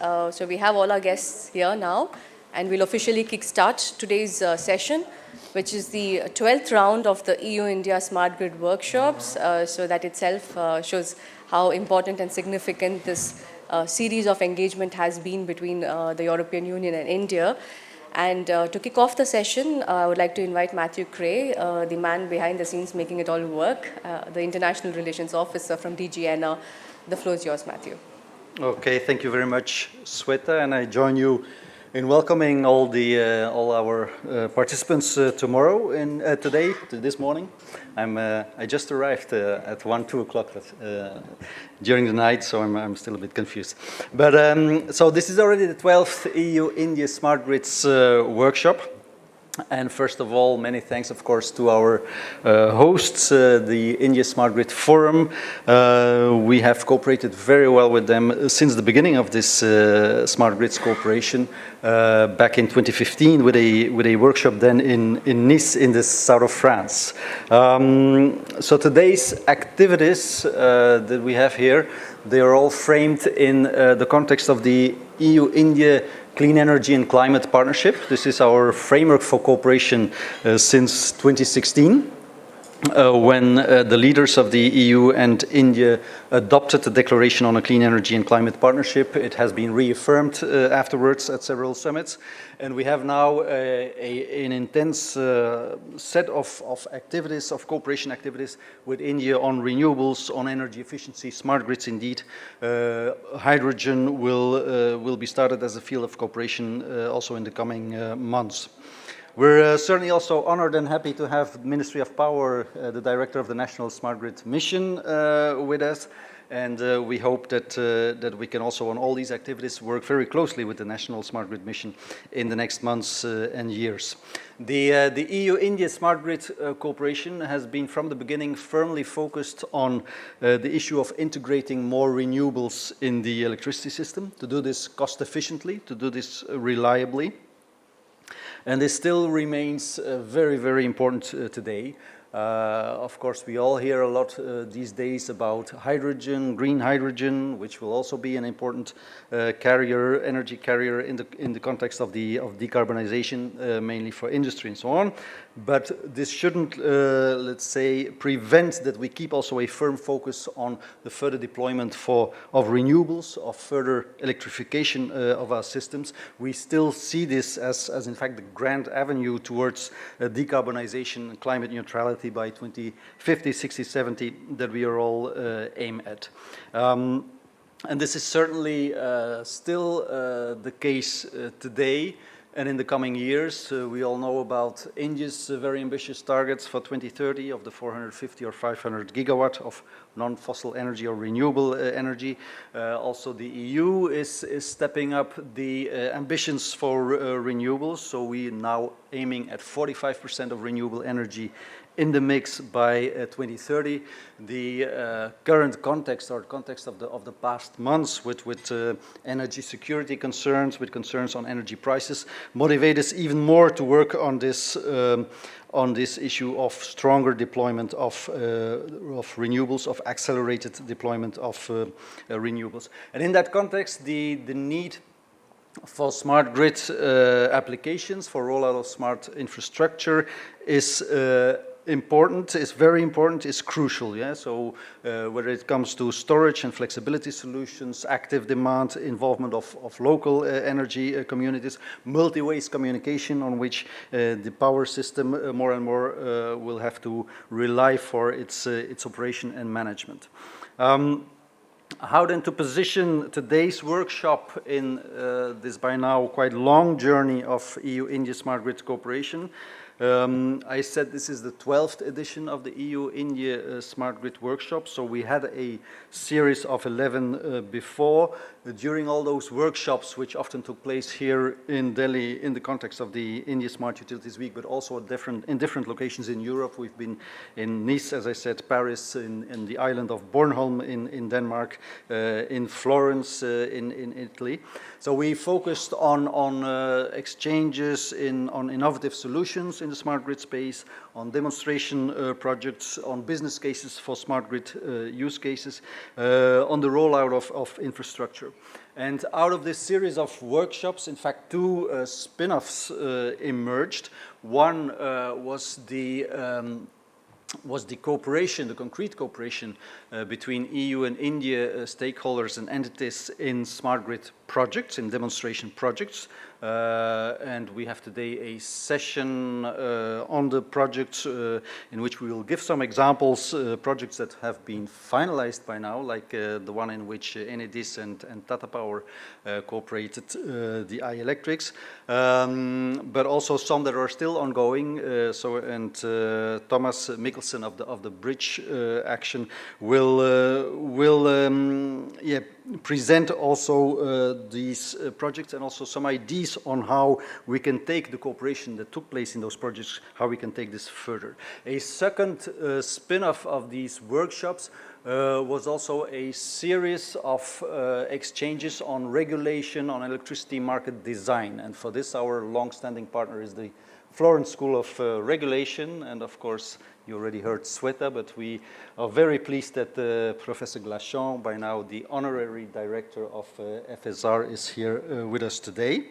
So we have all our guests here now, and we'll officially kickstart today's session, which is the 12th round of the EU-India Smart Grid workshops. So that itself shows how important and significant this series of engagement has been between the European Union and India. And to kick off the session, I would like to invite Matthew Cray, the man behind the scenes making it all work, the International Relations Officer from DG ENERGY. The floor is yours, Matthew. Okay, thank you very much, Sweta, and I join you in welcoming all our participants tomorrow and this morning. I just arrived at 2 o'clock during the night, so I'm still a bit confused. But so this is already the 12th EU-India Smart Grids workshop. And first of all, many thanks, of course, to our hosts, the India Smart Grid Forum. We have cooperated very well with them since the beginning of this Smart Grids cooperation back in 2015 with a workshop then in Nice in the south of France. So today's activities that we have here, they are all framed in the context of the EU-India Clean Energy and Climate Partnership. This is our framework for cooperation since 2016, when the leaders of the EU and India adopted the Declaration on a Clean Energy and Climate Partnership. It has been reaffirmed afterwards at several summits. And we have now an intense set of activities, of cooperation activities with India on renewables, on energy efficiency, smart grids indeed. Hydrogen will be started as a field of cooperation also in the coming months. We're certainly also honored and happy to have the Ministry of Power, the director of the National Smart Grid Mission with us. And we hope that we can also, on all these activities, work very closely with the National Smart Grid Mission in the next months and years. The EU-India Smart Grid cooperation has been, from the beginning, firmly focused on the issue of integrating more renewables in the electricity system, to do this cost efficiently, to do this reliably. And this still remains very, very important today. Of course, we all hear a lot these days about hydrogen, green hydrogen, which will also be an important energy carrier in the context of decarbonization, mainly for industry and so on. But this shouldn't, let's say, prevent that we keep also a firm focus on the further deployment of renewables, of further electrification of our systems. We still see this as in fact, the grand avenue towards decarbonization and climate neutrality by 2050, 60, 70 that we are all aim at. And this is certainly still the case today. And in the coming years, we all know about India's very ambitious targets for 2030 of the 450 or 500 gigawatt of non-fossil energy or renewable energy. Also, the EU is stepping up the ambitions for renewables. So we are now aiming at 45% of renewable energy in the mix by 2030. The current context, or context of the past months, with energy security concerns, with concerns on energy prices, motivate us even more to work on this issue of stronger deployment of renewables, of accelerated deployment of renewables. And in that context, the need for smart grid applications, for rollout of smart infrastructure is important, is very important, is crucial. Yeah? So whether it comes to storage and flexibility solutions, active demand, involvement of local energy communities, multi-ways communication on which the power system more and more will have to rely for its operation and management. How then to position today's workshop in this by now quite long journey of EU-India Smart Grid cooperation? I said this is the 12th edition of the EU-India Smart Grid Workshop, so we had a series of 11 before. During all those workshops, which often took place here in Delhi in the context of the India Smart Utilities Week, but also in different locations in Europe. We've been in Nice, as I said, Paris, in the island of Bornholm in Denmark, in Florence in Italy. So we focused on exchanges, on innovative solutions in the smart grid space, on demonstration projects, on business cases for smart grid use cases, on the rollout of infrastructure. And out of this series of workshops, in fact, two spin-offs emerged. One was the cooperation, the concrete cooperation between EU and India stakeholders and entities in smart grid projects, in demonstration projects. And we have today a session on the projects in which we will give some examples, projects that have been finalized by now, like the one in which Enedis and Tata Power cooperated, the iElectrics, but also some that are still ongoing. Thomas Mikkelsen of the Bridge Action will present also these projects and also some ideas on how we can take the cooperation that took place in those projects, how we can take this further. A second spin-off of these workshops was also a series of exchanges on regulation, on electricity market design. And for this, our long-standing partner is the Florence School of Regulation, and of course, you already heard Sweta, but we are very pleased that Professor Glachon, by now the honorary director of FSR, is here with us today.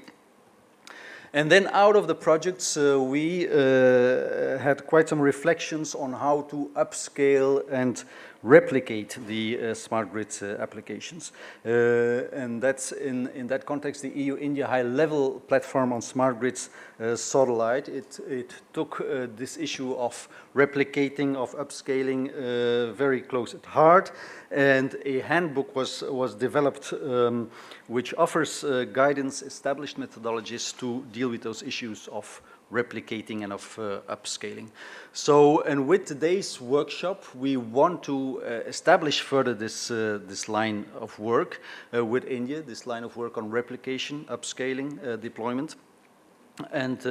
And then out of the projects, we had quite some reflections on how to upscale and replicate the smart grid applications. And that's in that context, the EU-India high-level platform on smart grids saw the light. It took this issue of replicating, of upscaling very close at heart. And a handbook was developed which offers guidance, established methodologies to deal with those issues of replicating and of upscaling. So, and with today's workshop, we want to establish further this line of work with India, this line of work on replication, upscaling, deployment. And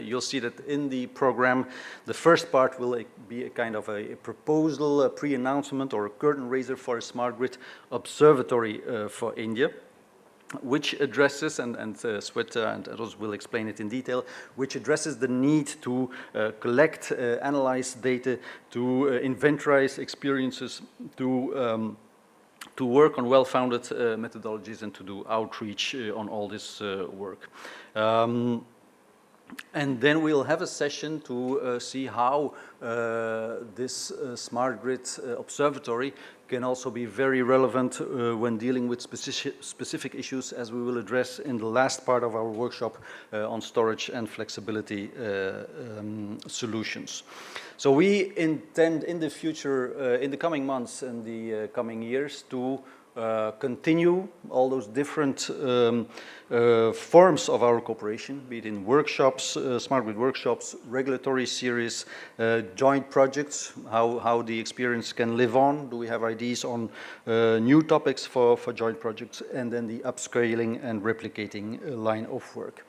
you'll see that in the program, the first part will be a kind of a proposal, a pre-announcement or a curtain raiser for a smart grid observatory for India, which addresses, and Sweta and others will explain it in detail, which addresses the need to collect, analyze data, to inventorize experiences, to work on well-founded methodologies and to do outreach on all this work. And then we'll have a session to see how this smart grid observatory can also be very relevant when dealing with specific issues, as we will address in the last part of our workshop on storage and flexibility solutions. So we intend in the future, in the coming months and the coming years, to continue all those different forms of our cooperation, be it in workshops, smart grid workshops, regulatory series, joint projects, how the experience can live on. Do we have ideas on new topics for joint projects, and then the upscaling and replicating line of work.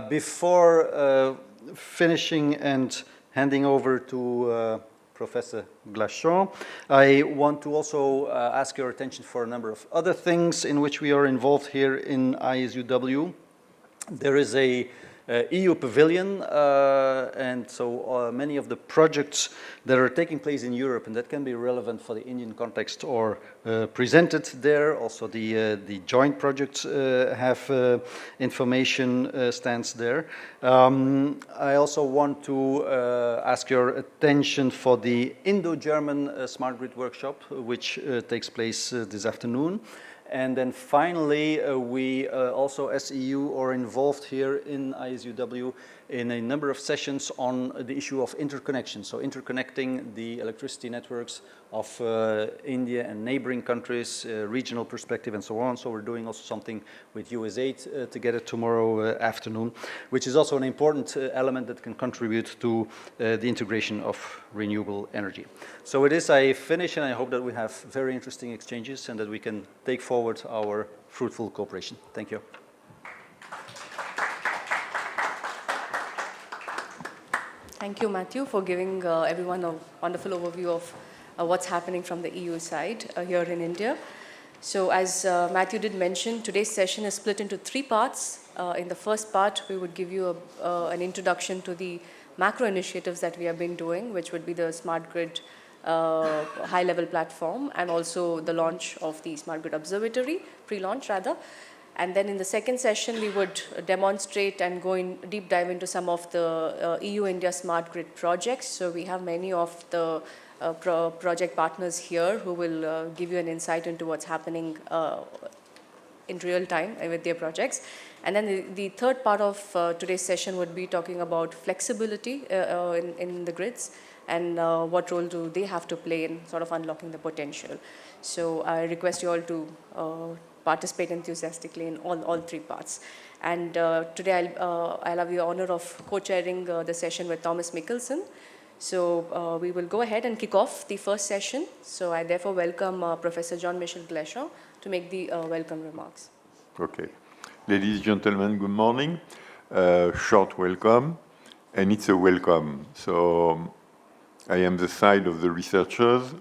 Before finishing and handing over to Professor Glachon, I want to also ask your attention for a number of other things in which we are involved here in ISUW. There is a EU pavilion, and so many of the projects that are taking place in Europe and that can be relevant for the Indian context are presented there. Also the joint projects have information stands there. I also want to ask your attention for the Indo-German Smart Grid Workshop, which takes place this afternoon. And then finally, we also, as EU, are involved here in ISUW in a number of sessions on the issue of interconnection. So interconnecting the electricity networks of India and neighboring countries, regional perspective and so on. So we're doing also something with USAID together tomorrow afternoon, which is also an important element that can contribute to the integration of renewable energy. So with this, I finish, and I hope that we have very interesting exchanges and that we can take forward our fruitful cooperation. Thank you. Thank you, Matthew, for giving everyone a wonderful overview of what's happening from the EU side here in India. So as Matthew did mention, today's session is split into three parts. In the first part, we would give you an introduction to the macro initiatives that we have been doing, which would be the Smart Grid high-level platform and also the launch of the Smart Grid Observatory, pre-launch rather. And then in the second session, we would demonstrate and go in deep dive into some of the EU India Smart Grid projects. So we have many of the project partners here who will give you an insight into what's happening in real time with their projects. And then the third part of today's session would be talking about flexibility in the grids and what role do they have to play in sort of unlocking the potential. So I request you all to participate enthusiastically in all three parts. And today I'll have the honor of co-chairing the session with Thomas Mickelson. So we will go ahead and kick off the first session. So I therefore welcome Professor Jean-Michel Glechon to make the welcome remarks. Okay. Ladies and gentlemen, good morning. Short welcome, and it's a welcome. So I am the side of the researchers.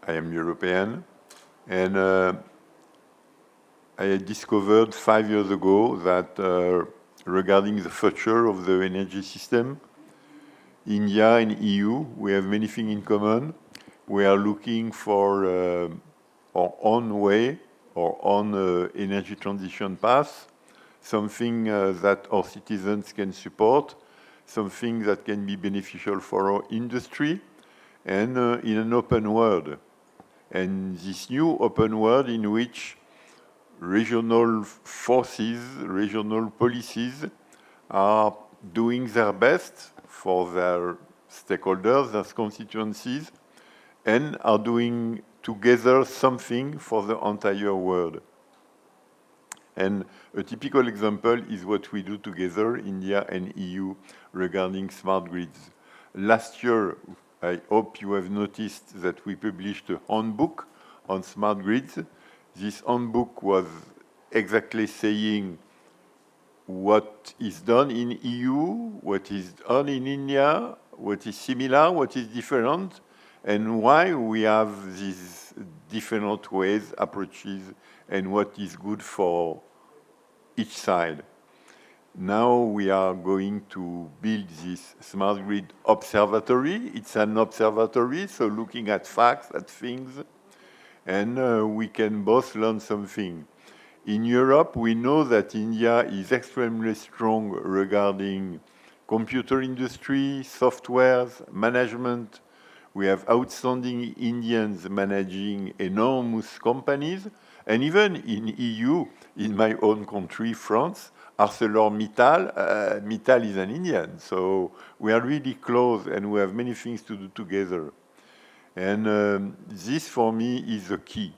I am European, and I discovered 5 years ago that regarding the future of the energy system, India and EU, we have many things in common. We are looking for our own way, our own energy transition path, something that our citizens can support, something that can be beneficial for our industry, and in an open world. And this new open world in which regional forces, regional policies are doing their best for their stakeholders, their constituencies, and are doing together something for the entire world. And a typical example is what we do together, India and EU, regarding smart grids. Last year, I hope you have noticed that we published a handbook on smart grids. This handbook was exactly saying what is done in EU, what is done in India, what is similar, what is different, and why we have these different ways, approaches, and what is good for each side. Now we are going to build this smart grid observatory. It's an observatory, so looking at facts, at things, and we can both learn something. In Europe, we know that India is extremely strong regarding computer industry, softwares, management. We have outstanding Indians managing enormous companies. And even in EU, in my own country, France, ArcelorMittal, Mittal is an Indian. So we are really close and we have many things to do together. And this, for me, is the key.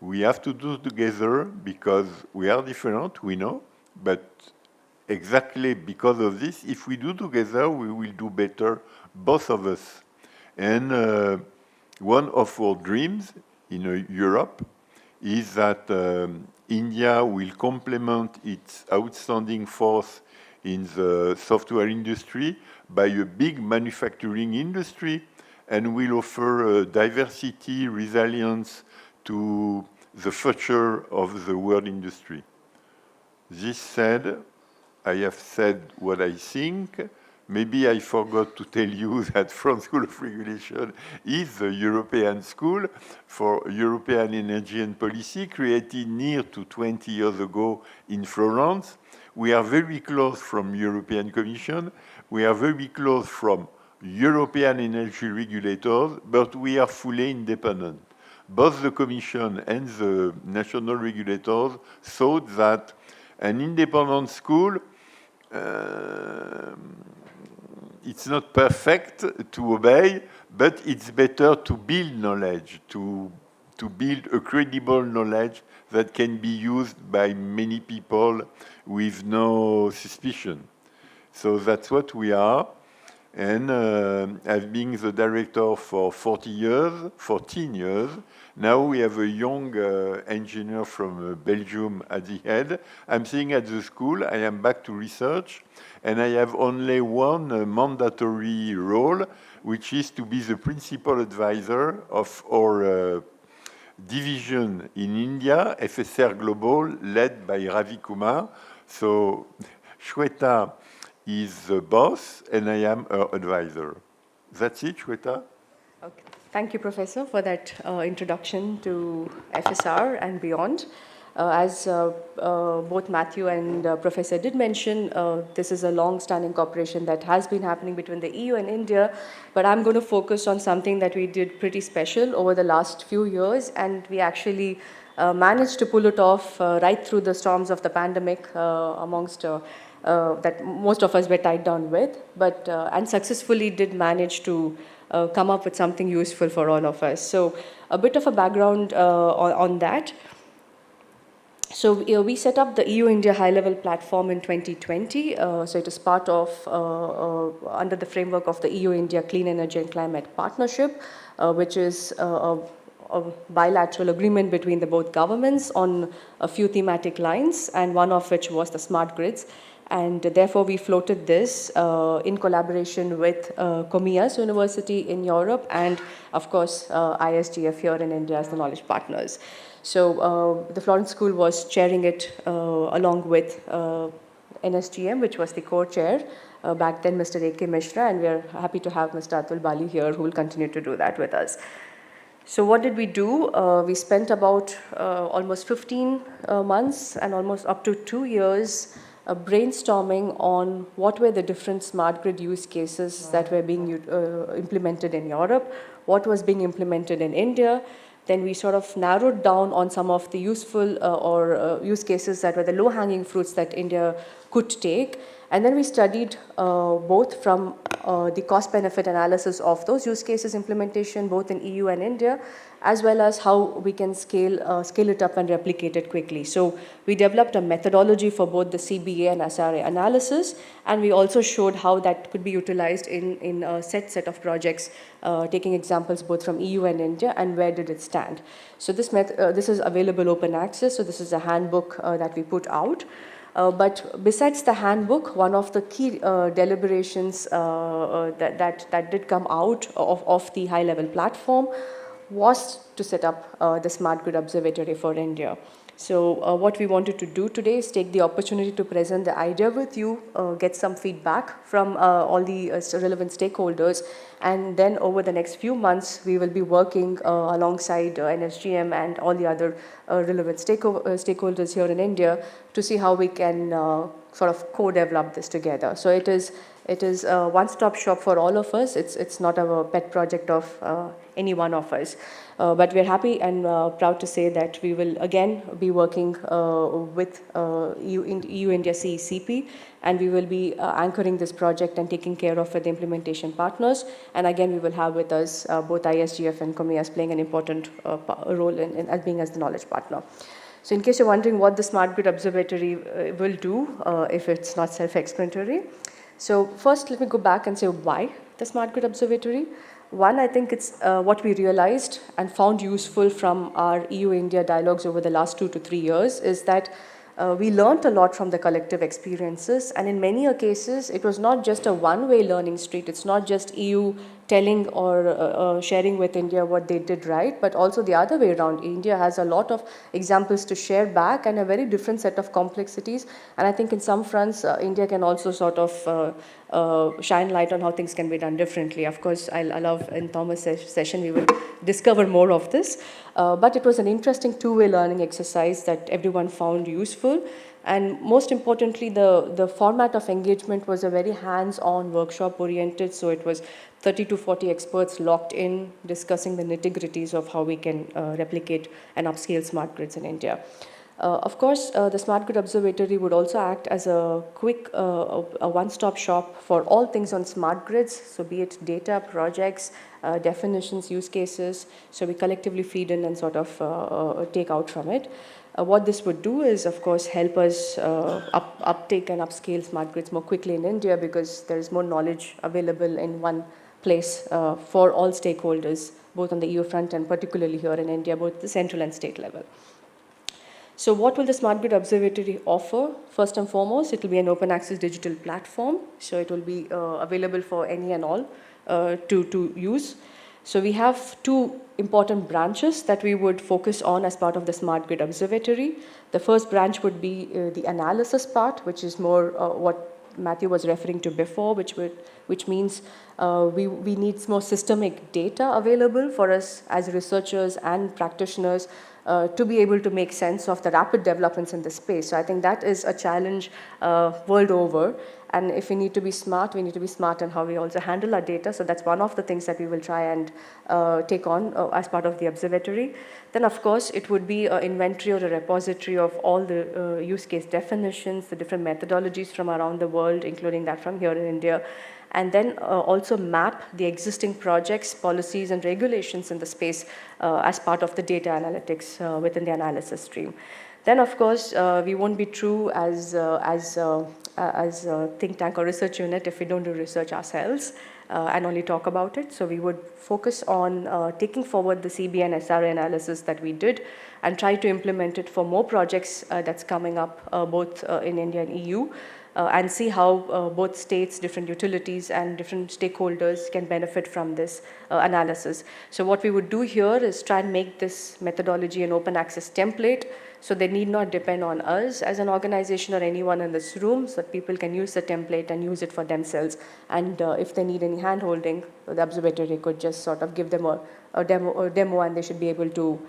We have to do together because we are different, we know, but exactly because of this, if we do together, we will do better, both of us. And one of our dreams in Europe is that India will complement its outstanding force in the software industry by a big manufacturing industry and will offer diversity, resilience to the future of the world industry. This said, I have said what I think. Maybe I forgot to tell you that Florence School of Regulation is the European school for European energy and policy, created near to 20 years ago in Florence. We are very close from European Commission. We are very close from European energy regulators, but we are fully independent. Both the Commission and the national regulators thought that an independent school, it's not perfect to obey, but it's better to build knowledge, to build a credible knowledge that can be used by many people with no suspicion. So that's what we are. And I've been the director for 14 years. Now we have a young engineer from Belgium at the head. I'm staying at the school. I am back to research. And I have only one mandatory role, which is to be the principal advisor of our division in India, FSR Global, led by Ravi Kumar. So Shweta is the boss, and I am her advisor. That's it, Shweta? Okay. Thank you, Professor, for that introduction to FSR and beyond. As both Matthew and Professor did mention, this is a long-standing cooperation that has been happening between the EU and India, but I'm going to focus on something that we did pretty special over the last few years, and we actually managed to pull it off right through the storms of the pandemic amongst that most of us were tied down with, but and successfully did manage to come up with something useful for all of us. So a bit of a background on that. So we set up the EU-India high-level platform in 2020. So it is part of, under the framework of the EU-India Clean Energy and Climate Partnership, which is a bilateral agreement between the both governments on a few thematic lines, and one of which was the smart grids. And therefore, we floated this in collaboration with Comillas University in Europe and, of course, ISGF here in India as the knowledge partners. So the Florence School was chairing it along with NSGM, which was the co-chair back then, Mr. A.K. Mishra, and we are happy to have Mr. Atul Bali here, who will continue to do that with us. So what did we do? We spent about almost 15 months and almost up to 2 years brainstorming on what were the different smart grid use cases that were being implemented in Europe, what was being implemented in India. Then we sort of narrowed down on some of the useful use cases that were the low-hanging fruits that India could take. And then we studied both from the cost-benefit analysis of those use cases implementation, both in EU and India, as well as how we can scale it up and replicate it quickly. So we developed a methodology for both the CBA and SRA analysis, and we also showed how that could be utilized in a set of projects, taking examples both from EU and India, and where did it stand. So this is available open access, so this is a handbook that we put out. But besides the handbook, one of the key deliberations that did come out of the high-level platform was to set up the Smart Grid Observatory for India. So what we wanted to do today is take the opportunity to present the idea with you, get some feedback from all the relevant stakeholders, and then over the next few months, we will be working alongside NSGM and all the other relevant stakeholders here in India to see how we can sort of co-develop this together. So it is a one-stop shop for all of us. It's not a pet project of any one of us. But we're happy and proud to say that we will again be working with EU-India CECP, and we will be anchoring this project and taking care of the implementation partners. And again, we will have with us both ISGF and Comillas playing an important role in being as the knowledge partner. So in case you're wondering what the Smart Grid Observatory will do, if it's not self-explanatory. So first, let me go back and say why the Smart Grid Observatory. One, I think it's what we realized and found useful from our EU-India dialogues over the last 2 to 3 years is that we learned a lot from the collective experiences, and in many cases, it was not just a one-way learning street. It's not just EU telling or sharing with India what they did right, but also the other way around. India has a lot of examples to share back and a very different set of complexities. And I think in some fronts, India can also sort of shine light on how things can be done differently. Of course, I love in Thomas' session, we will discover more of this. But it was an interesting two-way learning exercise that everyone found useful. And most importantly, the format of engagement was a very hands-on, workshop-oriented. So it was 30 to 40 experts locked in, discussing the nitty-gritties of how we can replicate and upscale smart grids in India. Of course, the Smart Grid Observatory would also act as a quick a one-stop shop for all things on smart grids, so be it data, projects, definitions, use cases. So we collectively feed in and sort of take out from it. What this would do is, of course, help us uptake and upscale smart grids more quickly in India, because there is more knowledge available in one place for all stakeholders, both on the EU front and particularly here in India, both the central and state level. So what will the Smart Grid Observatory offer? First and foremost, it will be an open access digital platform. So it will be available for any and all to use. So we have two important branches that we would focus on as part of the Smart Grid Observatory. The first branch would be the analysis part, which is more what Matthew was referring to before, which means we need more systemic data available for us as researchers and practitioners to be able to make sense of the rapid developments in this space. So I think that is a challenge world over. And if we need to be smart, we need to be smart in how we also handle our data. So that's one of the things that we will try and take on as part of the observatory. Then, of course, it would be an inventory or a repository of all the use case definitions, the different methodologies from around the world, including that from here in India. And then also map the existing projects, policies, and regulations in the space as part of the data analytics within the analysis stream. Then, of course, we won't be true as a think tank or research unit if we don't do research ourselves and only talk about it. So we would focus on taking forward the CB and SRA analysis that we did and try to implement it for more projects that's coming up both in India and EU. And see how both states, different utilities, and different stakeholders can benefit from this analysis. So what we would do here is try and make this methodology an open access template, so they need not depend on us as an organization or anyone in this room, so that people can use the template and use it for themselves. And if they need any hand-holding, the observatory could just sort of give them a demo, and they should be able to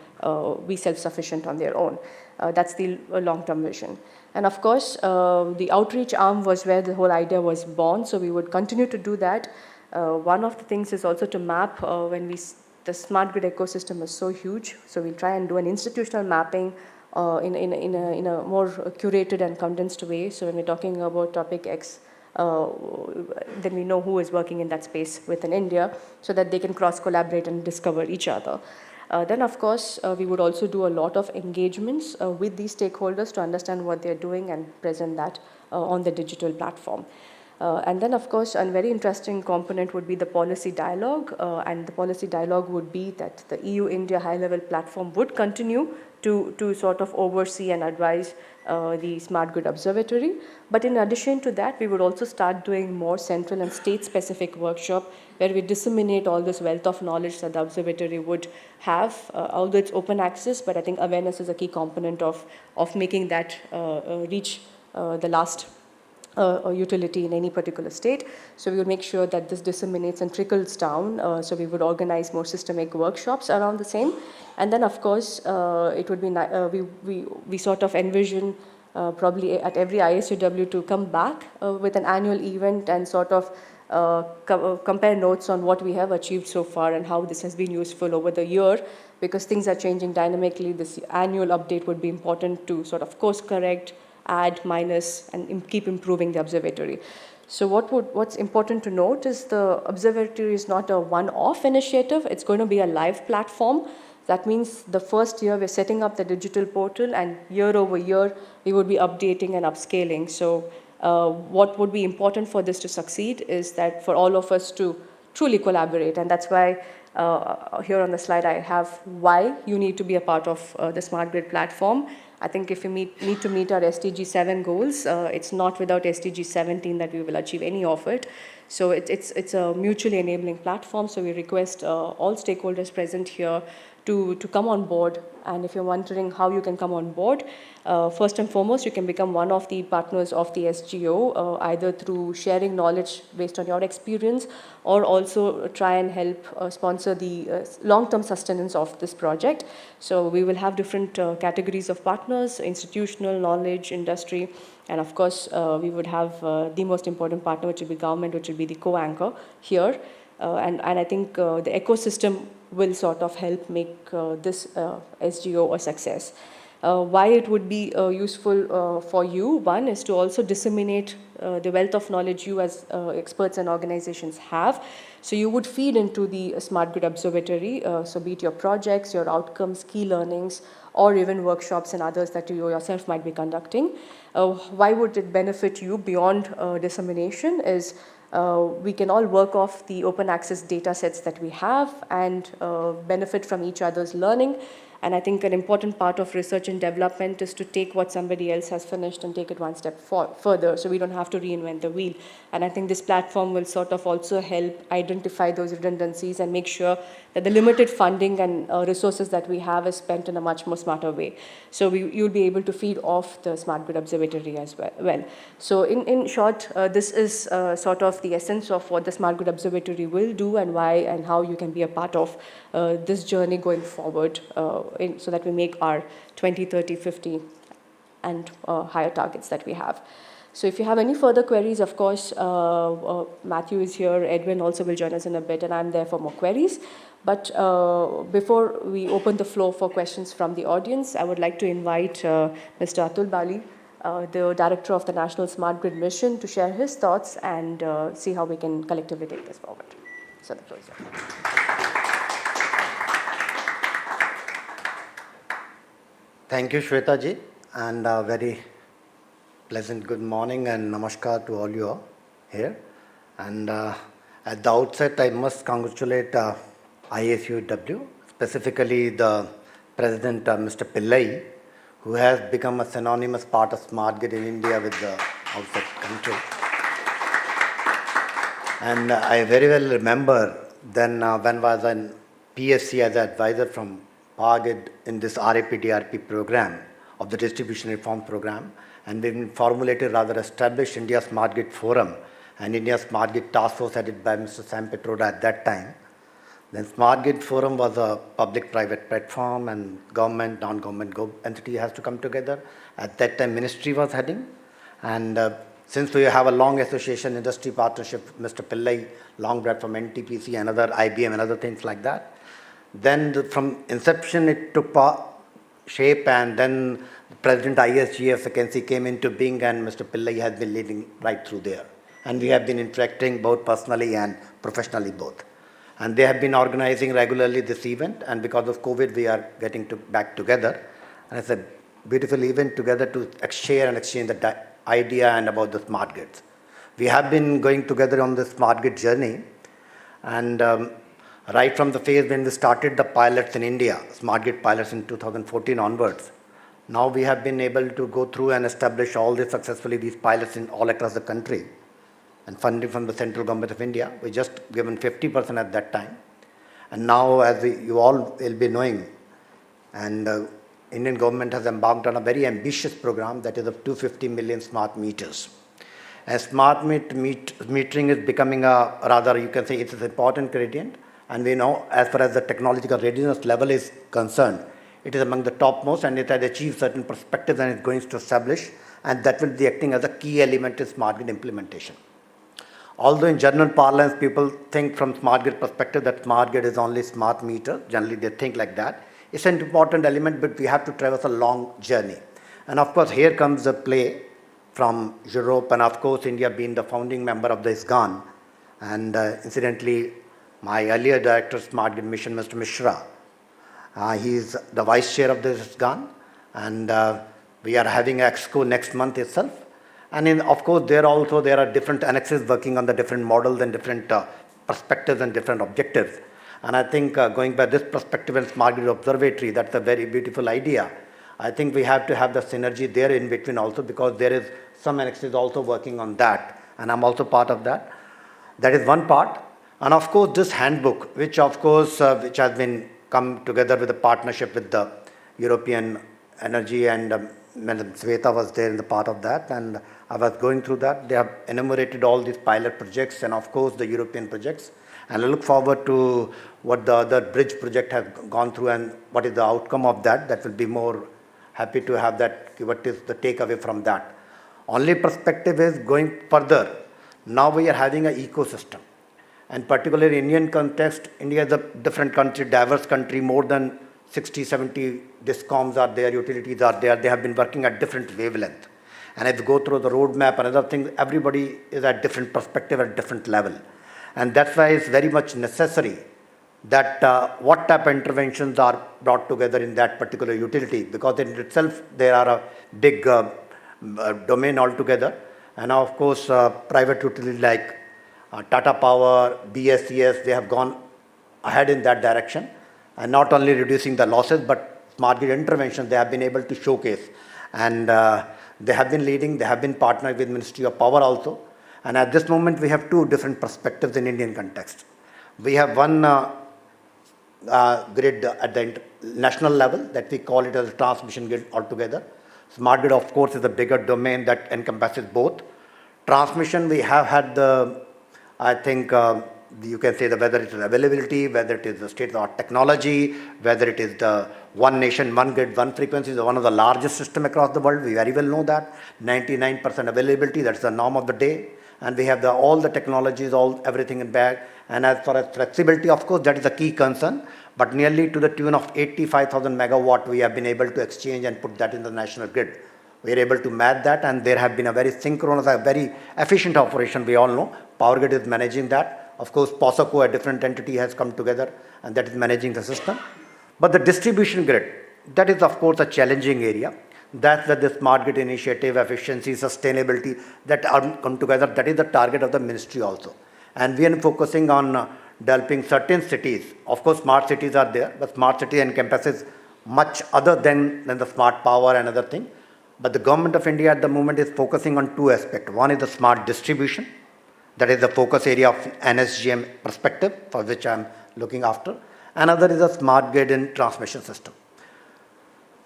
be self-sufficient on their own. That's the long-term vision. And of course, the outreach arm was where the whole idea was born, so we would continue to do that. One of the things is also to map the smart grid ecosystem is so huge, so we'll try and do an institutional mapping in a more curated and condensed way. So when we're talking about topic X, then we know who is working in that space within India, so that they can cross-collaborate and discover each other. Then, of course, we would also do a lot of engagements with these stakeholders to understand what they're doing and present that on the digital platform. And then, of course, a very interesting component would be the policy dialogue. And the policy dialogue would be that the EU-India high-level platform would continue to sort of oversee and advise the Smart Grid Observatory. But in addition to that, we would also start doing more central and state-specific workshop where we disseminate all this wealth of knowledge that the observatory would have, although it's open access, but I think awareness is a key component of making that reach the last utility in any particular state. So we would make sure that this disseminates and trickles down. So we would organize more systemic workshops around the same. And then, of course, it would be we sort of envision probably at every ISUW to come back with an annual event and sort of compare notes on what we have achieved so far and how this has been useful over the year, because things are changing dynamically. This annual update would be important to sort of course correct, add, minus, and keep improving the observatory. So what's important to note is the observatory is not a one-off initiative. It's going to be a live platform. That means the first year we're setting up the digital portal, and year over year we would be updating and upscaling. So what would be important for this to succeed is that for all of us to truly collaborate, and that's why here on the slide I have why you need to be a part of the Smart Grid platform. I think if we need to meet our SDG 7 goals, it's not without SDG 17 that we will achieve any of it. So it's a mutually enabling platform. So we request all stakeholders present here to come on board. And if you're wondering how you can come on board, first and foremost, you can become one of the partners of the SGO, either through sharing knowledge based on your experience, or also try and help sponsor the long-term sustenance of this project. So we will have different categories of partners: institutional, knowledge, industry, and of course, we would have the most important partner, which will be government, which will be the co-anchor here. And I think the ecosystem will sort of help make this SGO a success. Why it would be useful for you, one is to also disseminate the wealth of knowledge you as experts and organizations have. So you would feed into the Smart Grid Observatory, so be it your projects, your outcomes, key learnings, or even workshops and others that you yourself might be conducting. Why would it benefit you beyond dissemination is we can all work off the open access data sets that we have and benefit from each other's learning. And I think an important part of research and development is to take what somebody else has finished and take it one step further, so we don't have to reinvent the wheel. And I think this platform will sort of also help identify those redundancies and make sure that the limited funding and resources that we have is spent in a much more smarter way. So you'll be able to feed off the Smart Grid Observatory as well. So in short, this is sort of the essence of what the Smart Grid Observatory will do and why and how you can be a part of this journey going forward so that we make our 20, 30, 50 and higher targets that we have. So if you have any further queries, of course, Matthew is here, Edwin also will join us in a bit, and I'm there for more queries. But before we open the floor for questions from the audience, I would like to invite Mr. Atul Bali, the Director of the National Smart Grid Mission, to share his thoughts and see how we can collectively take this forward. So the floor is yours. Thank you, Shweta ji, and very pleasant good morning and namaskar to all you all here. And at the outset, I must congratulate ISUW, specifically the President, Mr. Pillai, who has become a synonymous part of smart grid in India with the outside country. And I very well remember then when I was in PSC as an advisor from Power Grid in this RAP-DRP program of the Distribution Reform Program, and we formulated, rather established India Smart Grid Forum and India Smart Grid Task Force headed by Mr. Sam Petroda at that time. Then Smart Grid Forum was a public-private platform, and government, non-government entity has to come together. At that time, ministry was heading, and since we have a long association, industry partnership, Mr. Pillai, long back from NTPC and other IBM and other things like that. Then from inception, it took shape, and then President ISGF vacancy came into being, and Mr. Pillai has been leading right through there. And we have been interacting both personally and professionally both. And they have been organizing regularly this event, and because of COVID, we are getting back together. And it's a beautiful event together to share and exchange the idea and about the smart grids. We have been going together on the smart grid journey, and right from the phase when we started the pilots in India, smart grid pilots in 2014 onwards, now we have been able to go through and establish all this successfully, these pilots in all across the country, and funding from the central government of India. We just given 50% at that time. And now, as you all will be knowing, and Indian government has embarked on a very ambitious program that is of 250 million smart meters. And smart metering is becoming a, rather you can say it's an important gradient. And we know as far as the technological readiness level is concerned, it is among the topmost, and it has achieved certain perspectives and it's going to establish, and that will be acting as a key element in smart grid implementation. Although in general parlance, people think from smart grid perspective that smart grid is only smart meter. Generally, they think like that. It's an important element, but we have to traverse a long journey. And of course, here comes the play from Europe, and of course, India being the founding member of the ISGAN. And incidentally, my earlier director of Smart Grid Mission, Mr. Mishra, he is the vice chair of the ISGAN, and we are having Exco next month itself. And of course, there are different annexes working on the different models and different perspectives and different objectives. And I think going by this perspective and Smart Grid Observatory, that's a very beautiful idea. I think we have to have the synergy there in between also, because there is some annexes also working on that. And I'm also part of that. That is one part. And of course, this handbook, which of course, which has been come together with a partnership with the European Energy, and Madam Sweta was there in the part of that, and I was going through that. They have enumerated all these pilot projects and of course the European projects, and I look forward to what the other bridge project has gone through and what is the outcome of that. That will be more happy to have that, what is the takeaway from that. Only perspective is going further. Now we are having an ecosystem, and particularly in Indian context, India is a different country, diverse country, more than 60, 70 discoms are there, utilities are there. They have been working at different wavelength. And if you go through the roadmap and other things, everybody is at different perspective, at different level. And that's why it's very much necessary that what type of interventions are brought together in that particular utility, because in itself there are a big domain altogether. And now, of course, private utilities like Tata Power, BSES, they have gone ahead in that direction. And not only reducing the losses, but smart grid interventions they have been able to showcase. And they have been leading, they have been partnered with Ministry of Power also. And at this moment, we have two different perspectives in Indian context. We have one grid at the national level that we call it as a transmission grid altogether. Smart grid, of course, is a bigger domain that encompasses both. Transmission, we have had the, I think, you can say whether it is availability, whether it is the state-of-the-art technology, whether it is the one nation, one grid, one frequency is one of the largest system across the world. We very well know that. 99% availability, that's the norm of the day. And we have all the technologies, everything in bag. And as far as flexibility, of course, that is the key concern. But nearly to the tune of 85,000 megawatt, we have been able to exchange and put that in the national grid. We are able to match that, and there have been a very synchronous, a very efficient operation. We all know Power Grid is managing that. Of course, POSOCO, a different entity, has come together, and that is managing the system. But the distribution grid, that is, of course, a challenging area. That's where the smart grid initiative, efficiency, sustainability, that come together. That is the target of the ministry also. And we are focusing on developing certain cities. Of course, smart cities are there, but smart city encompasses much other than the smart power and other thing. But the government of India at the moment is focusing on two aspects. One is the smart distribution. That is the focus area of NSGM perspective, for which I am looking after. Another is a smart grid and transmission system.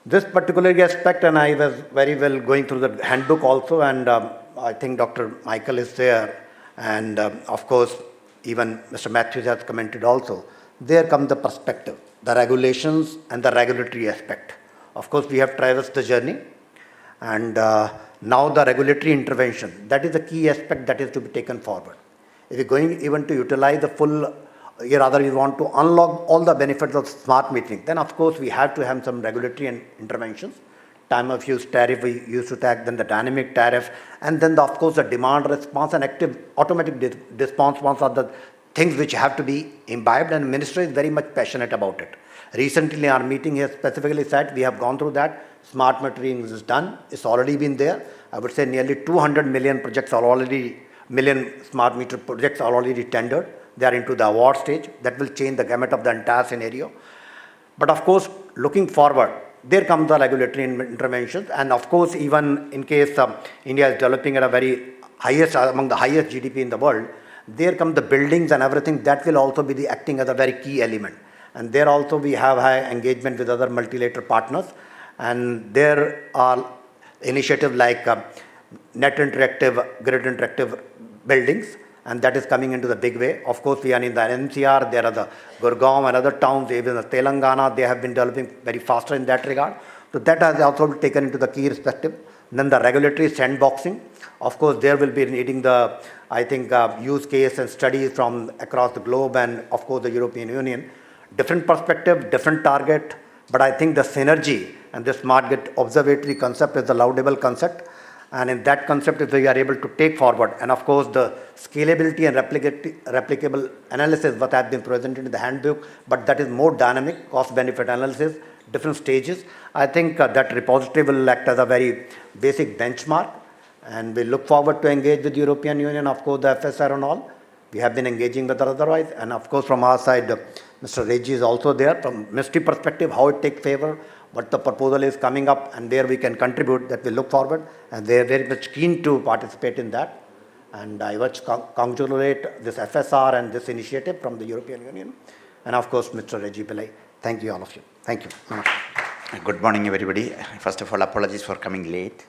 This particular aspect, and I was very well going through the handbook also, and I think Dr. Michael is there, and of course, even Mr. Matthews has commented also. There comes the perspective, the regulations and the regulatory aspect. Of course, we have traversed the journey, and now the regulatory intervention, that is the key aspect that is to be taken forward. If you're going even to utilize the full, rather you want to unlock all the benefits of smart metering, then of course we have to have some regulatory interventions. Time of use tariff we used to take, then the dynamic tariff, and then of course the demand response and active automatic response are the things which have to be imbibed, and the ministry is very much passionate about it. Recently our meeting here specifically said we have gone through that. Smart metering is done. It's already been there. I would say nearly 200 million projects are already, million smart meter projects are already tendered. They are into the award stage. That will change the gamut of the entire scenario. But of course, looking forward, there comes the regulatory interventions. And of course, even in case India is developing at a very highest, among the highest GDP in the world, there come the buildings and everything. That will also be the acting as a very key element. And there also we have high engagement with other multilateral partners. And there are initiatives like net interactive, grid interactive buildings, and that is coming into the big way. Of course, we are in the NCR, there are the Gurgaon and other towns, even the Telangana, they have been developing very faster in that regard. So that has also been taken into the key perspective. Then the regulatory sandboxing. Of course, there will be needing the, I think, use case and studies from across the globe and of course the European Union. Different perspective, different target, but I think the synergy and the smart grid observatory concept is the laudable concept. And in that concept, if we are able to take forward, and of course the scalability and replicable analysis what has been presented in the handbook, but that is more dynamic, cost-benefit analysis, different stages. I think that repository will act as a very basic benchmark, and we look forward to engage with the European Union, of course the FSR and all. We have been engaging with otherwise, and of course from our side, Mr. Reggie is also there from ministry perspective, how it takes favor, what the proposal is coming up, and where we can contribute, that we look forward, and they are very much keen to participate in that. And I wish to congratulate this FSR and this initiative from the European Union, and of course Mr. Reggie Pillai. Thank you all of you. Thank you. Good morning everybody. First of all, apologies for coming late.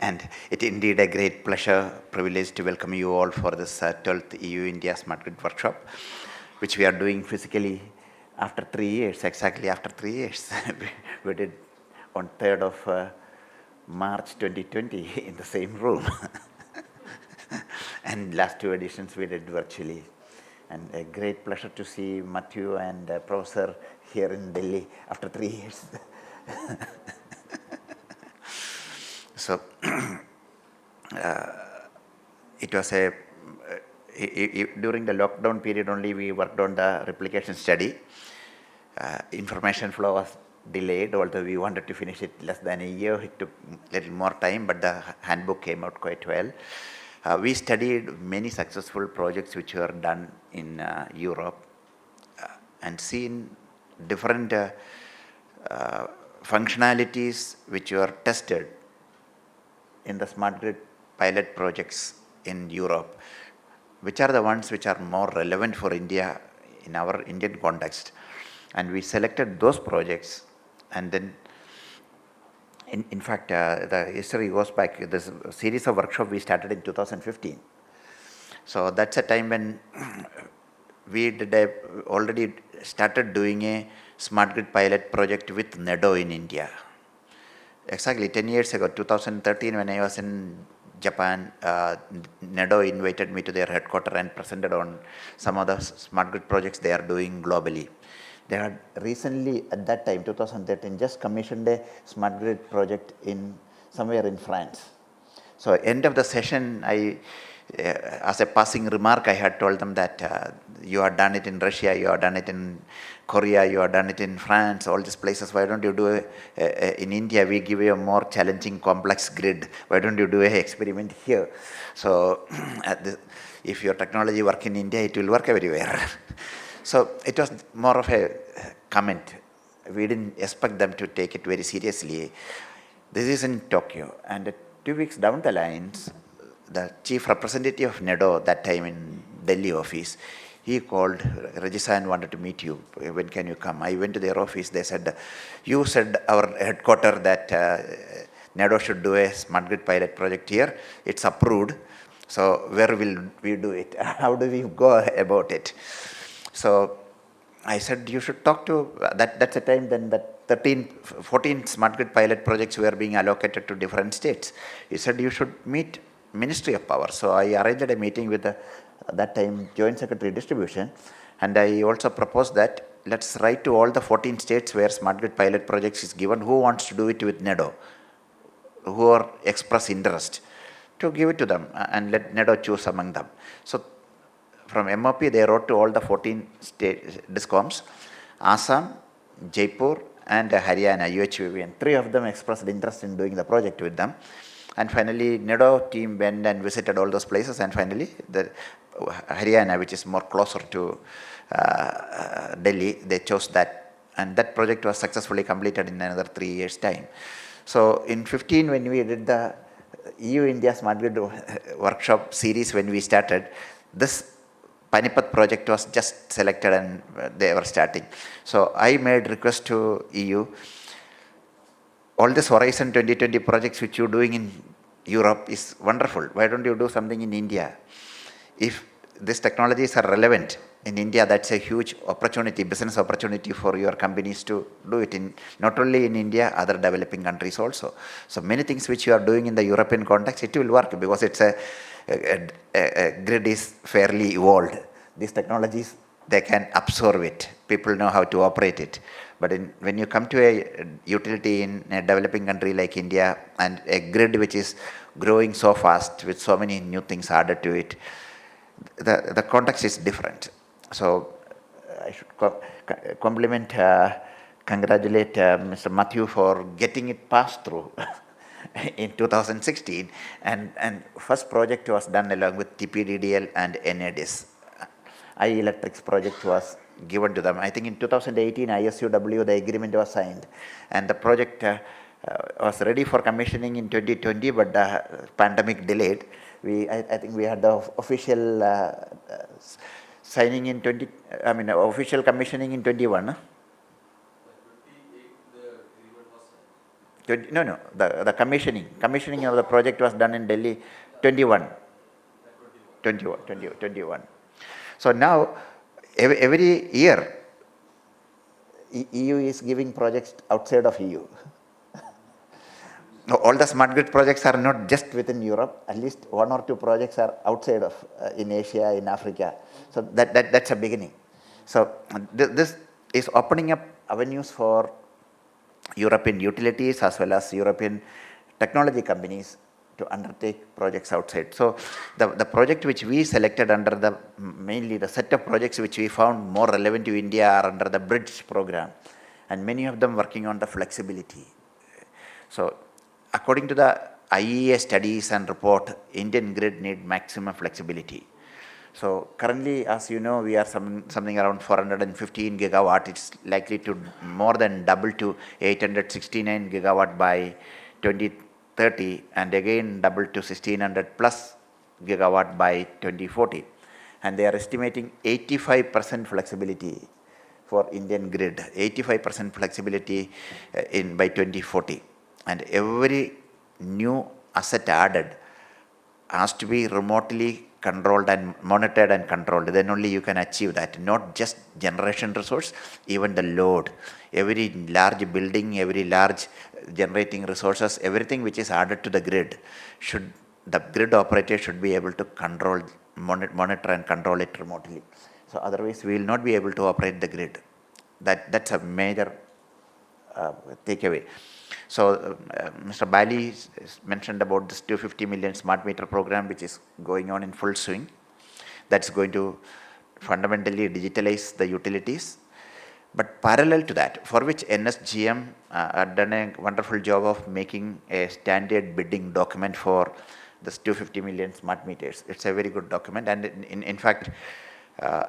And it indeed a great pleasure, privilege to welcome you all for this 12th EU India Smart Grid Workshop, which we are doing physically after 3 years, exactly after 3 years. We did on 3rd of March 2020 in the same room. And last 2 editions we did virtually. And a great pleasure to see Matthew and Professor here in Delhi after 3 years. So it was during the lockdown period only we worked on the replication study. Information flow was delayed, although we wanted to finish it less than a year. It took a little more time, but the handbook came out quite well. We studied many successful projects which were done in Europe and seen different functionalities which were tested in the smart grid pilot projects in Europe, which are the ones which are more relevant for India in our Indian context. And we selected those projects, and then in fact the history goes back, this series of workshops we started in 2015. So that's a time when we already started doing a smart grid pilot project with NEDO in India. Exactly 10 years ago, 2013, when I was in Japan, NEDO invited me to their headquarters and presented on some of the smart grid projects they are doing globally. They had recently, at that time, 2013, just commissioned a smart grid project somewhere in France. So end of the session, as a passing remark, I had told them that you have done it in Russia, you have done it in Korea, you have done it in France, all these places. Why don't you do in India? We give you a more challenging, complex grid. Why don't you do an experiment here? So if your technology works in India, it will work everywhere. So it was more of a comment. We didn't expect them to take it very seriously. This is in Tokyo, and 2 weeks down the lines, the chief representative of NEDO that time in Delhi office, he called Regisa and wanted to meet you. When can you come? I went to their office. They said, you said our headquarters that NEDO should do a smart grid pilot project here. It's approved. So where will we do it? How do we go about it? So I said, you should talk to, that's the time then that 14 smart grid pilot projects were being allocated to different states. He said, you should meet Ministry of Power. So I arranged a meeting with that time Joint Secretary Distribution, and I also proposed that let's write to all the 14 states where smart grid pilot projects is given, who wants to do it with NEDO, who are express interest, to give it to them and let NEDO choose among them. So from MOP, they wrote to all the 14 state discoms, Assam, Jaipur, and Haryana, ISUW, and 3 of them expressed interest in doing the project with them. And finally, NEDO team went and visited all those places, and finally, the Haryana, which is more closer to Delhi, they chose that, and that project was successfully completed in another 3 years' time. So in 15, when we did the EU India Smart Grid workshop series, when we started, this Panipat project was just selected and they were starting. So I made request to EU, all this Horizon 2020 projects which you're doing in Europe is wonderful. Why don't you do something in India? If these technologies are relevant in India, that's a huge opportunity, business opportunity for your companies to do it in not only in India, other developing countries also. So many things which you are doing in the European context, it will work because it's a grid is fairly evolved. These technologies, they can absorb it. People know how to operate it. But when you come to a utility in a developing country like India and a grid which is growing so fast with so many new things added to it, the context is different. So I should congratulate Mr. Matthew for getting it passed through in 2016, and first project was done along with TPDDL and NADIS. iElectrics project was given to them. I think in 2018 ISUW the agreement was signed, and the project was ready for commissioning in 2020, but the pandemic delayed. I think we had the official signing in official commissioning in 21. Huh? No, the commissioning of the project was done in Delhi 21. So now every year EU is giving projects outside of EU. All the smart grid projects are not just within Europe. At least 1 or 2 projects are outside of in Asia, in Africa. So that's a beginning. So this is opening up avenues for European utilities as well as European technology companies to undertake projects outside. So the project which we selected under mainly the set of projects which we found more relevant to India are under the BRIDGE program, and many of them working on the flexibility. So according to the IEA studies and report, Indian grid need maximum flexibility. So currently, as you know, we are something around 415 gigawatt. It's likely to more than double to 869 gigawatt by 2030, and again double to 1600 plus gigawatt by 2040. And they are estimating 85% flexibility for Indian grid, 85% flexibility by 2040. And every new asset added has to be remotely controlled and monitored and controlled, then only you can achieve that. Not just generation resource, even the load. Every large building, every large generating resources, everything which is added to the grid, the grid operator should be able to control, monitor and control it remotely. So otherwise we will not be able to operate the grid. That's a major takeaway. So Mr. Bali mentioned about this 250 million smart meter program which is going on in full swing. That's going to fundamentally digitalize the utilities. But parallel to that, for which NSGM had done a wonderful job of making a standard bidding document for this 250 million smart meters. It's a very good document, and in fact,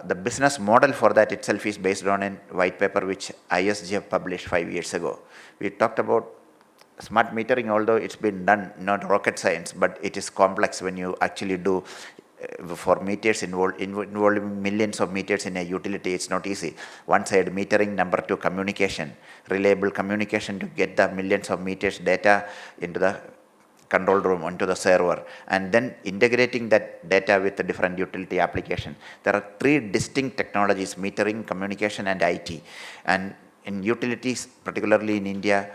the business model for that itself is based on a white paper which ISGF published 5 years ago. We talked about smart metering, although it's been done, not rocket science, but it is complex when you actually do for meters involving millions of meters in a utility. It's not easy. One side metering, number two communication, reliable communication to get the millions of meters data into the control room, onto the server, and then integrating that data with the different utility application. There are three distinct technologies: metering, communication, and IT. And in utilities, particularly in India,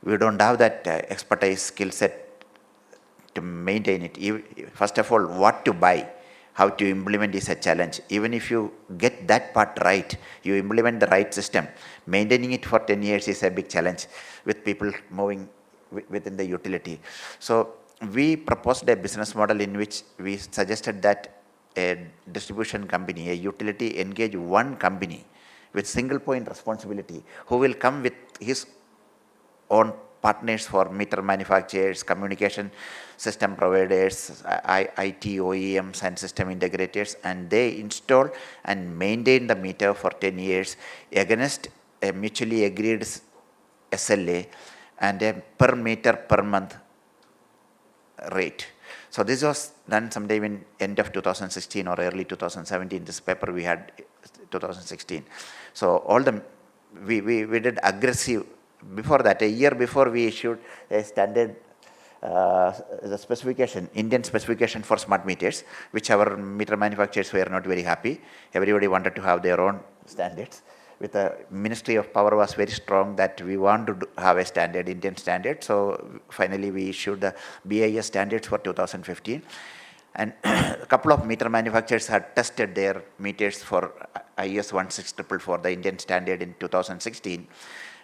we don't have that expertise skill set to maintain it. First of all, what to buy, how to implement is a challenge. Even if you get that part right, you implement the right system, maintaining it for 10 years is a big challenge with people moving within the utility. So we proposed a business model in which we suggested that a distribution company, a utility, engage one company with single point responsibility who will come with his own partners for meter manufacturers, communication system providers, IT OEMs and system integrators, and they install and maintain the meter for 10 years against a mutually agreed SLA and a per meter per month rate. So this was done sometime in end of 2016 or early 2017. This paper we had 2016. So all the we did aggressive. Before that, a year before, we issued a standard the specification, Indian specification for smart meters, which our meter manufacturers were not very happy. Everybody wanted to have their own standards. With the Ministry of Power was very strong that we want to have a standard, Indian standard. So finally we issued the BIS standards for 2015. And a couple of meter manufacturers had tested their meters for IS 16444, the Indian standard, in 2016.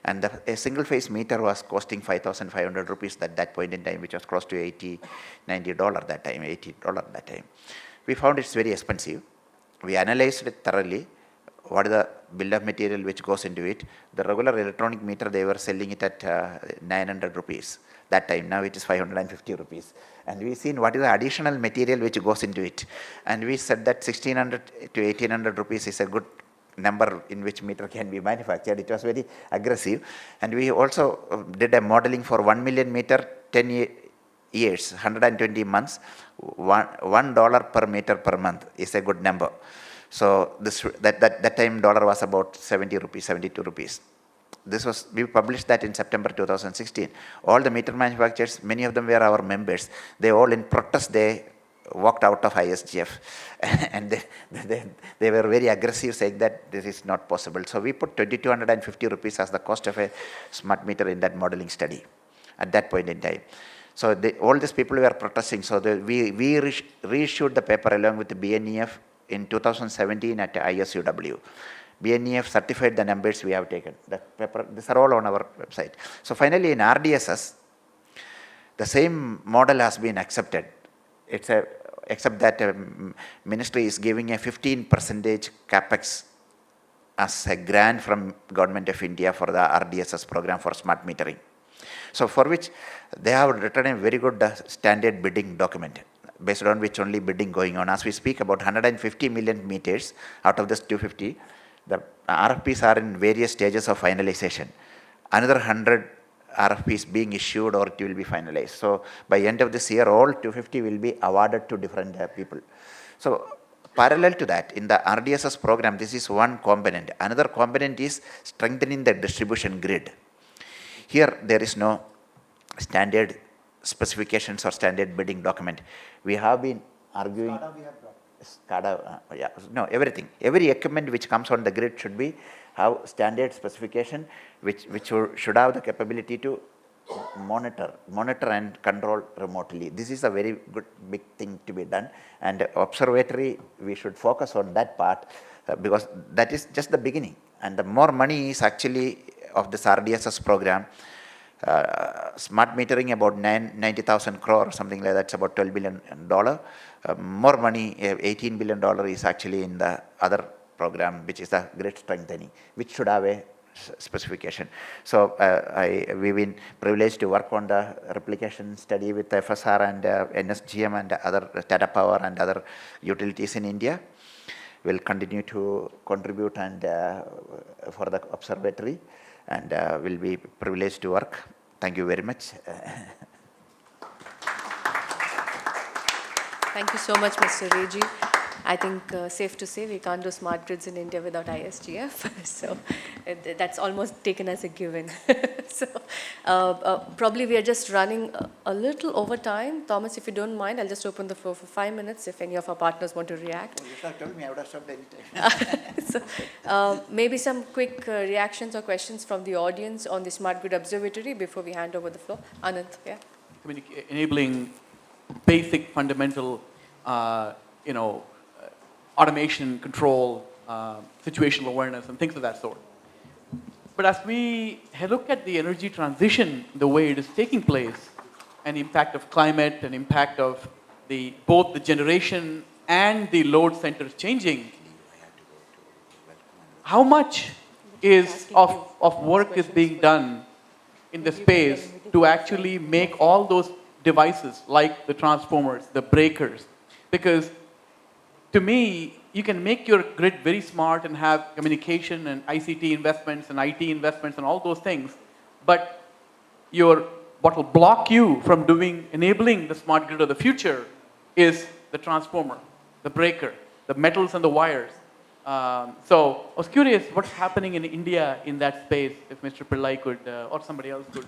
And a single phase meter was costing 5,500 rupees at that point in time, which was close to $80, $90 that time, $80 that time. We found it's very expensive. We analyzed it thoroughly. What is the bill of material which goes into it? The regular electronic meter, they were selling it at 900 rupees that time. Now it is 550 rupees. And we seen what is the additional material which goes into it. And we said that 1600 to 1800 rupees is a good number in which meter can be manufactured. It was very aggressive. And we also did a modeling for 1 million meter, 10 years, 120 months, $1 per meter per month is a good number. So that time dollar was about 70 rupees, 72 rupees. We published that in September 2016. All the meter manufacturers, many of them were our members. They all in protest, they walked out of ISGF and they were very aggressive, saying that this is not possible. So we put 2,250 rupees as the cost of a smart meter in that modeling study at that point in time. So all these people were protesting. So we reissued the paper along with the BNEF in 2017 at ISUW. BNEF certified the numbers we have taken. That paper, these are all on our website. So finally in RDSS, the same model has been accepted. Except that ministry is giving a 15% capex as a grant from Government of India for the RDSS program for smart metering. So for which they have written a very good standard bidding document, based on which only bidding going on. As we speak, about 150 million meters out of this 250, the RFPs are in various stages of finalization. Another 100 RFPs being issued or it will be finalized. So by end of this year, all 250 will be awarded to different people. So parallel to that, in the RDSS program, this is one component. Another component is strengthening the distribution grid. Here, there is no standard specifications or standard bidding document. We have been arguing. SCADA we have brought. SCADA, yeah, no, everything. Every equipment which comes on the grid should have standard specification, which should have the capability to monitor and control remotely. This is a very good big thing to be done, and observatory, we should focus on that part because that is just the beginning, and the more money is actually of this RDSS program. Smart metering about 90,000 crore, something like that's about $12 billion. More money, $18 billion is actually in the other program, which is the grid strengthening, which should have a specification. So we've been privileged to work on the replication study with FSR and NSGM and other Tata Power and other utilities in India. We'll continue to contribute and for the observatory, and will be privileged to work. Thank you very much. Thank you so much, Mr. Reji. I think safe to say we can't do smart grids in India without ISGF. So that's almost taken as a given. So probably we are just running a little over time. Thomas, if you don't mind, I'll just open the floor for 5 minutes if any of our partners want to react. You should have told me, I would have stopped anytime. So maybe some quick reactions or questions from the audience on the Smart Grid Observatory before we hand over the floor. Anand, yeah? Enabling basic fundamental, automation, control, situational awareness, and things of that sort. But as we look at the energy transition, the way it is taking place, and the impact of climate, and impact of both the generation and the load centers changing, how much of work is being done in the space to actually make all those devices like the transformers, the breakers? Because to me, you can make your grid very smart and have communication and ICT investments and IT investments and all those things, but what will block you from enabling the smart grid of the future is the transformer, the breaker, the metals and the wires. So I was curious what's happening in India in that space, if Mr. Pillai could, or somebody else could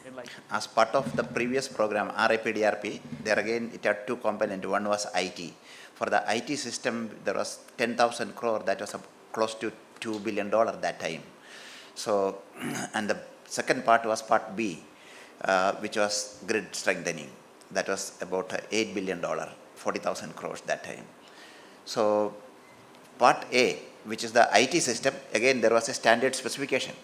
enlighten. As part of the previous program, RIPDRP, there again it had two components. One was IT. For the IT system, there was 10,000 crore, that was close to $2 billion that time. So, and the second part was part B, which was grid strengthening. That was about $8 billion, 40,000 crores that time. So, part A, which is the IT system, again there was a standard specification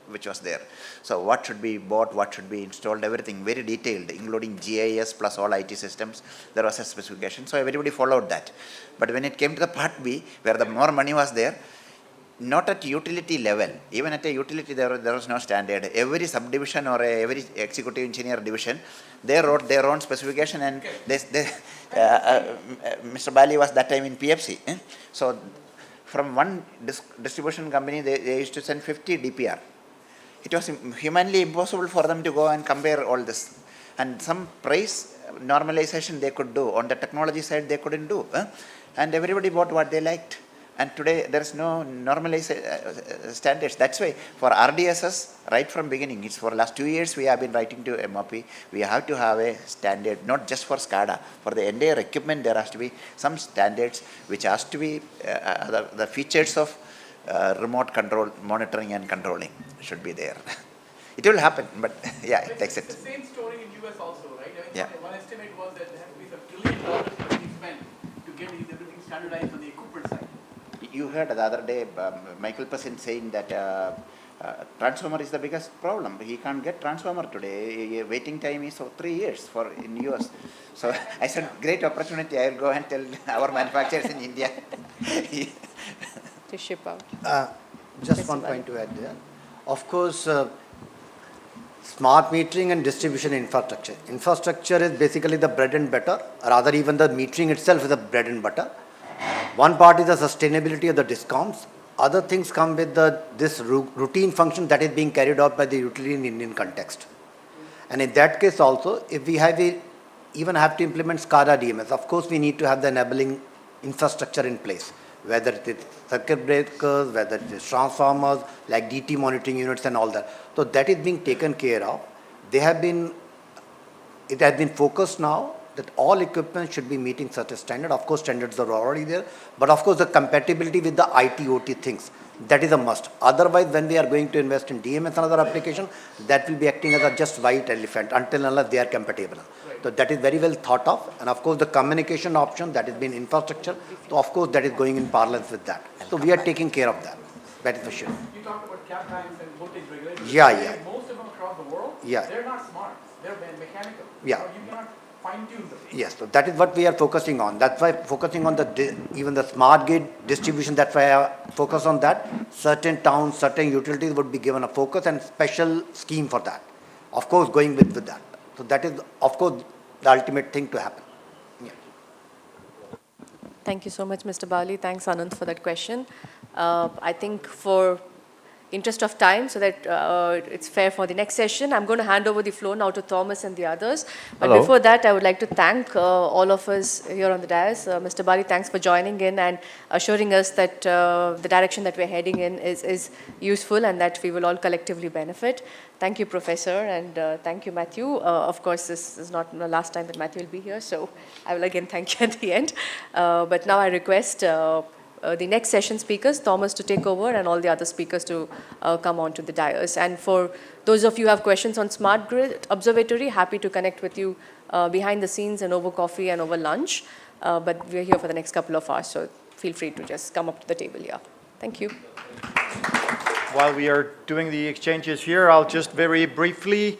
which was there. So what should be bought, what should be installed, everything very detailed, including GIS plus all IT systems, there was a specification. So everybody followed that. But when it came to the part B, where the more money was there, not at utility level, even at a utility there was no standard. Every subdivision or every executive engineer division, they wrote their own specification, and Mr. Bali was that time in PFC. So from one distribution company, they used to send 50 DPR. It was humanly impossible for them to go and compare all this. And some price normalization they could do. On the technology side, they couldn't do. And everybody bought what they liked. And today, there is no normalized standards. That's why for RDSS, right from beginning, it's for last 2 years, we have been writing to MOP. We have to have a standard, not just for SCADA. For the entire equipment, there has to be some standards which has to be the features of remote control, monitoring and controlling should be there. It will happen, but yeah, it takes it. It's the same story in US also, right? Yeah. One estimate was that there have to be some $1 trillion to be spent to get everything standardized on the equipment side. You heard the other day Michael Person saying that transformer is the biggest problem. He can't get transformer today. Waiting time is 3 years in US. So I said, great opportunity. I will go and tell our manufacturers in India. To ship out. Just one point to add there. Of course, smart metering and distribution infrastructure. Infrastructure is basically the bread and butter, or rather even the metering itself is the bread and butter. One part is the sustainability of the DISCOMs. Other things come with this routine function that is being carried out by the utility in Indian context. And in that case also, if we even have to implement SCADA DMS, of course we need to have the enabling infrastructure in place, whether it is circuit breakers, whether it is transformers, like DT monitoring units and all that. So that is being taken care of. It has been focused now that all equipment should be meeting certain standard. Of course, standards are already there, but of course the compatibility with the IT/OT things, that is a must. Otherwise, when we are going to invest in DMS and other application, that will be acting as a just white elephant until unless they are compatible. Right. So that is very well thought of, and of course the communication option, that has been infrastructure. So of course that is going in parallel with that. So we are taking care of that. That is for sure. You talked about cap times and voltage regulation. Yeah. Most of them across the world, yeah, they're not smart. They're mechanical. Yeah. So you cannot fine-tune them. Yes, so that is what we are focusing on. That's why focusing on even the smart grid distribution, that's why I focus on that. Certain towns, certain utilities would be given a focus and special scheme for that. Of course, going with that. So that is, of course, the ultimate thing to happen. Yeah. Thank you so much, Mr. Bali. Thanks, Anand, for that question. I think for interest of time, so that it's fair for the next session, I'm going to hand over the floor now to Thomas and the others. But Hello. Before that, I would like to thank all of us here on the dais. Mr. Bali, thanks for joining in and assuring us that the direction that we're heading in is useful and that we will all collectively benefit. Thank you, Professor, and thank you, Matthew. Of course, this is not the last time that Matthew will be here, so I will again thank you at the end. But now I request the next session speakers, Thomas to take over, and all the other speakers to come on to the dais. And for those of you who have questions on Smart Grid Observatory, happy to connect with you behind the scenes and over coffee and over lunch. But we're here for the next couple of hours, so feel free to just come up to the table here. Thank you. While we are doing the exchanges here, I'll just very briefly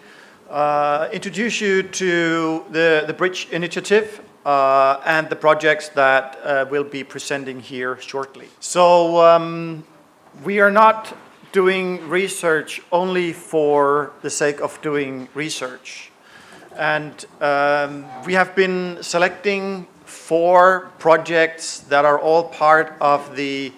introduce you to the Bridge Initiative and the projects that we'll be presenting here shortly. So we are not doing research only for the sake of doing research. And we have been selecting 4 projects that are all part of the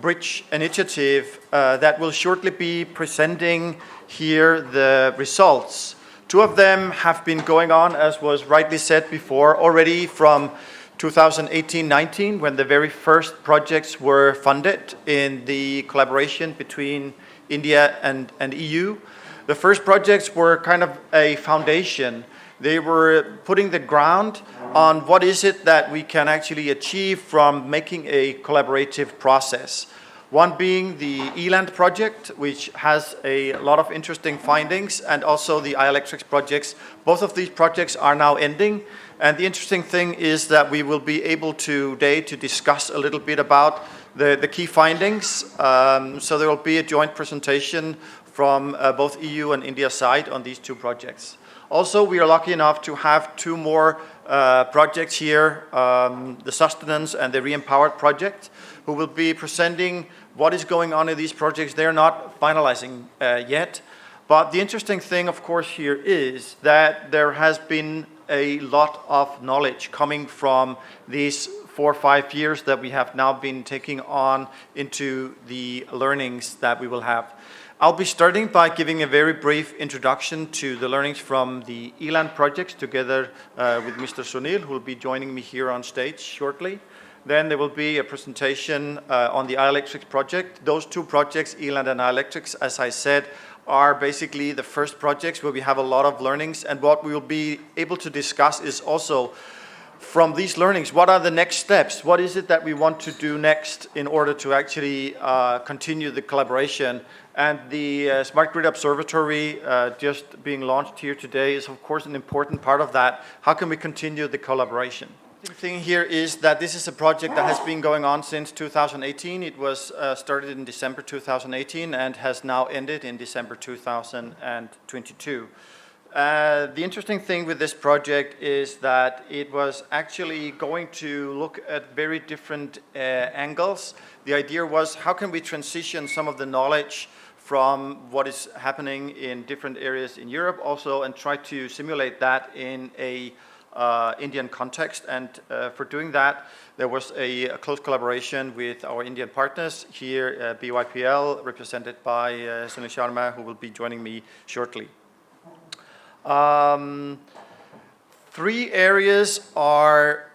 Bridge Initiative that will shortly be presenting here the results. 2 of them have been going on, as was rightly said before, already from 2018-19, when the very first projects were funded in the collaboration between India and EU. The first projects were kind of a foundation. They were putting the ground on what is it that we can actually achieve from making a collaborative process. One being the ELAND project, which has a lot of interesting findings, and also the iElectrics projects. Both of these projects are now ending. And the interesting thing is that we will be able today to discuss a little bit about the key findings. So there will be a joint presentation from both EU and India side on these 2 projects. Also, we are lucky enough to have 2 more projects here, the Sustenance and the Re-Empowered project, who will be presenting what is going on in these projects. They're not finalizing yet. But the interesting thing, of course, here is that there has been a lot of knowledge coming from these 4 or 5 years that we have now been taking on into the learnings that we will have. I'll be starting by giving a very brief introduction to the learnings from the ELAND projects together with Mr. Sunil, who will be joining me here on stage shortly. Then there will be a presentation on the iElectrics project. Those 2 projects, ELAND and iElectrics, as I said, are basically the first projects where we have a lot of learnings. And what we will be able to discuss is also, from these learnings, what are the next steps? What is it that we want to do next in order to actually continue the collaboration? And the Smart Grid Observatory just being launched here today is, of course, an important part of that. How can we continue the collaboration? The thing here is that this is a project that has been going on since 2018. It was started in December 2018 and has now ended in December 2022. The interesting thing with this project is that it was actually going to look at very different angles. The idea was, how can we transition some of the knowledge from what is happening in different areas in Europe also, and try to simulate that in a Indian context. And for doing that, there was a close collaboration with our Indian partners here, BYPL, represented by Sunil Sharma, who will be joining me shortly. 3 areas are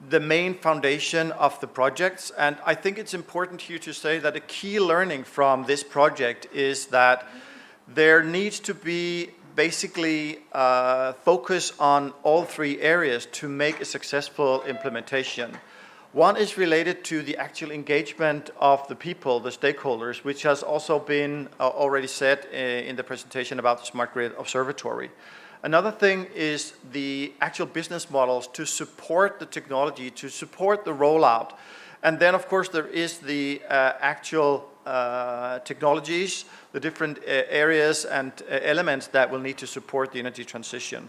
the main foundation of the projects, and I think it's important here to say that a key learning from this project is that there needs to be basically focus on all three areas to make a successful implementation. One is related to the actual engagement of the people, the stakeholders, which has also been already said in the presentation about the Smart Grid Observatory. Another thing is the actual business models to support the technology, to support the rollout. And then, of course, there is the actual technologies, the different areas and elements that will need to support the energy transition.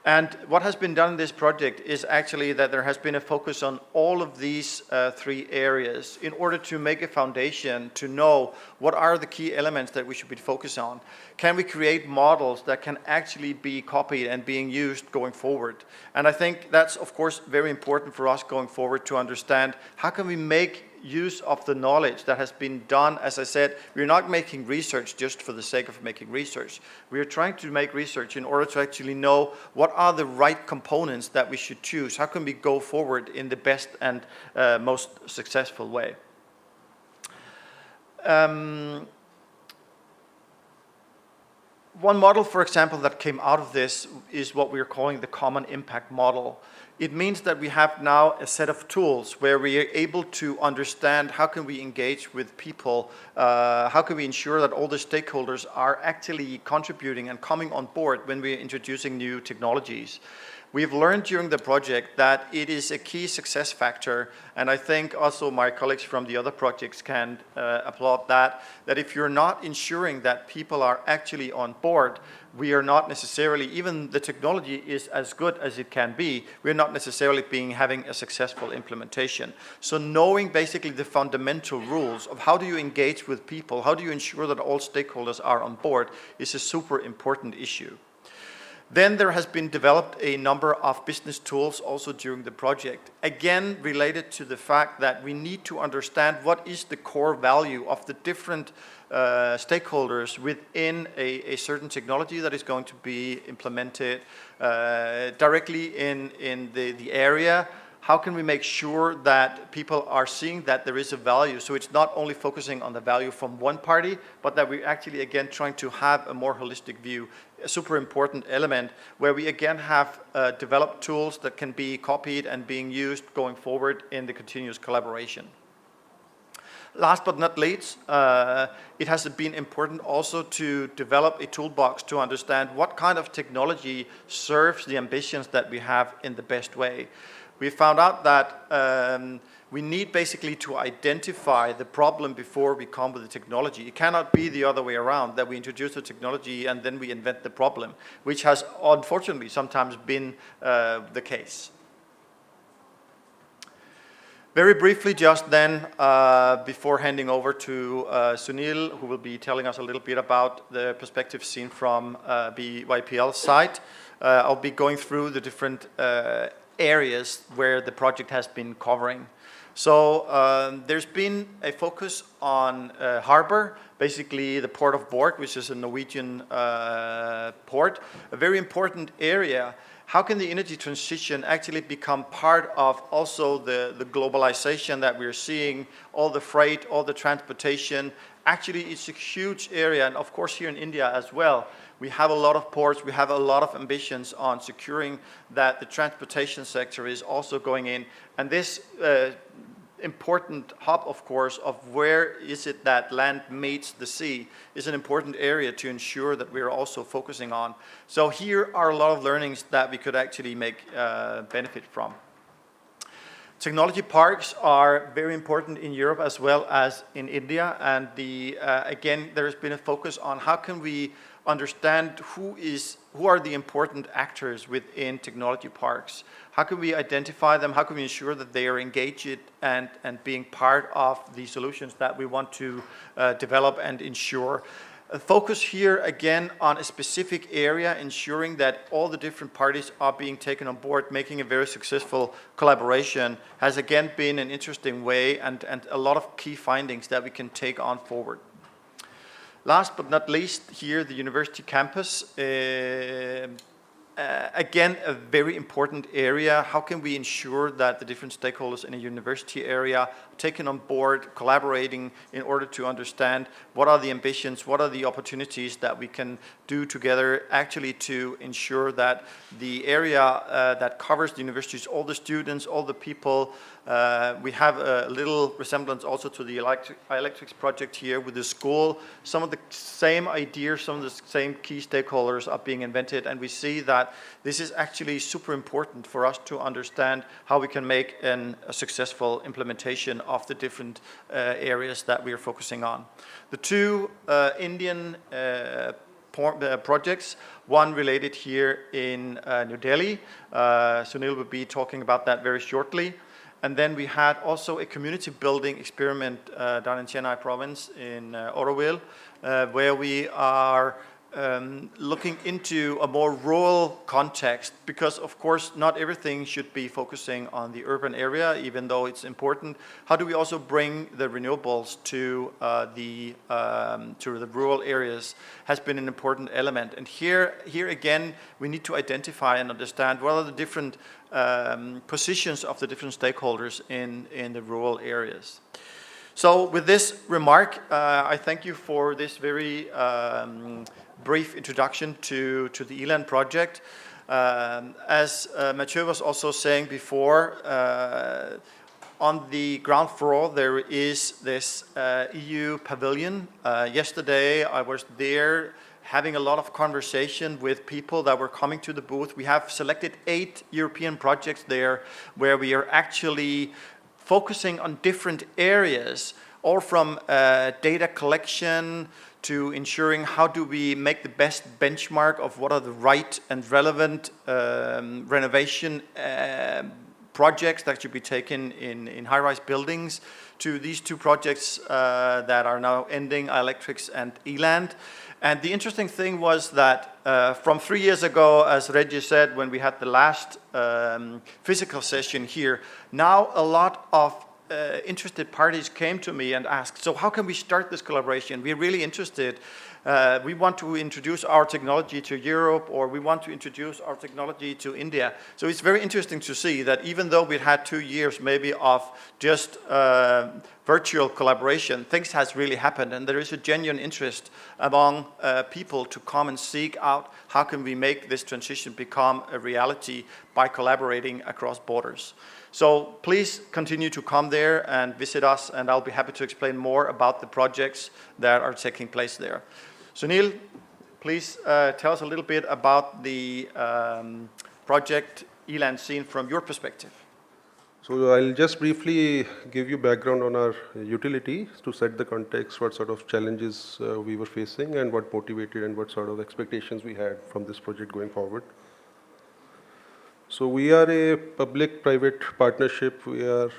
And what has been done in this project is actually that there has been a focus on all of these three areas in order to make a foundation to know what are the key elements that we should be focused on. Can we create models that can actually be copied and being used going forward? And I think that's, of course, very important for us going forward to understand how can we make use of the knowledge that has been done. As I said, we're not making research just for the sake of making research. We are trying to make research in order to actually know what are the right components that we should choose. How can we go forward in the best and most successful way? One model, for example, that came out of this is what we're calling the common impact model. It means that we have now a set of tools where we are able to understand how can we engage with people, how can we ensure that all the stakeholders are actually contributing and coming on board when we're introducing new technologies. We've learned during the project that it is a key success factor, and I think also my colleagues from the other projects can applaud that if you're not ensuring that people are actually on board, we are not necessarily, even the technology is as good as it can be, we're not necessarily having a successful implementation. So knowing basically the fundamental rules of how do you engage with people, how do you ensure that all stakeholders are on board is a super important issue. Then there has been developed a number of business tools also during the project, again related to the fact that we need to understand what is the core value of the different stakeholders within a certain technology that is going to be implemented directly in the area. How can we make sure that people are seeing that there is a value? So it's not only focusing on the value from one party, but that we're actually, again, trying to have a more holistic view, a super important element where we, again, have developed tools that can be copied and being used going forward in the continuous collaboration. Last but not least, it has been important also to develop a toolbox to understand what kind of technology serves the ambitions that we have in the best way. We found out that we need basically to identify the problem before we come with the technology. It cannot be the other way around, that we introduce the technology and then we invent the problem, which has unfortunately sometimes been the case. Very briefly just then, before handing over to Sunil, who will be telling us a little bit about the perspective seen from BYPL's side, I'll be going through the different areas where the project has been covering. So there's been a focus on harbor, basically the port of Borg, which is a Norwegian port, a very important area. How can the energy transition actually become part of also the globalization that we're seeing, all the freight, all the transportation? Actually, it's a huge area, and of course here in India as well. We have a lot of ports, we have a lot of ambitions on securing that the transportation sector is also going in. And this important hub, of course, of where is it that land meets the sea is an important area to ensure that we're also focusing on. So here are a lot of learnings that we could actually make benefit from. Technology parks are very important in Europe as well as in India, and again, there has been a focus on how can we understand who are the important actors within technology parks. How can we identify them? How can we ensure that they are engaged and being part of the solutions that we want to develop and ensure? A focus here again on a specific area, ensuring that all the different parties are being taken on board, making a very successful collaboration has again been an interesting way and a lot of key findings that we can take on forward. Last but not least, here the university campus. again, a very important area. How can we ensure that the different stakeholders in a university area are taken on board, collaborating in order to understand what are the ambitions, what are the opportunities that we can do together actually to ensure that the area that covers the universities, all the students, all the people, we have a little resemblance also to the electrics project here with the school. Some of the same ideas, some of the same key stakeholders are being invented, and we see that this is actually super important for us to understand how we can make a successful implementation of the different areas that we are focusing on. The two Indian projects, one related here in New Delhi. Sunil will be talking about that very shortly. And then we had also a community building experiment down in Chennai province in Auroville, where we are looking into a more rural context, because of course not everything should be focusing on the urban area, even though it's important. How do we also bring the renewables to the rural areas has been an important element. And here again, we need to identify and understand what are the different positions of the different stakeholders in the rural areas. So with this remark, I thank you for this very brief introduction to the ELAN project. As Mathieu was also saying before, on the ground floor there is this EU pavilion. Yesterday I was there having a lot of conversation with people that were coming to the booth. We have selected 8 European projects there where we are actually focusing on different areas, all from data collection to ensuring how do we make the best benchmark of what are the right and relevant renovation projects that should be taken in high-rise buildings, to these 2 projects that are now ending, Electrics and ELAND. And the interesting thing was that from 3 years ago, as Reggie said, when we had the last physical session here, now a lot of interested parties came to me and asked, so how can we start this collaboration? We're really interested. We want to introduce our technology to Europe, or we want to introduce our technology to India. So it's very interesting to see that even though we've had 2 years maybe of just virtual collaboration, things has really happened, and there is a genuine interest among people to come and seek out how can we make this transition become a reality by collaborating across borders. So please continue to come there and visit us, and I'll be happy to explain more about the projects that are taking place there. Sunil, please tell us a little bit about the project ELAN seen from your perspective. So I'll just briefly give you background on our utility to set the context, what sort of challenges we were facing and what motivated and what sort of expectations we had from this project going forward. So we are a public-private partnership. We are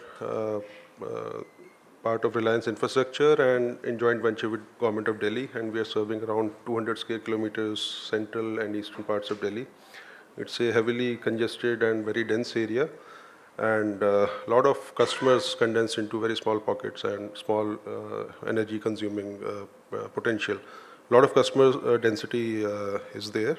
part of Reliance Infrastructure and in joint venture with Government of Delhi, and we are serving around 200 square kilometers central and eastern parts of Delhi. It's a heavily congested and very dense area, and a lot of customers condensed into very small pockets and small energy consuming potential. A lot of customer density is there.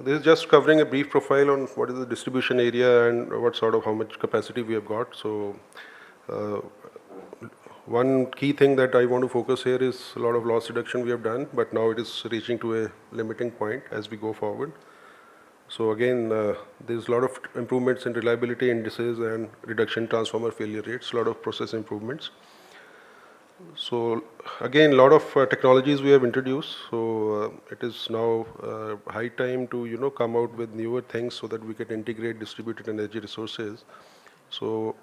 This is just covering a brief profile on what is the distribution area and what sort of how much capacity we have got. So one key thing that I want to focus here is a lot of loss reduction we have done, but now it is reaching to a limiting point as we go forward. So again, there's a lot of improvements in reliability indices and reduction in transformer failure rates, a lot of process improvements. So again, a lot of technologies we have introduced. So it is now high time to come out with newer things so that we can integrate distributed energy resources. So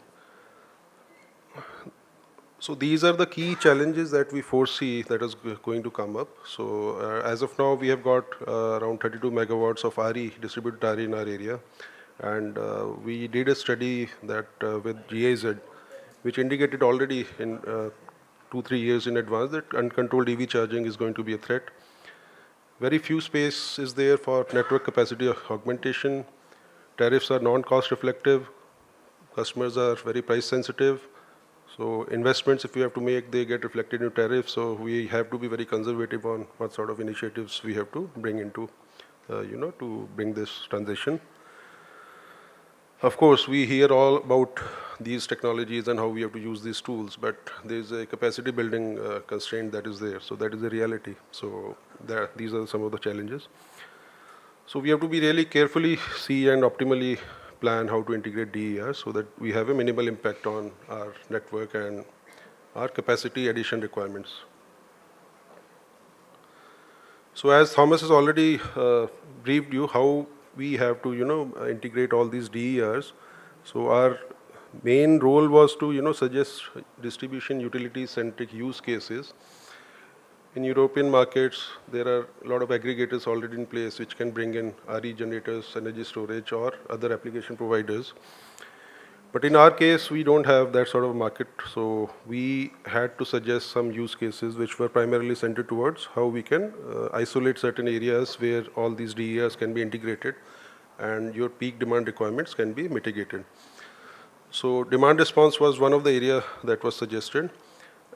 these are the key challenges that we foresee that is going to come up. So as of now, we have got around 32 megawatts of RE, distributed RE in our area. And we did a study that with GIZ, which indicated already in 2-3 years in advance that uncontrolled EV charging is going to be a threat. Very few space is there for network capacity augmentation. Tariffs are non-cost reflective. Customers are very price sensitive. So investments, if we have to make, they get reflected in tariffs. So we have to be very conservative on what sort of initiatives we have to bring into, to bring this transition. Of course, we hear all about these technologies and how we have to use these tools, but there's a capacity building constraint that is there. So that is the reality. So these are some of the challenges. So we have to be really carefully see and optimally plan how to integrate DER so that we have a minimal impact on our network and our capacity addition requirements. So as Thomas has already briefed you how we have to, integrate all these DERs. So our main role was to, suggest distribution utility-centric use cases. In European markets, there are a lot of aggregators already in place which can bring in RE generators, energy storage, or other application providers. But in our case, we don't have that sort of market, so we had to suggest some use cases which were primarily centered towards how we can isolate certain areas where all these DERs can be integrated and your peak demand requirements can be mitigated. So demand response was one of the areas that was suggested.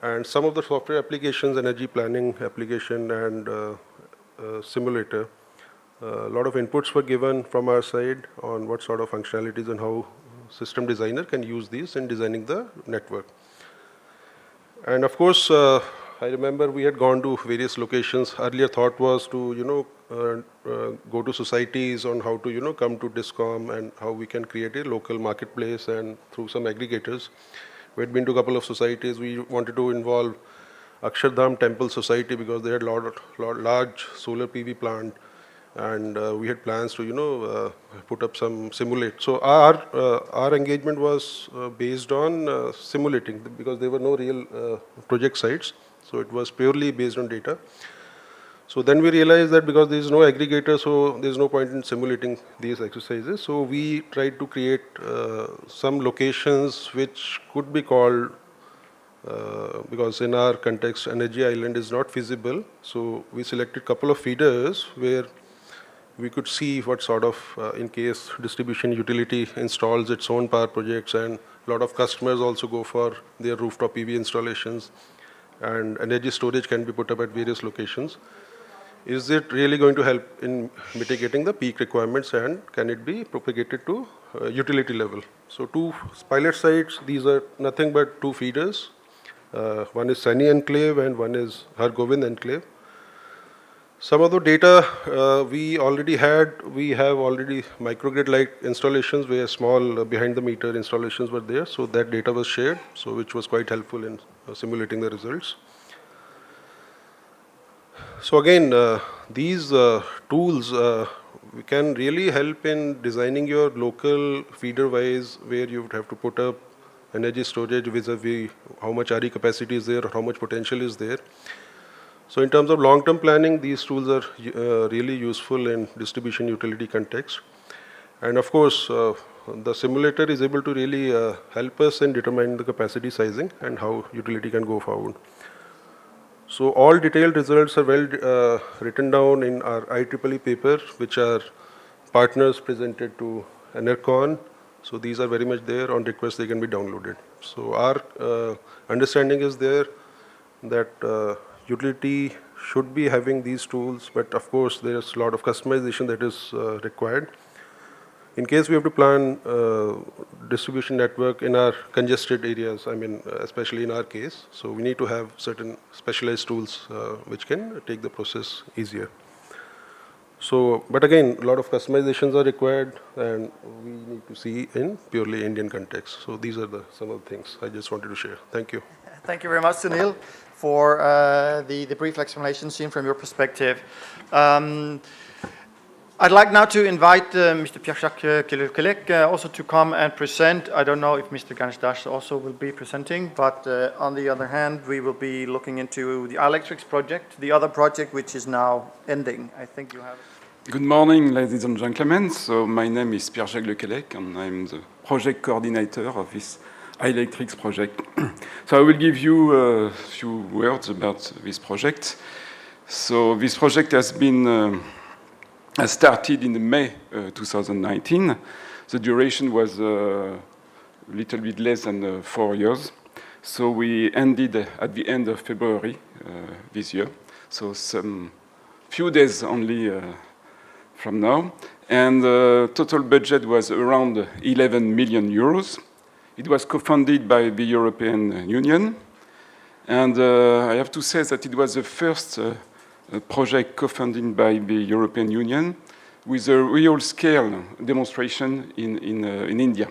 And some of the software applications, energy planning application and simulator, a lot of inputs were given from our side on what sort of functionalities and how system designer can use these in designing the network. And of course, I remember we had gone to various locations. Earlier thought was to, go to societies on how to, come to DISCOM and how we can create a local marketplace and through some aggregators. We had been to a couple of societies. We wanted to involve Akshardham Temple Society because they had large solar PV plant, and we had plans to put up some simulate. So our engagement was based on simulating because there were no real project sites. So it was purely based on data. So then we realized that because there is no aggregator, so there is no point in simulating these exercises. So we tried to create some locations which could be called, because in our context, Energy Island is not feasible. So we selected a couple of feeders where we could see what sort of, in case distribution utility installs its own power projects, and a lot of customers also go for their rooftop PV installations, and energy storage can be put up at various locations. Is it really going to help in mitigating the peak requirements, and can it be propagated to utility level? So two pilot sites, these are nothing but two feeders. One is Sunny Enclave and one is Har Govind Enclave. Some of the data we already had, we have already microgrid-like installations where small behind-the-meter installations were there. So that data was shared, so which was quite helpful in simulating the results. So again, these tools can really help in designing your local feeder-wise where you would have to put up energy storage vis-a-vis how much RE capacity is there or how much potential is there. So in terms of long-term planning, these tools are really useful in distribution utility context. And of course, the simulator is able to really help us in determining the capacity sizing and how utility can go forward. So all detailed results are well written down in our IEEE paper, which our partners presented to ENERCON. So these are very much there. On request, they can be downloaded. So our understanding is there that utility should be having these tools, but of course, there's a lot of customization that is required. In case we have to plan distribution network in our congested areas, I mean, especially in our case, so we need to have certain specialized tools which can take the process easier. So, but again, a lot of customizations are required, and we need to see in purely Indian context. So these are some of the things I just wanted to share. Thank you. Thank you very much, Sunil, for the brief explanation seen from your perspective. I'd like now to invite Mr. Pierre-Jacques Kilek also to come and present. I don't know if Mr. Ganesh Das also will be presenting, but on the other hand, we will be looking into the Electrics project, the other project which is now ending. I think you have it. Good morning, ladies and gentlemen. So my name is Pierre-Jacques Kilek, and I'm the project coordinator of this Electrics project. So I will give you a few words about this project. So this project has been started in May 2019. The duration was a little bit less than 4 years. So we ended at the end of February this year. So some few days only from now. And the total budget was around 11 million euros. It was co-funded by the European Union. And I have to say that it was the first project co-funded by the European Union with a real-scale demonstration in India.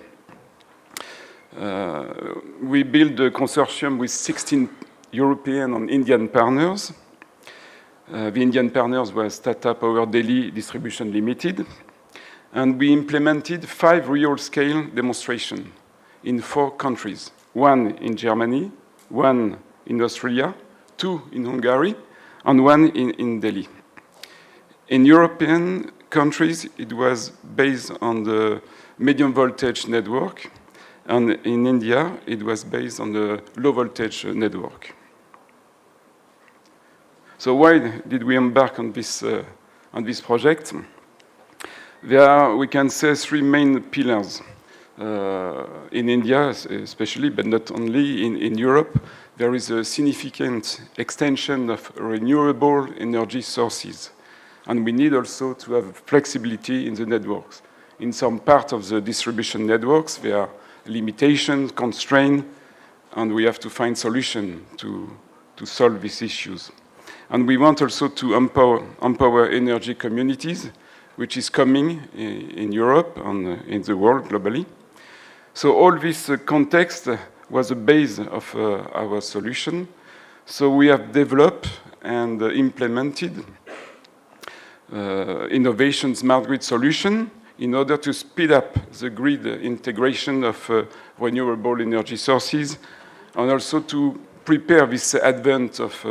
We built a consortium with 16 European and Indian partners. The Indian partners were Tata Power Delhi Distribution Limited. And we implemented 5 real-scale demonstrations in 4 countries. 1 in Germany, 1 in Austria, 2 in Hungary, and 1 in Delhi. In European countries, it was based on the medium voltage network, and in India, it was based on the low voltage network. So why did we embark on this project? There are, we can say, 3 main pillars. In India, especially, but not only, in Europe, there is a significant extension of renewable energy sources. And we need also to have flexibility in the networks. In some part of the distribution networks, there are limitations, constraints, and we have to find solutions to solve these issues. And we want also to empower energy communities, which is coming in Europe and in the world globally. So all this context was the base of our solution. So we have developed and implemented innovation smart grid solution in order to speed up the grid integration of renewable energy sources and also to prepare this advent of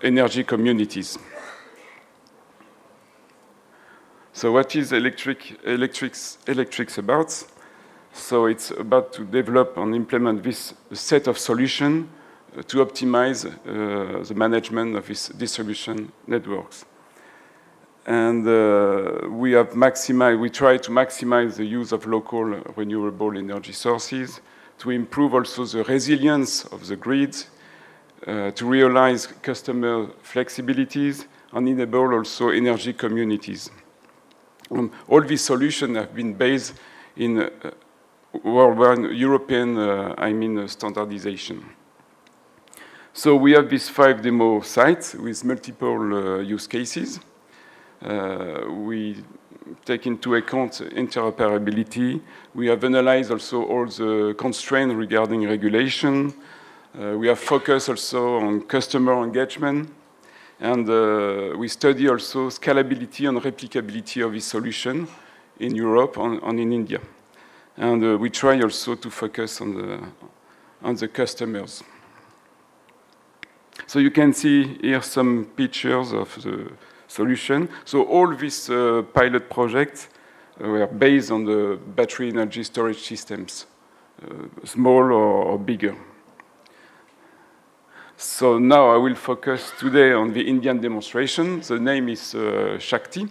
energy communities. So what is electrics about? So it's about to develop and implement this set of solutions to optimize the management of these distribution networks. And we try to maximize the use of local renewable energy sources, to improve also the resilience of the grids, to realize customer flexibilities, and enable also energy communities. All these solutions have been based in worldwide European, standardization. So we have these 5 demo sites with multiple use cases. We take into account interoperability. We have analyzed also all the constraints regarding regulation. We have focused also on customer engagement. And we study also scalability and replicability of this solution in Europe and in India. And we try also to focus on the customers. So you can see here some pictures of the solution. So all these pilot projects were based on the battery energy storage systems, small or bigger. So now I will focus today on the Indian demonstration. The name is Shakti.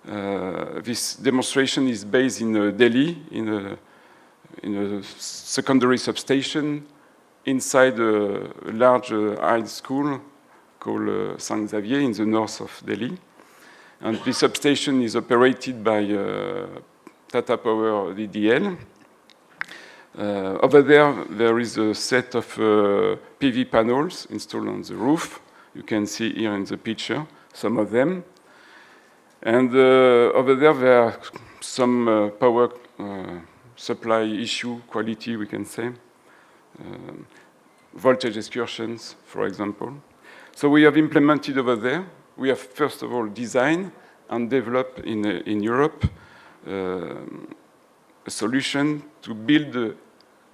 This demonstration is based in Delhi, in a secondary substation inside a large high school called St. Xavier in the north of Delhi. And this substation is operated by Tata Power DDL. Over there is a set of PV panels installed on the roof. You can see here in the picture some of them. And over there are some power supply issue, quality, we can say. Voltage excursions, for example. So we have implemented over there. We have, first of all, designed and developed in Europe a solution to build a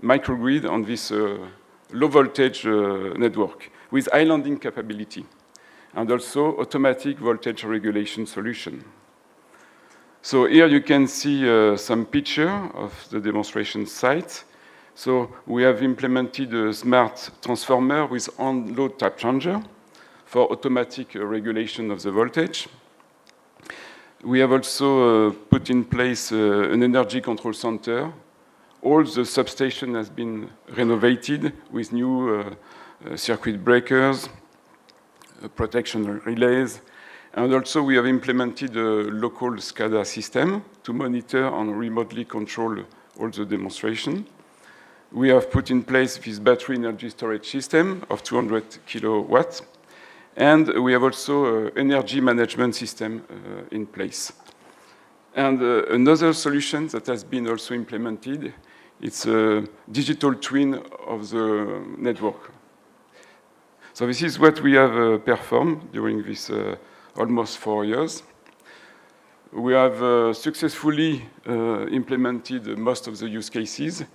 microgrid on this low voltage network with islanding capability and also automatic voltage regulation solution. So here you can see some picture of the demonstration site. So we have implemented a smart transformer with on-load tap changer for automatic regulation of the voltage. We have also put in place an energy control center all the substation has been renovated with new circuit breakers, protection relays, and also we have implemented a local SCADA system to monitor and remotely control all the demonstration. We have put in place this battery energy storage system of 200 kilowatts, and we have also an energy management system in place. And another solution that has been also implemented, it's a digital twin of the network. So this is what we have performed during this almost 4 years. We have successfully implemented most of the use cases.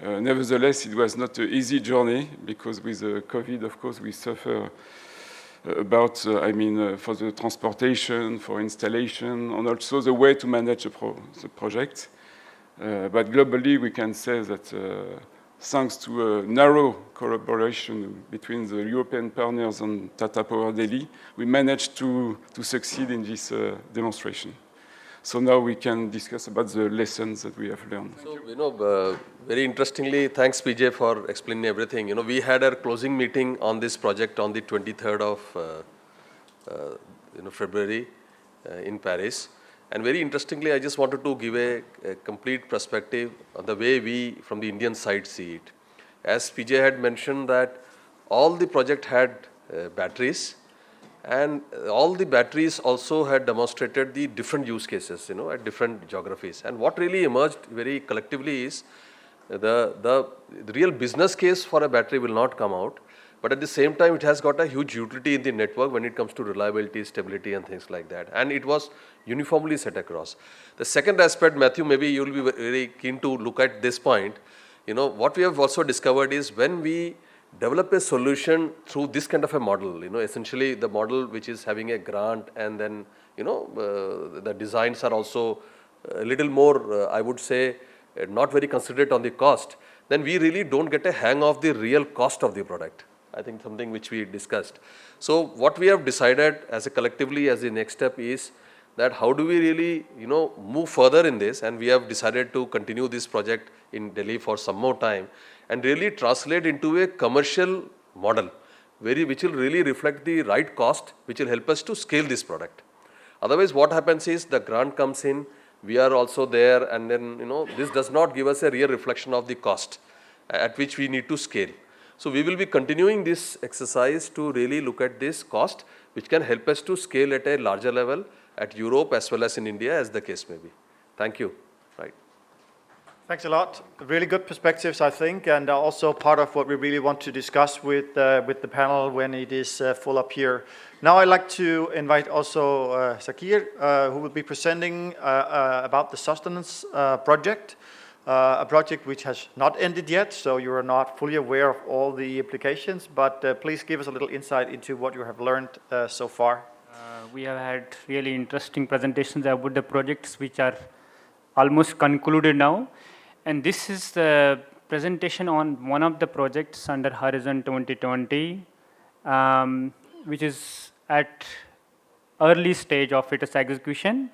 Nevertheless, it was not an easy journey because with COVID, of course, we suffer about, for the transportation, for installation, and also the way to manage the project. But globally, we can say that thanks to a narrow collaboration between the European partners and Tata Power Delhi, we managed to succeed in this demonstration. So now we can discuss about the lessons that we have learned. So, very interestingly, thanks PJ for explaining everything. We had our closing meeting on this project on the 23rd of February in Paris. And very interestingly, I just wanted to give a complete perspective on the way we, from the Indian side, see it. As PJ had mentioned that all the project had batteries, and all the batteries also had demonstrated the different use cases, at different geographies. And what really emerged very collectively is the real business case for a battery will not come out, but at the same time, it has got a huge utility in the network when it comes to reliability, stability, and things like that. And it was uniformly set across. The second aspect, Matthew, maybe you will be very keen to look at this point. What we have also discovered is when we develop a solution through this kind of a model, essentially the model which is having a grant, and then, the designs are also a little more, I would say, not very considerate on the cost, then we really don't get a hang of the real cost of the product. I think something which we discussed. So what we have decided as a collectively as the next step is that how do we really, move further in this, and we have decided to continue this project in Delhi for some more time and really translate into a commercial model which will really reflect the right cost, which will help us to scale this product. Otherwise, what happens is the grant comes in, we are also there, and then, this does not give us a real reflection of the cost at which we need to scale. So we will be continuing this exercise to really look at this cost, which can help us to scale at a larger level at Europe as well as in India, as the case may be. Thank you. Right. Thanks a lot. Really good perspectives, I think, and also part of what we really want to discuss with the panel when it is full up here. Now I'd like to invite also Sakir, who will be presenting about the sustenance project. A project which has not ended yet, so you are not fully aware of all the implications, but please give us a little insight into what you have learned so far. We have had really interesting presentations about the projects which are almost concluded now. And this is the presentation on one of the projects under Horizon 2020, which is at early stage of its execution.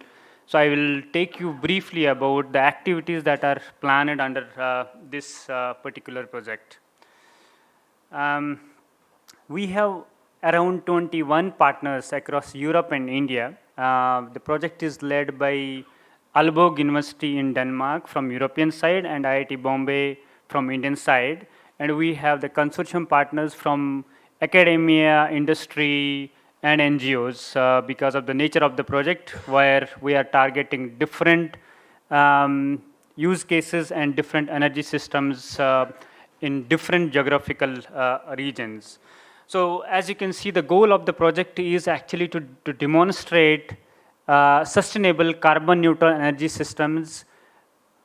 So I will take you briefly about the activities that are planned under this particular project. We have around 21 partners across Europe and India. The project is led by Aalborg University in Denmark from European side and IIT Bombay from Indian side. And we have the consortium partners from academia, industry, and NGOs because of the nature of the project, where we are targeting different use cases and different energy systems in different geographical regions. So as you can see, the goal of the project is actually to demonstrate sustainable carbon neutral energy systems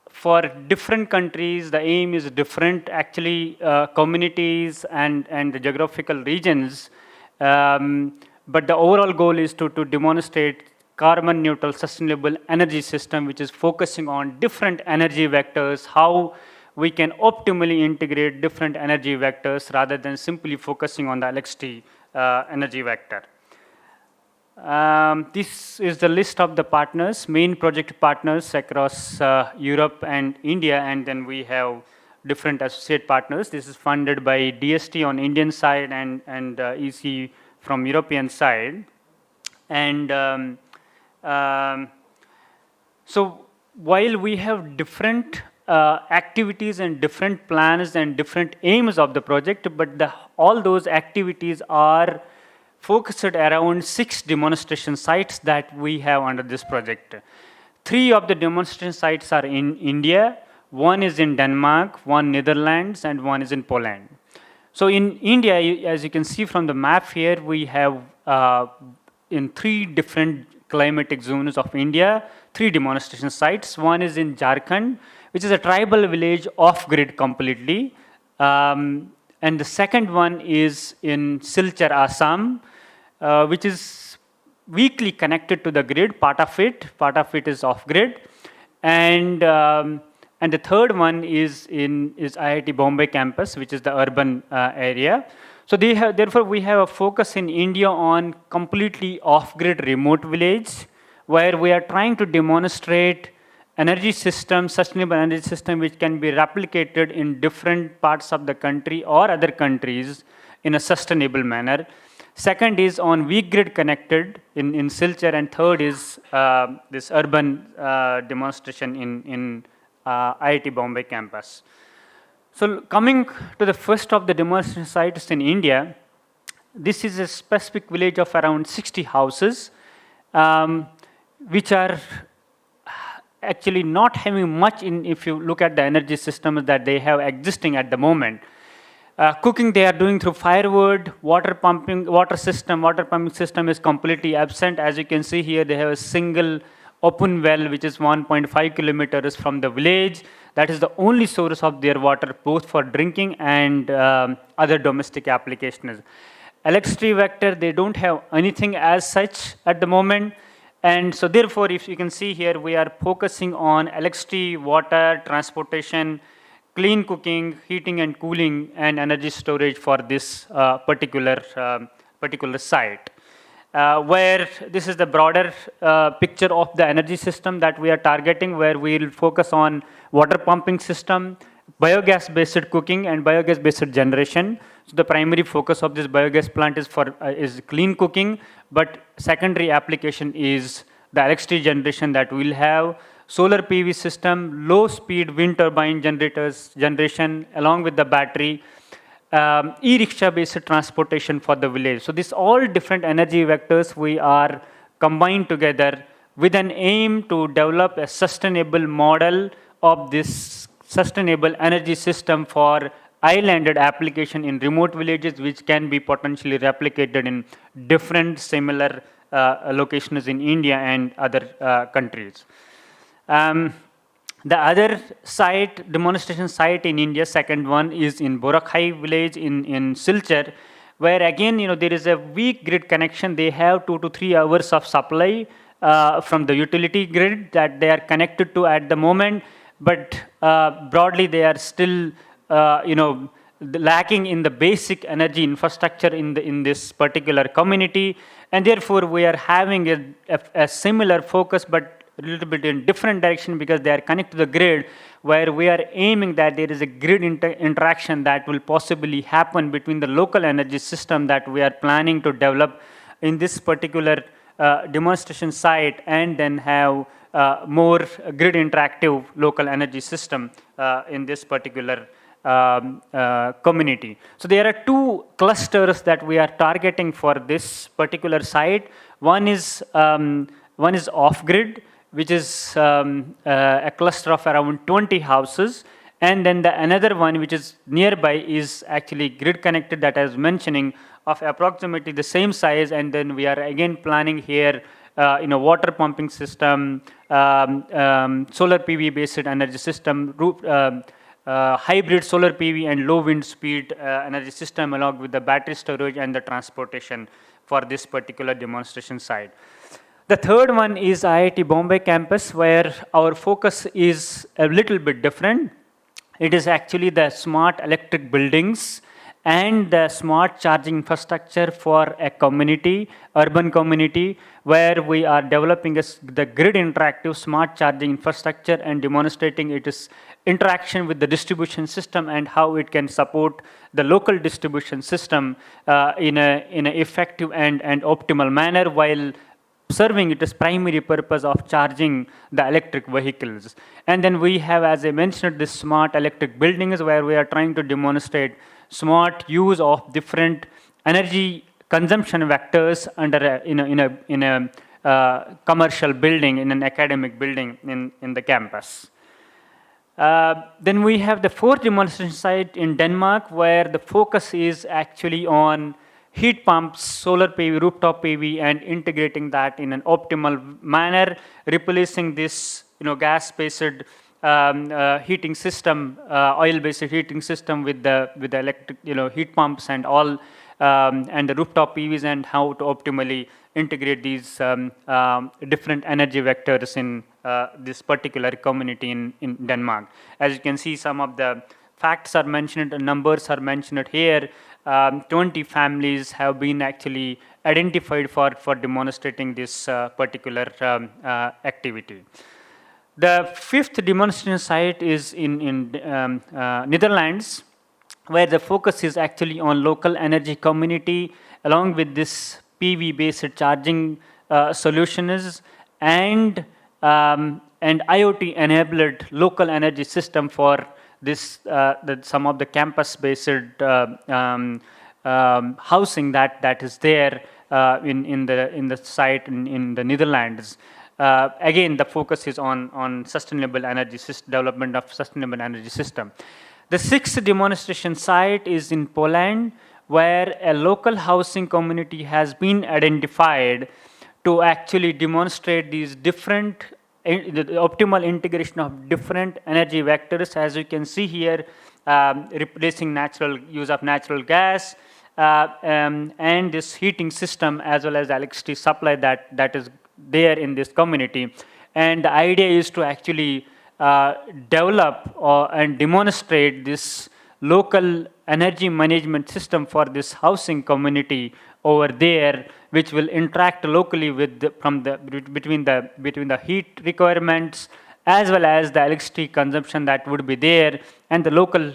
for different countries. The aim is different, actually, communities and the geographical regions. But the overall goal is to demonstrate carbon neutral sustainable energy system, which is focusing on different energy vectors, how we can optimally integrate different energy vectors rather than simply focusing on the electricity energy vector. This is the list of the partners, main project partners across Europe and India, and then we have different associate partners. This is funded by DST on Indian side and EC from European side. And so while we have different activities and different plans and different aims of the project, but all those activities are focused around 6 demonstration sites that we have under this project. 3 of the demonstration sites are in India, 1 is in Denmark, 1 Netherlands, and 1 is in Poland. So in India, as you can see from the map here, we have in 3 different climatic zones of India, 3 demonstration sites. 1 is in Jharkhand, which is a tribal village off-grid completely. And the second one is in Silchar, Assam, which is weakly connected to the grid, part of it is off-grid. And the third one is IIT Bombay campus, which is the urban area. So therefore we have a focus in India on completely off-grid remote village, where we are trying to demonstrate energy system, sustainable energy system, which can be replicated in different parts of the country or other countries in a sustainable manner. Second is on weak grid connected in Silchar, and third is this urban demonstration in IIT Bombay campus. So coming to the first of the demonstration sites in India, this is a specific village of around 60 houses, which are actually not having much if you look at the energy systems that they have existing at the moment. Cooking they are doing through firewood, water pumping system is completely absent. As you can see here, they have a single open well which is 1.5 kilometers from the village. That is the only source of their water, both for drinking and other domestic applications. Electricity vector, they don't have anything as such at the moment. And so therefore, if you can see here, we are focusing on electricity, water, transportation, clean cooking, heating and cooling, and energy storage for this particular site. Where this is the broader picture of the energy system that we are targeting, where we will focus on water pumping system, biogas-based cooking, and biogas-based generation. So the primary focus of this biogas plant is clean cooking, but secondary application is the electricity generation that we'll have, solar PV system, low-speed wind turbine generation, along with the battery, e-rickshaw-based transportation for the village. So these all different energy vectors we are combined together with an aim to develop a sustainable model of this sustainable energy system for islanded application in remote villages, which can be potentially replicated in different similar locations in India and other countries. The other site, demonstration site in India, second one is in Borakhai village in Silchar, where again, there is a weak grid connection. They have 2 to 3 hours of supply from the utility grid that they are connected to at the moment, but broadly they are still, lacking in the basic energy infrastructure in this particular community, and therefore we are having a similar focus, but a little bit in different direction, because they are connected to the grid, where we are aiming that there is a grid interaction that will possibly happen between the local energy system that we are planning to develop in this particular demonstration site, and then have more grid interactive local energy system in this particular community. So there are 2 clusters that we are targeting for this particular site. One is off-grid, which is a cluster of around 20 houses, and then another one which is nearby is actually grid connected, that I was mentioning, of approximately the same size, and then we are again planning here water pumping system, solar PV based energy system, hybrid solar PV and low wind speed energy system, along with the battery storage and the transportation for this particular demonstration site. The third one is IIT Bombay campus, where our focus is a little bit different. It is actually the smart electric buildings and the smart charging infrastructure for a community, urban community, where we are developing the grid interactive smart charging infrastructure and demonstrating its interaction with the distribution system and how it can support the local distribution system in an effective and optimal manner, while serving its primary purpose of charging the electric vehicles. And then we have, as I mentioned, this smart electric buildings, where we are trying to demonstrate smart use of different energy consumption vectors under in a commercial building, in an academic building in the campus. Then we have the fourth demonstration site in Denmark, where the focus is actually on heat pumps, solar PV, rooftop PV, and integrating that in an optimal manner, replacing this gas-based heating system, oil-based heating system with the electric heat pumps and all, and the rooftop PVs, and how to optimally integrate these different energy vectors in this particular community in Denmark. As you can see, some of the facts are mentioned, numbers are mentioned here. 20 families have been actually identified for demonstrating this particular activity. The fifth demonstration site is in Netherlands, where the focus is actually on local energy community, along with this PV-based charging solutions and IoT-enabled local energy system for this some of the campus-based housing that is there in the site in the Netherlands. Again, the focus is on sustainable energy development of sustainable energy system. The sixth demonstration site is in Poland, where a local housing community has been identified to actually demonstrate these different the optimal integration of different energy vectors, as you can see here, replacing use of natural gas and this heating system, as well as the electricity supply that is there in this community. And the idea is to actually develop and demonstrate this local energy management system for this housing community over there, which will interact locally with between the heat requirements as well as the electricity consumption that would be there, and the local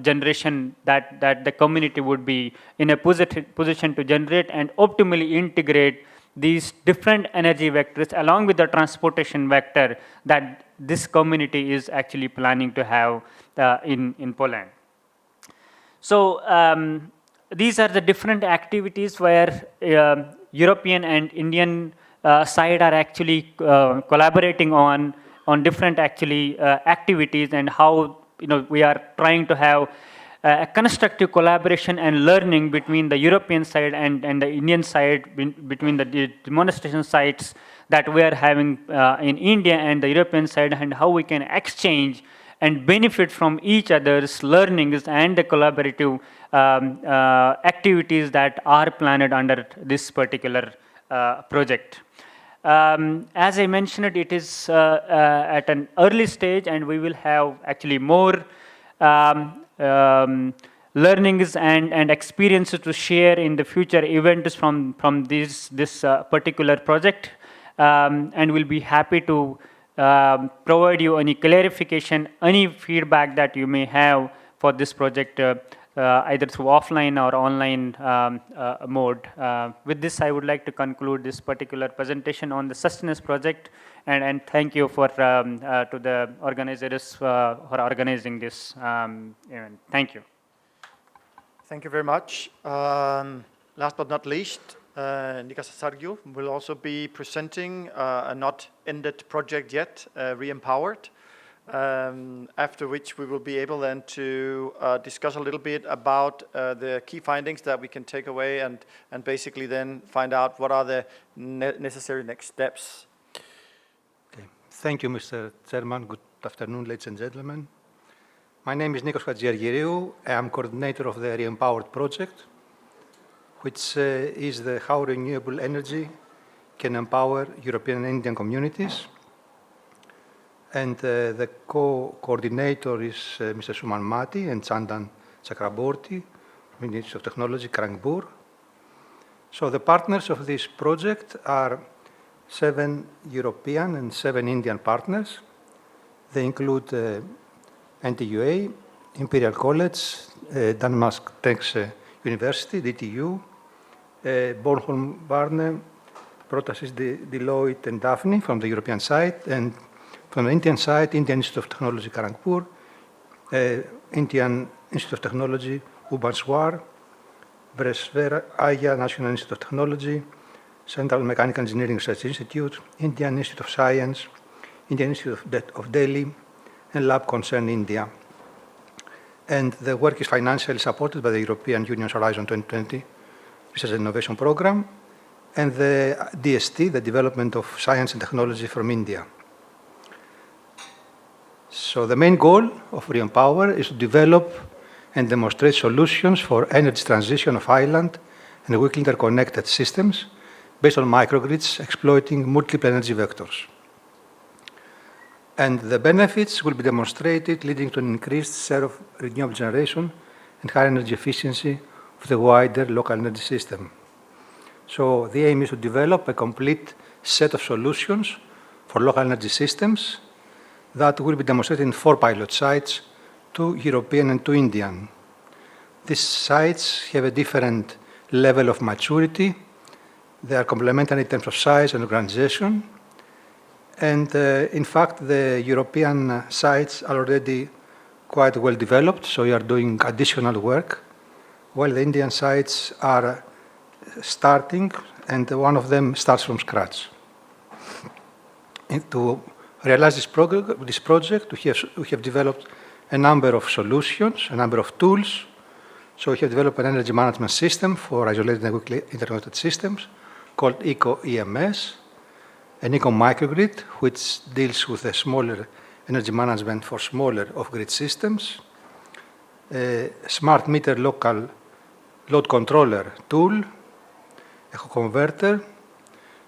generation that the community would be in a position to generate and optimally integrate these different energy vectors along with the transportation vector that this community is actually planning to have in Poland. So these are the different activities where European and Indian side are actually collaborating on different activities, and how we are trying to have a constructive collaboration and learning between the European side and the Indian side, between the demonstration sites that we are having in India and the European side, and how we can exchange and benefit from each other's learnings and the collaborative activities that are planned under this particular project. As I mentioned, it is at an early stage, and we will have actually more learnings and experiences to share in the future events from this particular project, and we'll be happy to provide you any clarification, any feedback that you may have for this project, either through offline or online mode. With this, I would like to conclude this particular presentation on the Sustenance project, and thank you to the organizers for organizing this event. Thank you. Thank you very much. Last but not least, Nikas Sargiu will also be presenting a not ended project yet, Re-Empowered, after which we will be able then to discuss a little bit about the key findings that we can take away, and basically then find out what are the necessary next steps. Okay. Thank you, Mr. Chairman. Good afternoon, ladies and gentlemen. My name is Nikos Hadjiargiriou. I am coordinator of the Re-Empowered project, which is how renewable energy can empower European and Indian communities. And the co-coordinator is Mr. Suman Mati and Chandan Chakraborty, Institute of Technology, Kanpur. So the partners of this project are 7 European and 7 Indian partners. They include NTUA, Imperial College, Denmark Technical University, DTU, Bornholm Varne, Protasys, Deloitte, and Daphne from the European side, and from the Indian side, Indian Institute of Technology, Kanpur, Indian Institute of Technology, Bhubaneswar, Breswar, Aya National Institute of Technology, Central Mechanical Engineering Research Institute, Indian Institute of Science, Indian Institute of Delhi, and Lab Concern India. And the work is financially supported by the European Union's Horizon 2020 Research and Innovation Program, and the DST, the Development of Science and Technology from India. So the main goal of Reempower is to develop and demonstrate solutions for energy transition of island and weakly interconnected systems based on microgrids exploiting multiple energy vectors. And the benefits will be demonstrated, leading to an increased share of renewable generation and higher energy efficiency of the wider local energy system. So the aim is to develop a complete set of solutions for local energy systems that will be demonstrated in 4 pilot sites, 2 European and 2 Indian. These sites have a different level of maturity. They are complementary in terms of size and organization. And in fact, the European sites are already quite well developed, so we are doing additional work, while the Indian sites are starting, and one of them starts from scratch. And to realize this project, we have developed a number of solutions, a number of tools. So we have developed an energy management system for isolated and weakly interconnected systems called ECO-EMS, an eco-microgrid, which deals with a smaller energy management for smaller off-grid systems, a smart meter local load controller tool, a converter.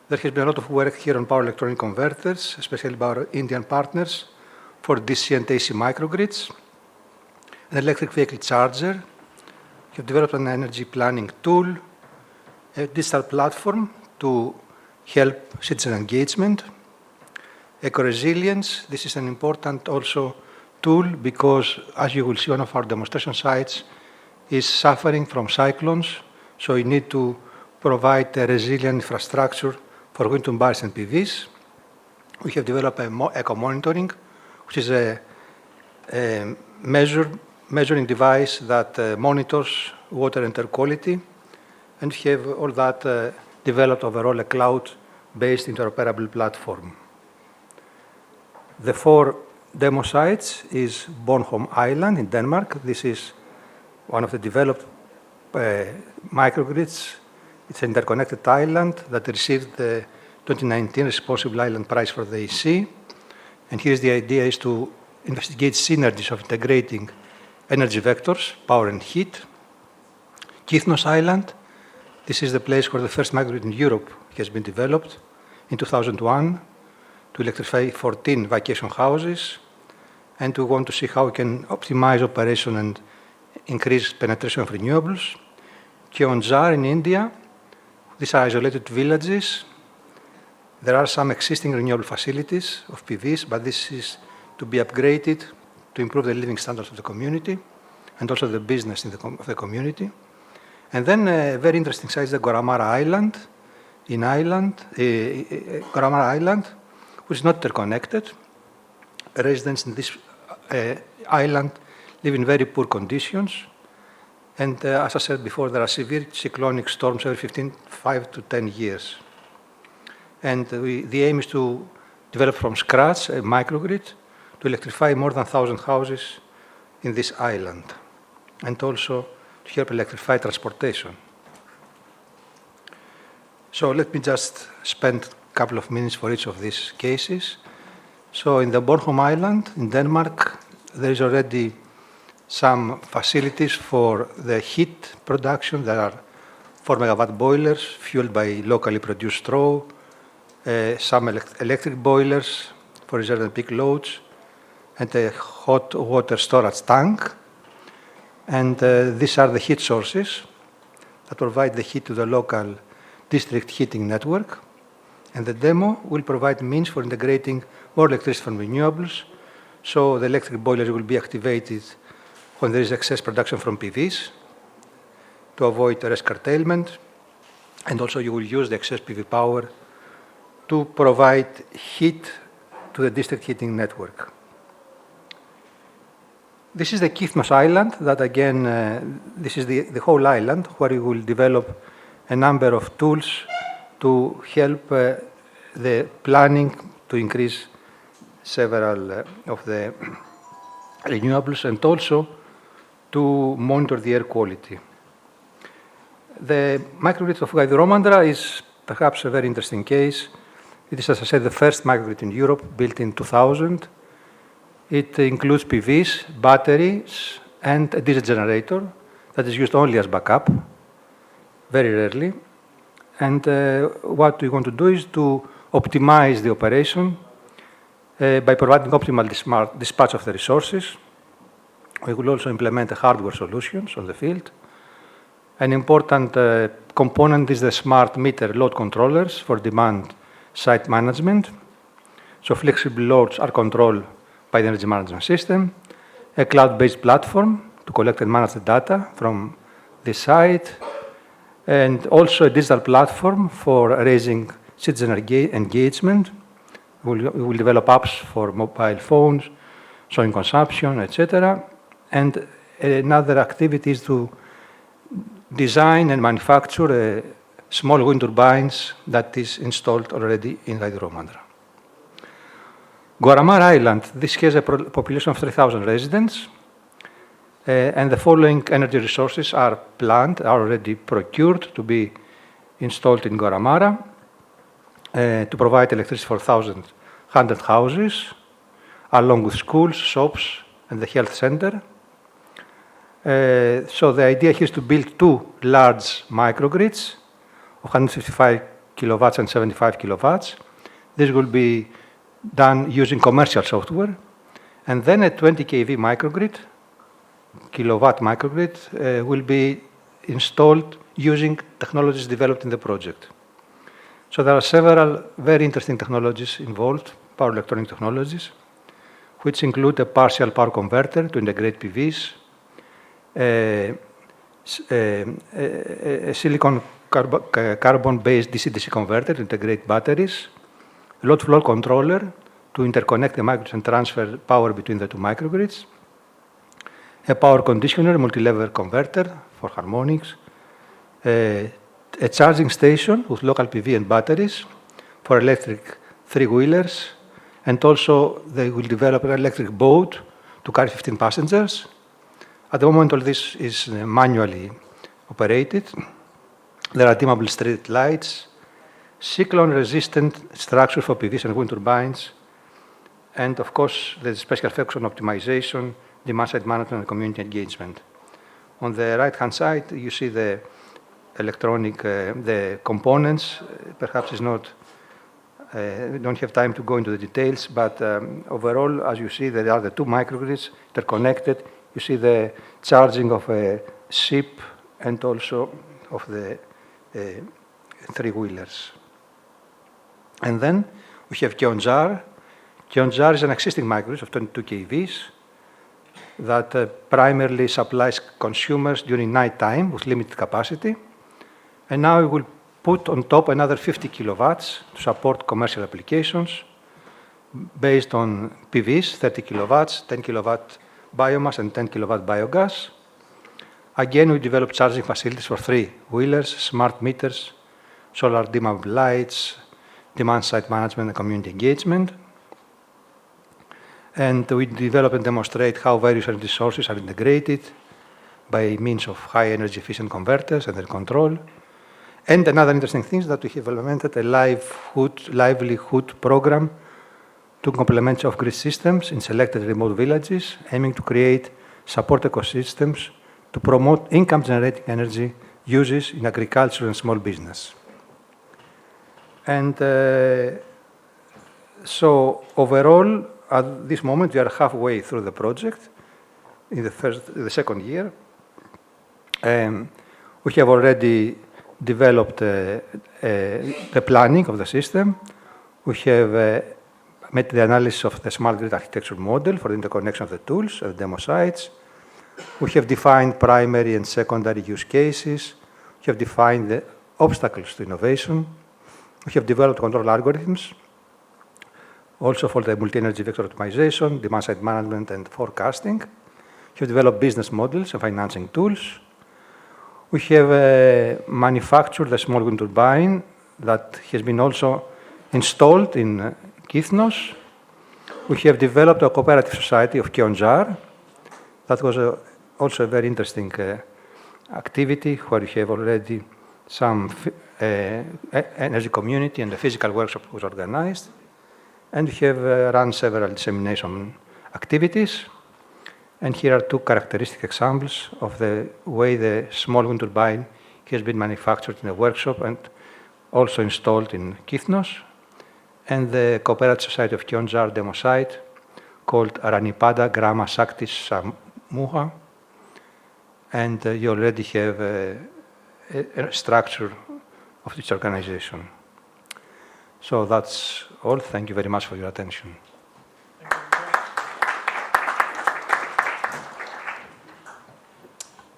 There has been a lot of work here on power electronic converters, especially by our Indian partners, for DC and AC microgrids, an electric vehicle charger. We have developed an energy planning tool, a digital platform to help citizen engagement, eco-resilience. This is an important also tool because, as you will see, one of our demonstration sites is suffering from cyclones, so we need to provide a resilient infrastructure for wind turbines and PVs. We have developed eco-monitoring, which is a measuring device that monitors water and air quality, and we have all that developed overall a cloud-based interoperable platform. The 4 demo sites is Bornholm Island in Denmark. This is one of the developed microgrids. It's an interconnected island that received the 2019 Responsible Island Prize for the AC. And here's the idea is to investigate synergies of integrating energy vectors, power and heat. Kythnos Island, this is the place where the first microgrid in Europe has been developed in 2001 to electrify 14 vacation houses. And we want to see how we can optimize operation and increase penetration of renewables. Keonjhar in India, these are isolated villages. There are some existing renewable facilities of PVs, but this is to be upgraded to improve the living standards of the community and also the business of the community. And then a very interesting site is the Goramara Island in Ireland, Goramara Island, which is not interconnected. Residents in this island live in very poor conditions. And as I said before, there are severe cyclonic storms every 5 to 10 years. And the aim is to develop from scratch a microgrid to electrify more than 1,000 houses in this island, and also to help electrify transportation. So let me just spend a couple of minutes for each of these cases. So in the Bornholm Island in Denmark, there is already some facilities for the heat production. There are 4 megawatt boilers fueled by locally produced straw, some electric boilers for reserve and peak loads, and a hot water storage tank. And these are the heat sources that provide the heat to the local district heating network. And the demo will provide means for integrating more electricity from renewables. So the electric boilers will be activated when there is excess production from PVs to avoid risk curtailment. And also you will use the excess PV power to provide heat to the district heating network. This is the Kythnos Island that again, this is the whole island where we will develop a number of tools to help the planning to increase several of the renewables and also to monitor the air quality. The microgrid of Hydromandra is perhaps a very interesting case. It is, as I said, the first microgrid in Europe, built in 2000. It includes PVs, batteries, and a diesel generator that is used only as backup, very rarely. And what we want to do is to optimize the operation by providing optimal dispatch of the resources. We will also implement hardware solutions on the field. An important component is the smart meter load controllers for demand side management. So flexible loads are controlled by the energy management system. A cloud-based platform to collect and manage the data from the site. And also a digital platform for raising citizen engagement. We will develop apps for mobile phones, showing consumption, etc. And another activity is to design and manufacture small wind turbines that is installed already in Hydromandra. Guaramar Island, this has a population of 3,000 residents, and the following energy resources are planned, are already procured to be installed in Guaramara to provide electricity for 1,100 houses, along with schools, shops, and the health center. So the idea here is to build two large microgrids of 155 kilowatts and 75 kilowatts. This will be done using commercial software. And then a 20 kV microgrid, kilowatt microgrid, will be installed using technologies developed in the project. So there are several very interesting technologies involved, power electronic technologies, which include a partial power converter to integrate PVs, a silicon carbon-based DC-DC converter to integrate batteries, a load flow controller to interconnect the microgrids and transfer power between the two microgrids, a power conditioner multi-level converter for harmonics, a charging station with local PV and batteries for electric three-wheelers, and also they will develop an electric boat to carry 15 passengers. At the moment, all this is manually operated. There are dimmable street lights, cyclone-resistant structures for PVs and wind turbines, and of course, there's special focus on optimization, demand-side management, and community engagement. On the right-hand side, you see the electronic, the components. Perhaps it's not, we don't have time to go into the details, but overall, as you see, there are the two microgrids. They're connected. You see the charging of a ship and also of the three-wheelers. And then we have Kionjar. Kionjar is an existing microgrid of 22 kVs that primarily supplies consumers during night time with limited capacity. And now we will put on top another 50 kilowatts to support commercial applications based on PVs, 30 kilowatts, 10 kilowatt biomass, and 10 kilowatt biogas. Again, we develop charging facilities for three-wheelers, smart meters, solar dimmable lights, demand-side management, and community engagement. And we develop and demonstrate how various energy sources are integrated by means of high energy efficient converters and their control. And another interesting thing is that we have implemented a livelihood program to complement off-grid systems in selected remote villages, aiming to create support ecosystems to promote income-generating energy uses in agriculture and small business. And so overall, at this moment, we are halfway through the project in the second year. We have already developed the planning of the system. We have made the analysis of the smart grid architecture model for the interconnection of the tools at the demo sites. We have defined primary and secondary use cases. We have defined the obstacles to innovation. We have developed control algorithms, also for the multi-energy vector optimization, demand-side management, and forecasting. We have developed business models and financing tools. We have manufactured a small wind turbine that has been also installed in Kythnos. We have developed a cooperative society of Kionjar. That was also a very interesting activity where we have already some energy community and the physical workshop was organized. And we have run several dissemination activities. And here are two characteristic examples of the way the small wind turbine has been manufactured in a workshop and also installed in Kythnos. And the Cooperative Society of Kionjar demo site called Aranipada Grama Saktis Samuha. And you already have a structure of this organization. So that's all. Thank you very much for your attention.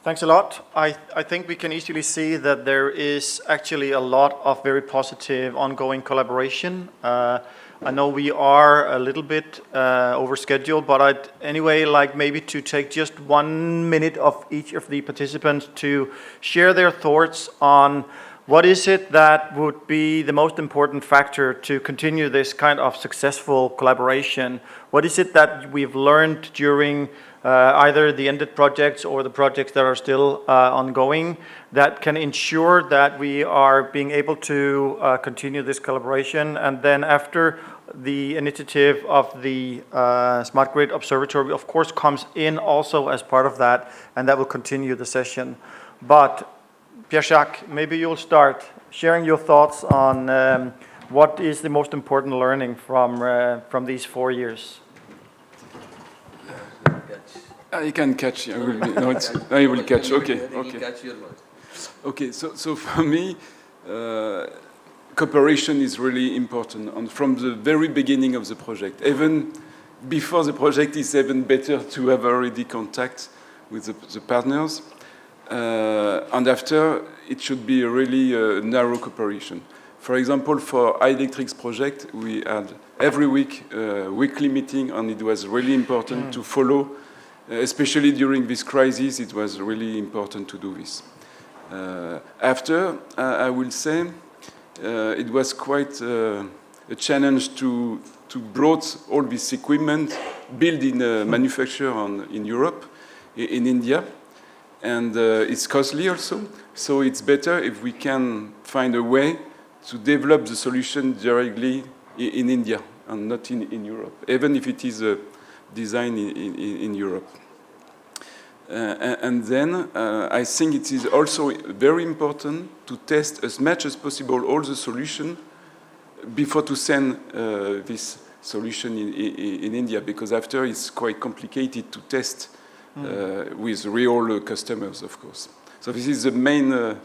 Thanks a lot. I think we can easily see that there is actually a lot of very positive ongoing collaboration. I know we are a little bit over scheduled, but I'd anyway like maybe to take just 1 minute of each of the participants to share their thoughts on what is it that would be the most important factor to continue this kind of successful collaboration? What is it that we've learned during either the ended projects or the projects that are still ongoing that can ensure that we are being able to continue this collaboration? And then after the initiative of the Smart Grid Observatory, of course, comes in also as part of that, and that will continue the session. But Pierre-Jacques, maybe you'll start sharing your thoughts on what is the most important learning from these 4 years. I can catch. I will catch. Okay. Okay. So for me, cooperation is really important, and from the very beginning of the project, even before the project, is even better to have already contact with the partners. And after, it should be really a narrow cooperation. For example, for iElectrics project, we had every week weekly meeting, and it was really important to follow, especially during this crisis. It was really important to do this. After, I will say, it was quite a challenge to brought all this equipment, build in manufacture in Europe, in India. And it's costly also, so it's better if we can find a way to develop the solution directly in India and not in Europe, even if it is designed in Europe. And then I think it is also very important to test as much as possible all the solutions before to send this solution in India, because after it's quite complicated to test with real customers, of course. So this is the main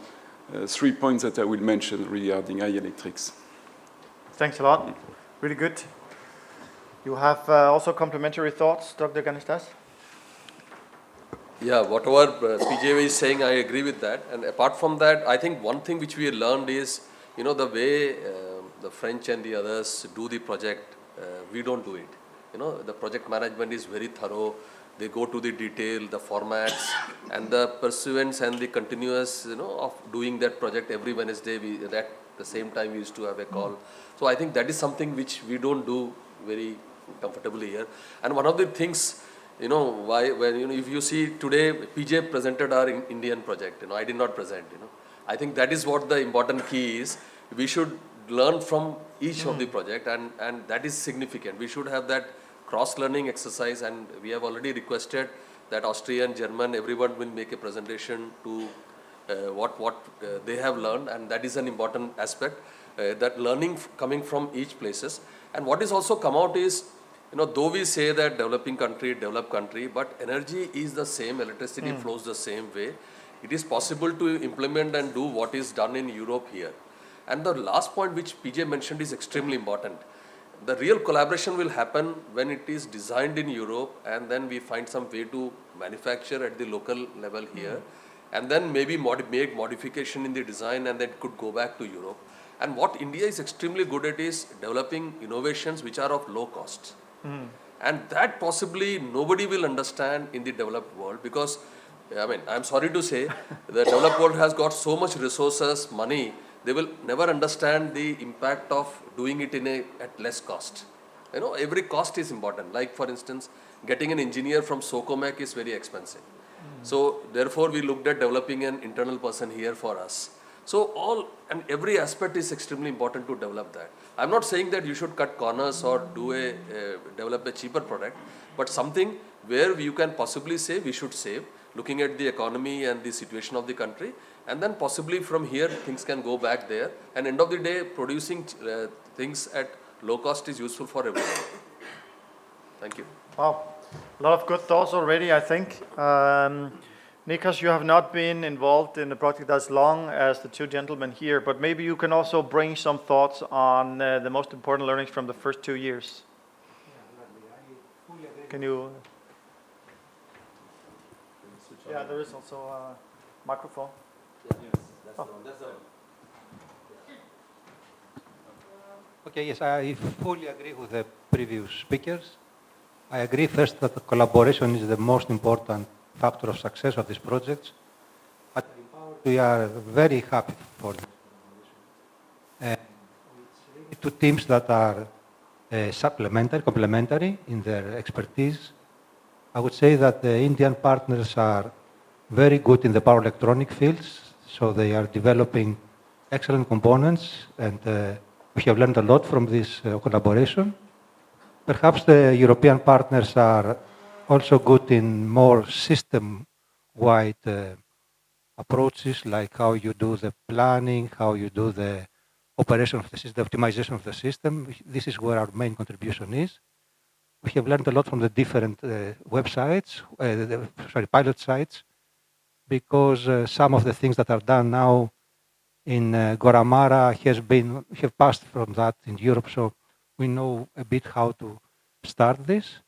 3 points that I will mention regarding iElectrics. Thanks a lot. Really good. You have also complementary thoughts, Dr. Ganestas? Yeah, whatever PJ is saying, I agree with that. And apart from that, I think one thing which we learned is, you know, the way the French and the others do the project, we don't do it. You know, the project management is very thorough. They go to the detail, the formats, and the pursuance and the continuous, you know, of doing that project every Wednesday. At the same time, we used to have a call. So I think that is something which we don't do very comfortably here. And one of the things, you know, if you see today, PJ presented our Indian project. You know, I did not present. You know, I think that is what the important key is. We should learn from each of the project, and that is significant. We should have that cross-learning exercise, and we have already requested that Austrian, German, everyone will make a presentation to what they have learned, and that is an important aspect, that learning coming from each places. And what is also come out is, you know, though we say that developing country, developed country, but energy is the same, electricity flows the same way. it is possible to implement and do what is done in Europe here. And the last point which PJ mentioned is extremely important. The real collaboration will happen when it is designed in Europe and then we find some way to manufacture at the local level here and then maybe make modification in the design and that could go back to Europe. And what India is extremely good at is developing innovations which are of low cost. And that possibly nobody will understand in the developed world because, I mean, I'm sorry to say, the developed world has got so much resources, money, they will never understand the impact of doing it at less cost. You know, every cost is important. Like for instance, getting an engineer from Socomac is very expensive. So therefore we looked at developing an internal person here for us. So all and every aspect is extremely important to develop that. I'm not saying that you should cut corners or develop a cheaper product, but something where you can possibly save, we should save, looking at the economy and the situation of the country, and then possibly from here things can go back there. And end of the day, producing things at low cost is useful for everyone. Thank you. Wow, a lot of good thoughts already, I think. Nikos, you have not been involved in the project as long as the two gentlemen here, but maybe you can also bring some thoughts on the most important learnings from the first 2 years. Can you? Yeah, there is also a microphone. Okay, yes, I fully agree with the previous speakers. I agree first that the collaboration is the most important factor of success of these projects. But we are very happy for this. And it's really two teams that are complementary in their expertise. I would say that the Indian partners are very good in the power electronic fields, so they are developing excellent components, and we have learned a lot from this collaboration. Perhaps the European partners are also good in more system-wide approaches, like how you do the planning, how you do the operation of the system, the optimization of the system. This is where our main contribution is. We have learned a lot from the different websites, pilot sites, because some of the things that are done now in Goramara have passed from that in Europe, so we know a bit how to start this.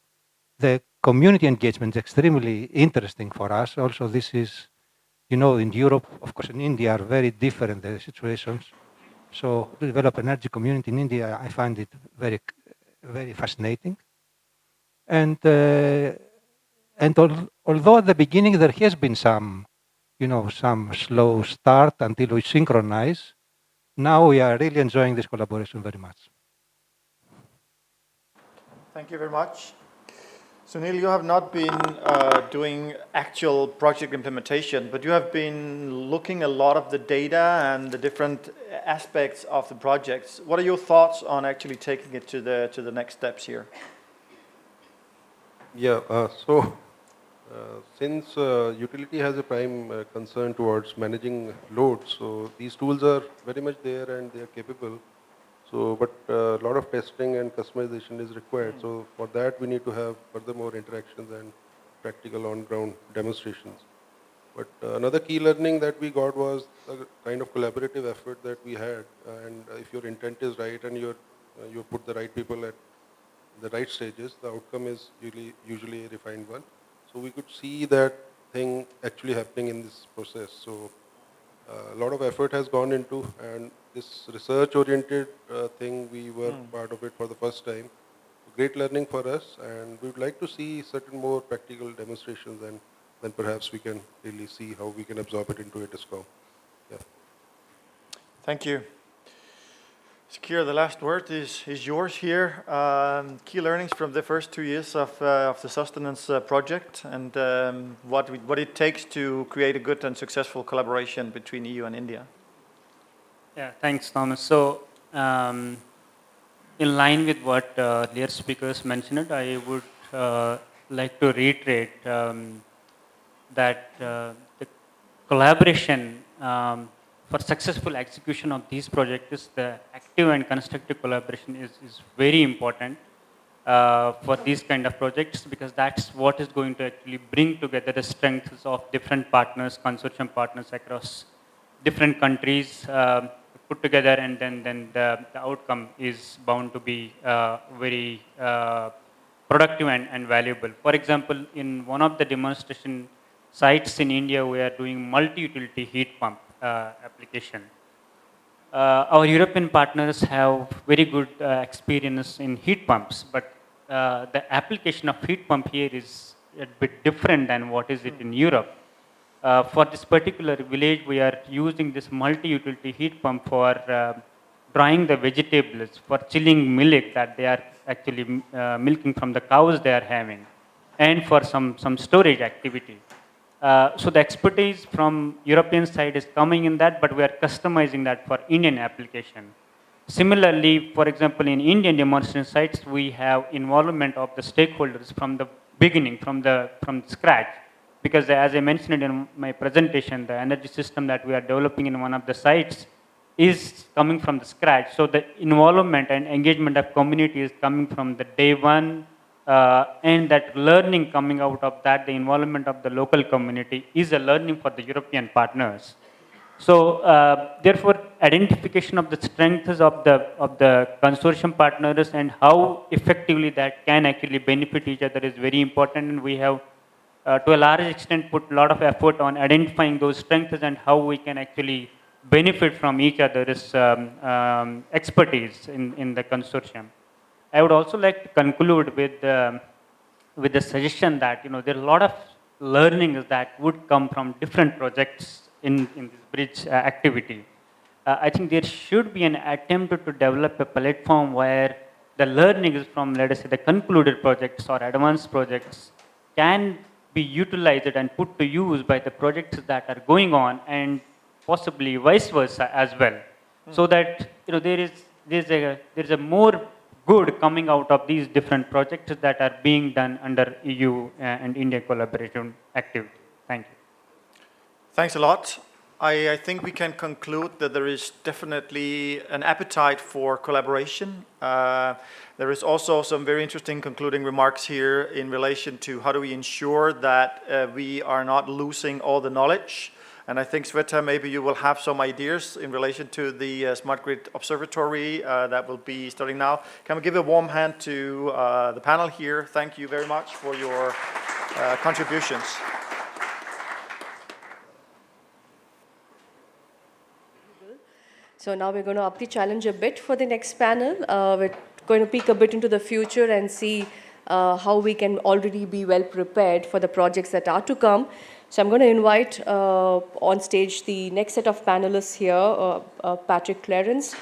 The community engagement is extremely interesting for us. Also, this is, in Europe, of course, in India are very different the situations. So to develop an energy community in India, I find it very, very fascinating. And although at the beginning there has been some slow start until we synchronize, now we are really enjoying this collaboration very much. Thank you very much. Sunil, you have not been doing actual project implementation, but you have been looking a lot of the data and the different aspects of the projects. What are your thoughts on actually taking it to the next steps here? Yeah, since utility has a prime concern towards managing loads, so these tools are very much there and they are capable. So, but a lot of testing and customization is required. So for that, we need to have furthermore interactions and practical on-ground demonstrations. But another key learning that we got was the kind of collaborative effort that we had. And if your intent is right and you put the right people at the right stages, the outcome is usually a refined one. So we could see that thing actually happening in this process. So a lot of effort has gone into, and this research-oriented thing, we were part of it for the first time. Great learning for us, and we would like to see certain more practical demonstrations, and then perhaps we can really see how we can absorb it into a DISCOM. Yeah. Thank you. Sakir, the last word is yours here. Key learnings from the first 2 years of the sustenance project, and what it takes to create a good and successful collaboration between EU and India. Yeah, thanks, Thomas. So, in line with what earlier speakers mentioned, I would like to reiterate that the collaboration for successful execution of these projects, the active and constructive collaboration is very important. for these kind of projects, because that's what is going to actually bring together the strengths of different partners, consortium partners across different countries put together, and then the outcome is bound to be very productive and valuable. For example, in one of the demonstration sites in India, we are doing multi-utility heat pump application. Our European partners have very good experience in heat pumps, but the application of heat pump here is a bit different than what is it in Europe. For this particular village, we are using this multi-utility heat pump for drying the vegetables, for chilling milk that they are actually milking from the cows they are having, and for some storage activity. So the expertise from European side is coming in that, but we are customizing that for Indian application. Similarly, for example, in Indian demonstration sites, we have involvement of the stakeholders from the beginning, from scratch. Because as I mentioned in my presentation, the energy system that we are developing in one of the sites is coming from the scratch. So the involvement and engagement of community is coming from the day one, and that learning coming out of that, the involvement of the local community is a learning for the European partners. So therefore, identification of the strengths of the consortium partners and how effectively that can actually benefit each other is very important, and we have to a large extent put a lot of effort on identifying those strengths and how we can actually benefit from each other's expertise in the consortium. I would also like to conclude with the suggestion that there are a lot of learnings that would come from different projects in this bridge activity. I think there should be an attempt to develop a platform where the learnings from, let us say, the concluded projects or advanced projects can be utilized and put to use by the projects that are going on, and possibly vice versa as well. So that there's a more good coming out of these different projects that are being done under EU and India collaboration activity. Thank you. Thanks a lot. I think we can conclude that there is definitely an appetite for collaboration. There is also some very interesting concluding remarks here in relation to how do we ensure that we are not losing all the knowledge. And I think, Sveta, maybe you will have some ideas in relation to the Smart Grid Observatory that will be starting now. Can we give a warm hand to the panel here? Thank you very much for your contributions. So now we're going to up the challenge a bit for the next panel. We're going to peek a bit into the future and see how we can already be well prepared for the projects that are to come. So I'm going to invite on stage the next set of panelists here, Patrick Clarence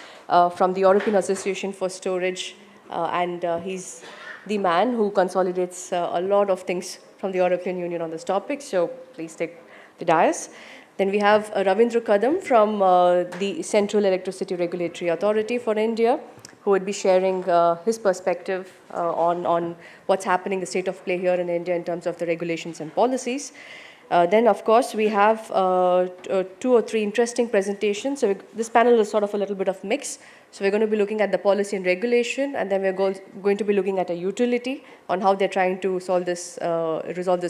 from the European Association for Storage, and he's the man who consolidates a lot of things from the European Union on this topic. So please take the dais. Then we have Ravindra Kadam from the Central Electricity Regulatory Authority for India, who would be sharing his perspective on what's happening, the state of play here in India in terms of the regulations and policies. Then, of course, we have 2 or 3 interesting presentations. So this panel is sort of a little bit of mix. So we're going to be looking at the policy and regulation, and then we're going to be looking at a utility on how they're trying to resolve this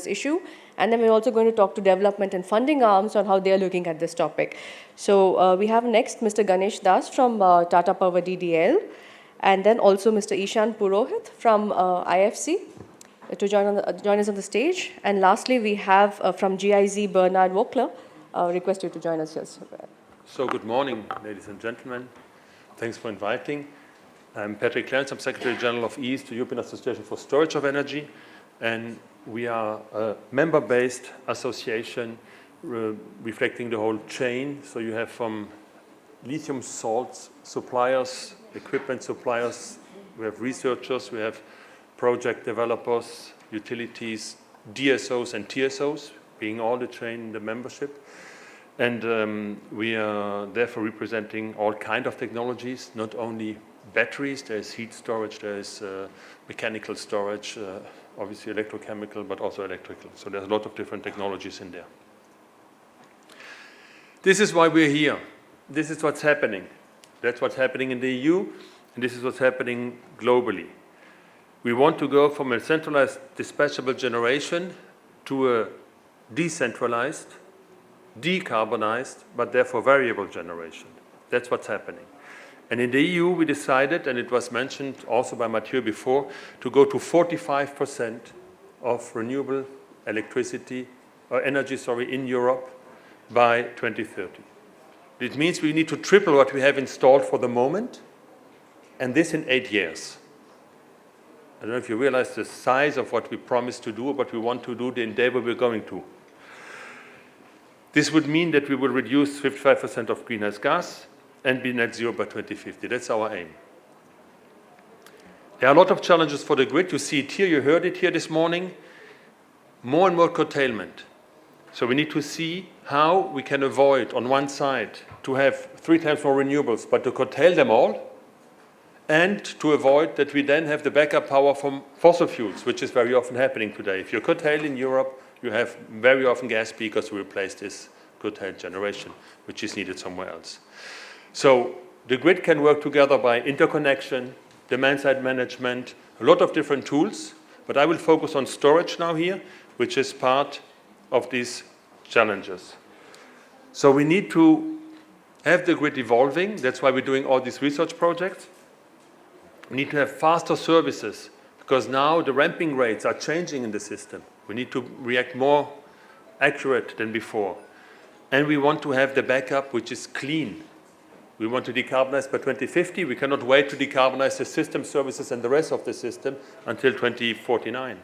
issue. And then we're also going to talk to development and funding arms on how they're looking at this topic. So we have next Mr. Ganesh Das from Tata Power DDL, and then also Mr. Ishan Purohit from IFC. To join us on the stage. And lastly, we have from GIZ Bernard Wokler. Request you to join us here. So good morning, ladies and gentlemen. Thanks for inviting. I'm Patrick Clarence. I'm Secretary General of EAST, the European Association for Storage of Energy. And we are a member-based association reflecting the whole chain. So you have from lithium salts suppliers, equipment suppliers, we have researchers, we have project developers, utilities, DSOs and TSOs, being all the chain in the membership. And we are therefore representing all kinds of technologies, not only batteries, there is heat storage, there is mechanical storage, obviously electrochemical, but also electrical. So there's a lot of different technologies in there. This is why we're here. This is what's happening. That's what's happening in the EU, and this is what's happening globally. We want to go from a centralized dispatchable generation to a decentralized, decarbonized, but therefore variable generation. That's what's happening. And in the EU, we decided, and it was mentioned also by Mathieu before, to go to 45% of renewable electricity, or energy, in Europe by 2030. It means we need to triple what we have installed for the moment, and this in 8 years. I don't know if you realize the size of what we promised to do, or what we want to do, the endeavor we're going to. This would mean that we will reduce 55% of greenhouse gas and be net zero by 2050. That's our aim. There are a lot of challenges for the grid. You see it here, you heard it here this morning. More and more curtailment. So we need to see how we can avoid, on one side, to have 3 times more renewables, but to curtail them all, and to avoid that we then have the backup power from fossil fuels, which is very often happening today. If you curtail in Europe, you have very often gas peakers to replace this curtailed generation, which is needed somewhere else. So the grid can work together by interconnection, demand-side management, a lot of different tools, but I will focus on storage now here, which is part of these challenges. So we need to have the grid evolving. That's why we're doing all these research projects. We need to have faster services, because now the ramping rates are changing in the system. We need to react more accurate than before. And we want to have the backup which is clean. We want to decarbonize by 2050. We cannot wait to decarbonize the system services and the rest of the system until 2049.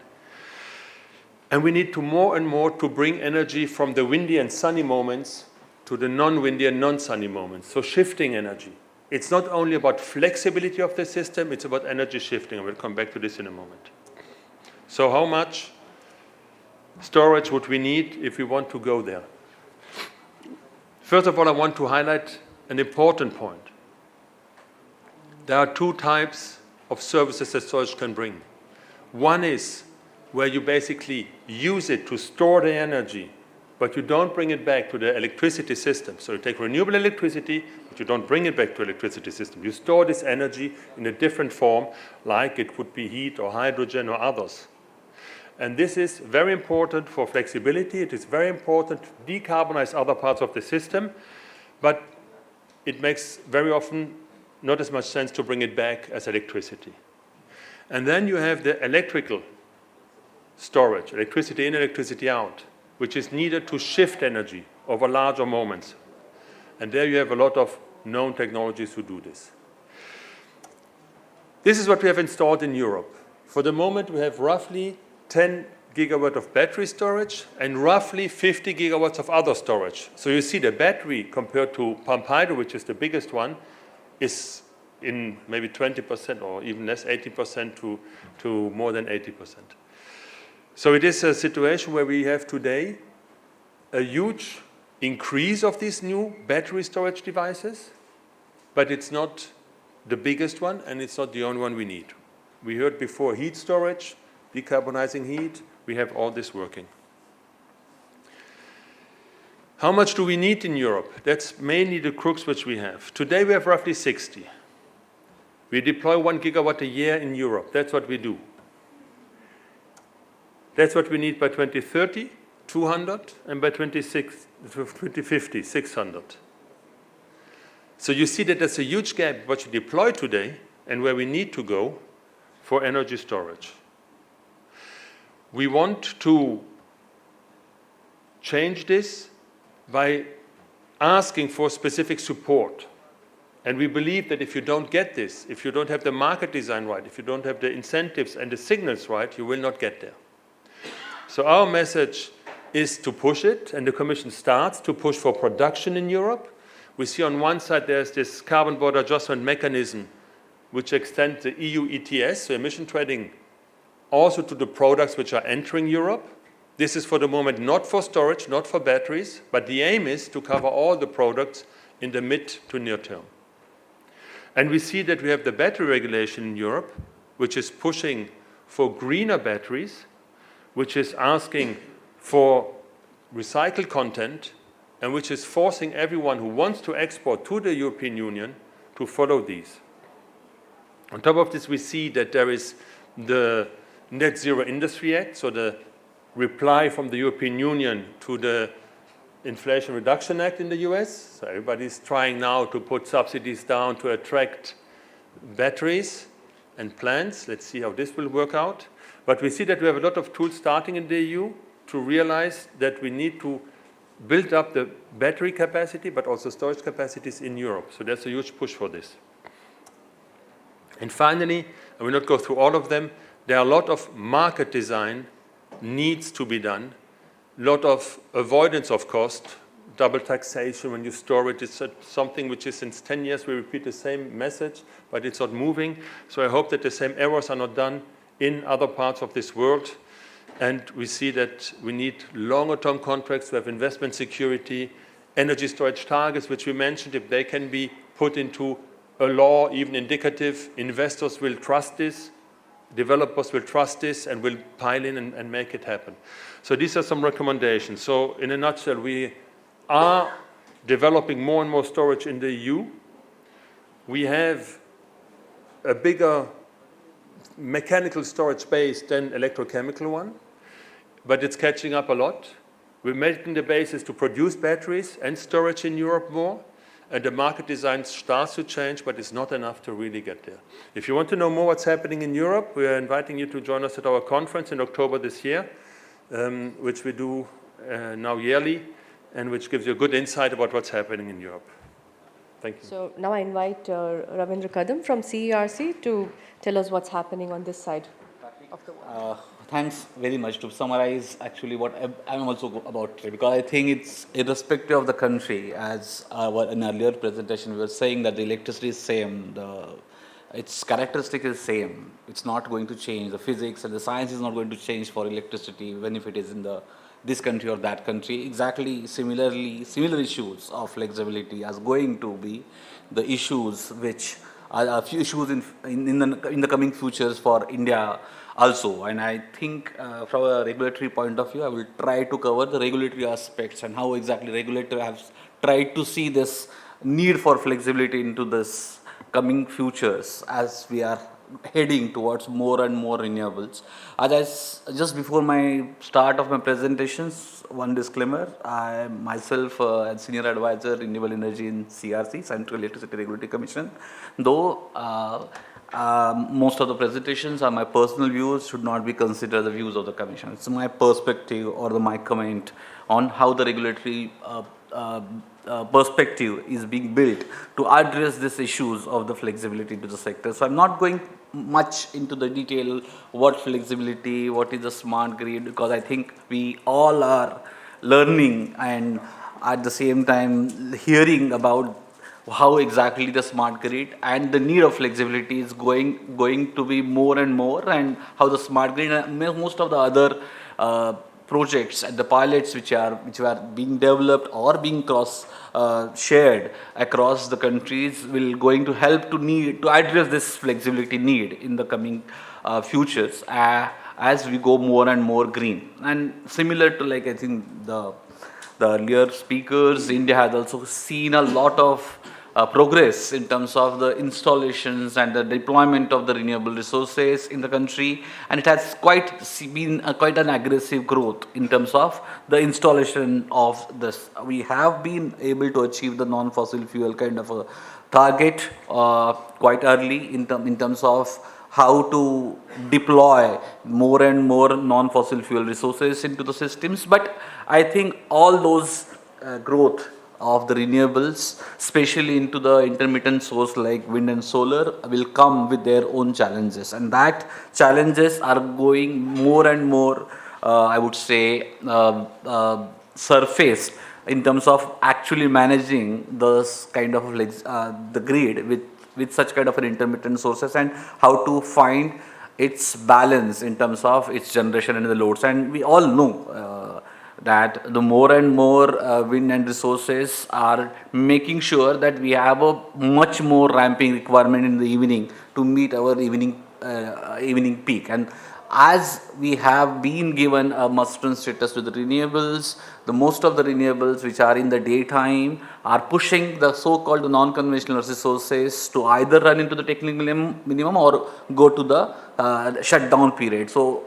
And we need to more and more to bring energy from the windy and sunny moments to the non-windy and non-sunny moments. So shifting energy. It's not only about flexibility of the system, it's about energy shifting. I will come back to this in a moment. So how much storage would we need if we want to go there? First of all, I want to highlight an important point. There are 2 types of services that storage can bring. One is where you basically use it to store the energy, but you don't bring it back to the electricity system. So you take renewable electricity, but you don't bring it back to the electricity system. You store this energy in a different form, like it could be heat or hydrogen or others. And this is very important for flexibility. It is very important to decarbonize other parts of the system, but it makes very often not as much sense to bring it back as electricity. And then you have the electrical storage, electricity in, electricity out, which is needed to shift energy over larger moments. And there you have a lot of known technologies to do this. This is what we have installed in Europe. For the moment, we have roughly 10 gigawatt of battery storage and roughly 50 gigawatts of other storage. So you see the battery compared to pump hydro, which is the biggest one, is in maybe 20% or even less, 80% to more than 80%. So it is a situation where we have today a huge increase of these new battery storage devices, but it's not the biggest one and it's not the only one we need. We heard before heat storage, decarbonizing heat. We have all this working. How much do we need in Europe? That's mainly the crux which we have. Today we have roughly 60. We deploy 1 gigawatt a year in Europe. That's what we do. That's what we need by 2030, 200, and by 2050, 600. So you see that there's a huge gap what you deploy today and where we need to go for energy storage. We want to change this by asking for specific support. And we believe that if you don't get this, if you don't have the market design right, if you don't have the incentives and the signals right, you will not get there. So our message is to push it, and the Commission starts to push for production in Europe. We see on one side there's this carbon border adjustment mechanism which extends the EU ETS, so emission trading, also to the products which are entering Europe. This is for the moment not for storage, not for batteries, but the aim is to cover all the products in the mid to near term. And we see that we have the battery regulation in Europe, which is pushing for greener batteries, which is asking for recycled content, and which is forcing everyone who wants to export to the European Union to follow these. On top of this, we see that there is the Net Zero Industry Act, so the reply from the European Union to the Inflation Reduction Act in the US. So everybody's trying now to put subsidies down to attract batteries and plants. Let's see how this will work out. But we see that we have a lot of tools starting in the EU to realize that we need to build up the battery capacity, but also storage capacities in Europe. So there's a huge push for this. And finally, I will not go through all of them, there are a lot of market design needs to be done, a lot of avoidance of cost, double taxation when you store it. It's something which is since 10 years we repeat the same message, but it's not moving. So I hope that the same errors are not done in other parts of this world. And we see that we need longer-term contracts to have investment security, energy storage targets, which we mentioned, if they can be put into a law, even indicative, investors will trust this, developers will trust this and will pile in and make it happen. So these are some recommendations. So in a nutshell, we are developing more and more storage in the EU. We have a bigger mechanical storage base than electrochemical one, but it's catching up a lot. We're making the basis to produce batteries and storage in Europe more, and the market design starts to change, but it's not enough to really get there. If you want to know more what's happening in Europe, we are inviting you to join us at our conference in October this year, which we do now yearly, and which gives you a good insight about what's happening in Europe. Thank you. So now I invite Ravindra Kadam from CERC to tell us what's happening on this side of the world. Thanks very much. To summarize actually what I'm also about today, because I think it's irrespective of the country, as in earlier presentation we were saying that the electricity is same, its characteristic is same, it's not going to change, the physics and the science is not going to change for electricity even if it is in this country or that country. Exactly similar issues of flexibility as going to be the issues which are a few issues in the coming futures for India also. And I think from a regulatory point of view, I will try to cover the regulatory aspects and how exactly regulators have tried to see this need for flexibility into this coming futures as we are heading towards more and more renewables. Just before my start of my presentations, one disclaimer, I am myself a senior advisor renewable energy in CRC, Central Electricity Regulatory Commission, though most of the presentations are my personal views, should not be considered the views of the Commission. It's my perspective or my comment on how the regulatory perspective is being built to address these issues of the flexibility to the sector. So I'm not going much into the detail what flexibility, what is the smart grid, because I think we all are learning and at the same time hearing about how exactly the smart grid and the need of flexibility is going to be more and more, and how the smart grid and most of the other projects and the pilots which are being developed or being shared across the countries will going to help to address this flexibility need in the coming futures as we go more and more green. And similar to I think the earlier speakers, India has also seen a lot of progress in terms of the installations and the deployment of the renewable resources in the country, and it has been quite an aggressive growth in terms of the installation of this. We have been able to achieve the non-fossil fuel kind of a target quite early in terms of how to deploy more and more non-fossil fuel resources into the systems. But I think all those growth of the renewables, especially into the intermittent source like wind and solar, will come with their own challenges, and that challenges are going more and more, I would say, surfaced in terms of actually managing those kind of the grid with such kind of an intermittent sources, and how to find its balance in terms of its generation and the loads. And we all know that the more and more wind and resources are making sure that we have a much more ramping requirement in the evening to meet our evening peak. And as we have been given a must-run status to the renewables, the most of the renewables which are in the daytime are pushing the so-called non-conventional resources to either run into the technical minimum or go to the shutdown period. So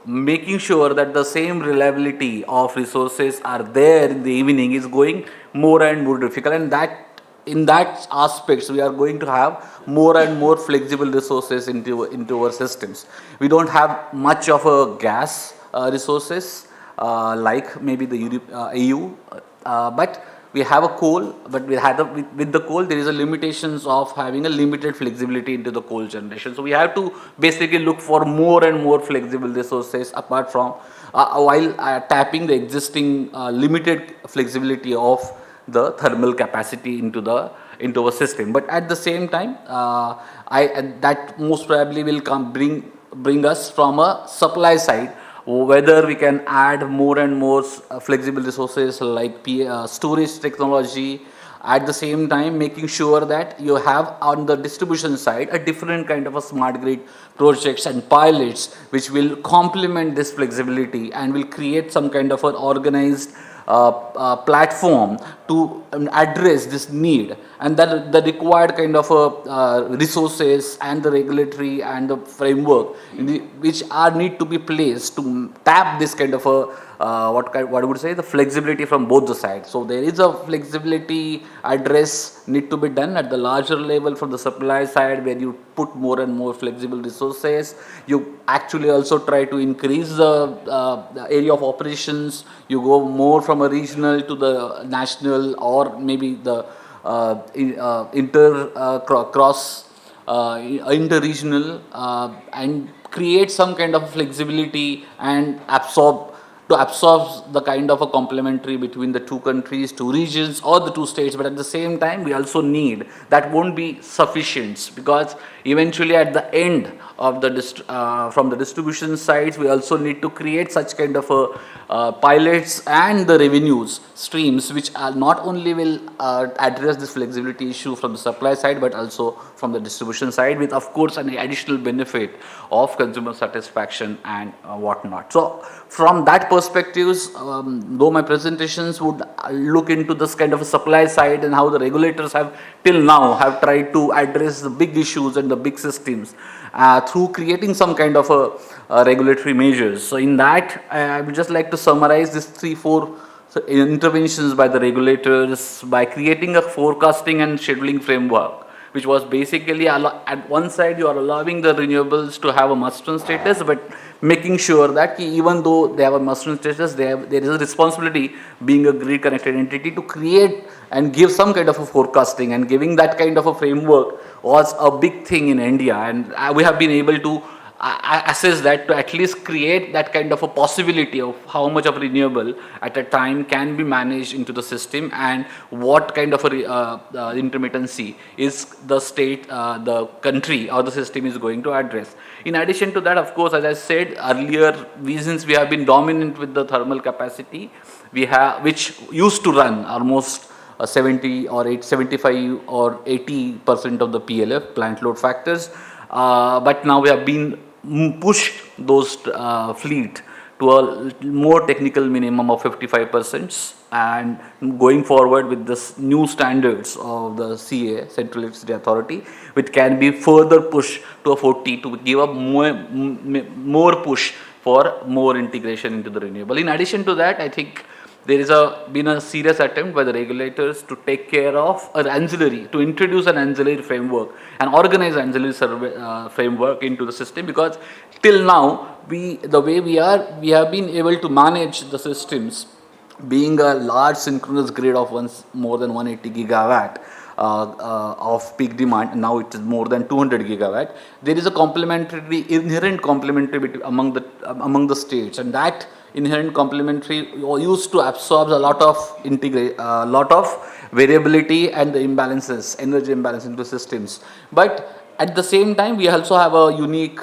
making sure that the same reliability of resources are there in the evening is going more and more difficult, and that in that aspects we are going to have more and more flexible resources into our systems. We don't have much of a gas resources like maybe the EU, but we have a coal, but with the coal there is a limitations of having a limited flexibility into the coal generation. So we have to basically look for more and more flexible resources apart from while tapping the existing limited flexibility of the thermal capacity into our system. But at the same time, that most probably will bring us from a supply side, whether we can add more and more flexible resources like storage technology, at the same time making sure that you have on the distribution side a different kind of a smart grid projects and pilots which will complement this flexibility and will create some kind of an organized platform to address this need, and that the required kind of resources and the regulatory and the framework which are need to be placed to tap this kind of what I would say the flexibility from both the sides. So there is a flexibility address need to be done at the larger level from the supply side, where you put more and more flexible resources. You actually also try to increase the area of operations. You go more from a regional to the national, or maybe the inter-regional, and create some kind of flexibility and absorb the kind of a complementary between the two countries, two regions or the two states. But at the same time we also need, that won't be sufficient, because eventually at the end of the from the distribution sides we also need to create such kind of pilots and the revenues streams which are not only will address this flexibility issue from the supply side but also from the distribution side, with of course an additional benefit of consumer satisfaction and whatnot. So from that perspectives, though my presentations would look into this kind of a supply side and how the regulators have till now have tried to address the big issues and the big systems through creating some kind of a regulatory measures. So in that I would just like to summarize these 3-4 interventions by the regulators by creating a forecasting and scheduling framework, which was basically at one side you are allowing the renewables to have a must-run status, but making sure that even though they have a must-run status, there is a responsibility being a grid connected entity to create and give some kind of a forecasting, and giving that kind of a framework was a big thing in India, and we have been able to assess that to at least create that kind of a possibility of how much of renewable at a time can be managed into the system, and what kind of a intermittency is the state, the country or the system is going to address. In addition to that, of course, as I said earlier, since we have been dominant with the thermal capacity, which used to run almost 75 or 80% of the PLF, plant load factors, but now we have been pushed those fleet to a more technical minimum of 55%, and going forward with this new standards of the CA, Central Electricity Authority, which can be further pushed to a 40 to give a more push for more integration into the renewable. In addition to that, I think there is been a serious attempt by the regulators to take care of an ancillary, to introduce an ancillary framework and organize ancillary framework into the system, because till now, the way we have been able to manage the systems, being a large synchronous grid of more than 180 gigawatt of peak demand, now it is more than 200 gigawatt. There is a inherent complementary among the states, and that inherent complementary used to absorb a lot of variability and the imbalances, energy imbalance into systems. But at the same time, we also have a unique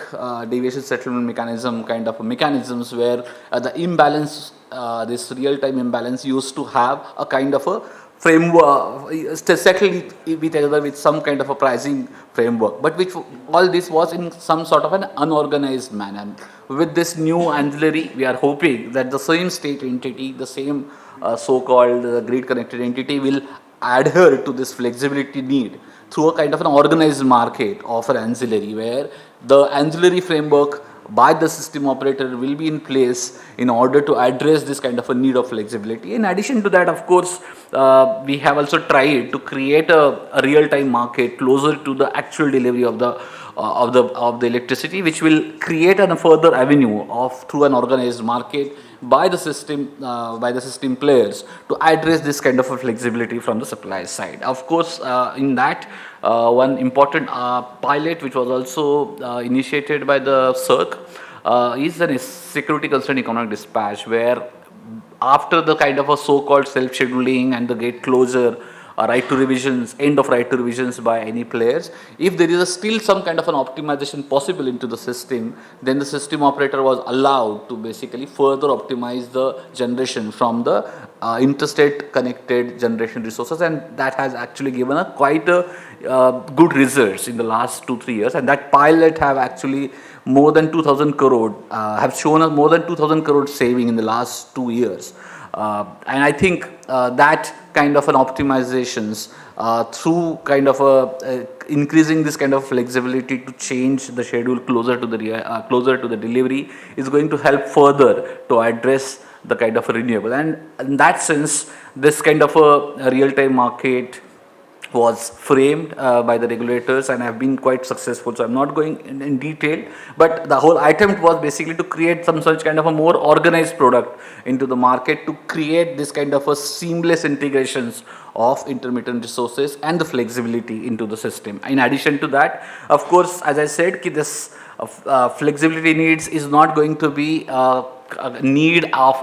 deviation settlement mechanism, kind of mechanisms where the imbalance, this real-time imbalance used to have a kind of a framework, settle it with each other with some kind of a pricing framework, but which all this was in some sort of an unorganized manner. With this new ancillary, we are hoping that the same state entity, the same so-called grid connected entity will adhere to this flexibility need through a kind of an organized market of an ancillary, where the ancillary framework by the system operator will be in place in order to address this kind of a need of flexibility. In addition to that, of course, we have also tried to create a real-time market closer to the actual delivery of the electricity, which will create a further avenue of through an organized market by the system players to address this kind of a flexibility from the supply side. Of course, in that one important pilot which was also initiated by the CERC is a security concern economic dispatch, where after the kind of a so-called self-scheduling and the gate closure, right to revisions, end of right to revisions by any players, if there is still some kind of an optimization possible into the system, then the system operator was allowed to basically further optimize the generation from the interstate connected generation resources, and that has actually given a quite a good results in the last 2-3 years, and that pilot have actually more than 2,000 crore, have shown us more than 2,000 crore saving in the last 2 years. And I think that kind of an optimizations through kind of a increasing this kind of flexibility to change the schedule closer to the delivery is going to help further to address the kind of a renewable. And in that sense, this kind of a real-time market was framed by the regulators and have been quite successful. So I'm not going in detail, but the whole attempt was basically to create some such kind of a more organized product into the market to create this kind of a seamless integrations of intermittent resources and the flexibility into the system. In addition to that, of course, as I said, this flexibility needs is not going to be need of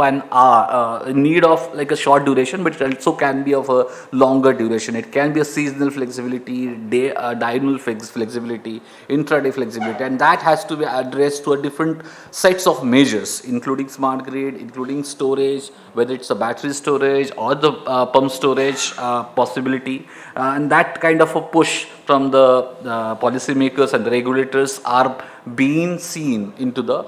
need of like a short duration, but it also can be of a longer duration. It can be a seasonal flexibility, diurnal flexibility, intraday flexibility, and that has to be addressed to a different sets of measures, including smart grid, including storage, whether it's a battery storage or the pump storage possibility, and that kind of a push from the policymakers and the regulators are being seen into the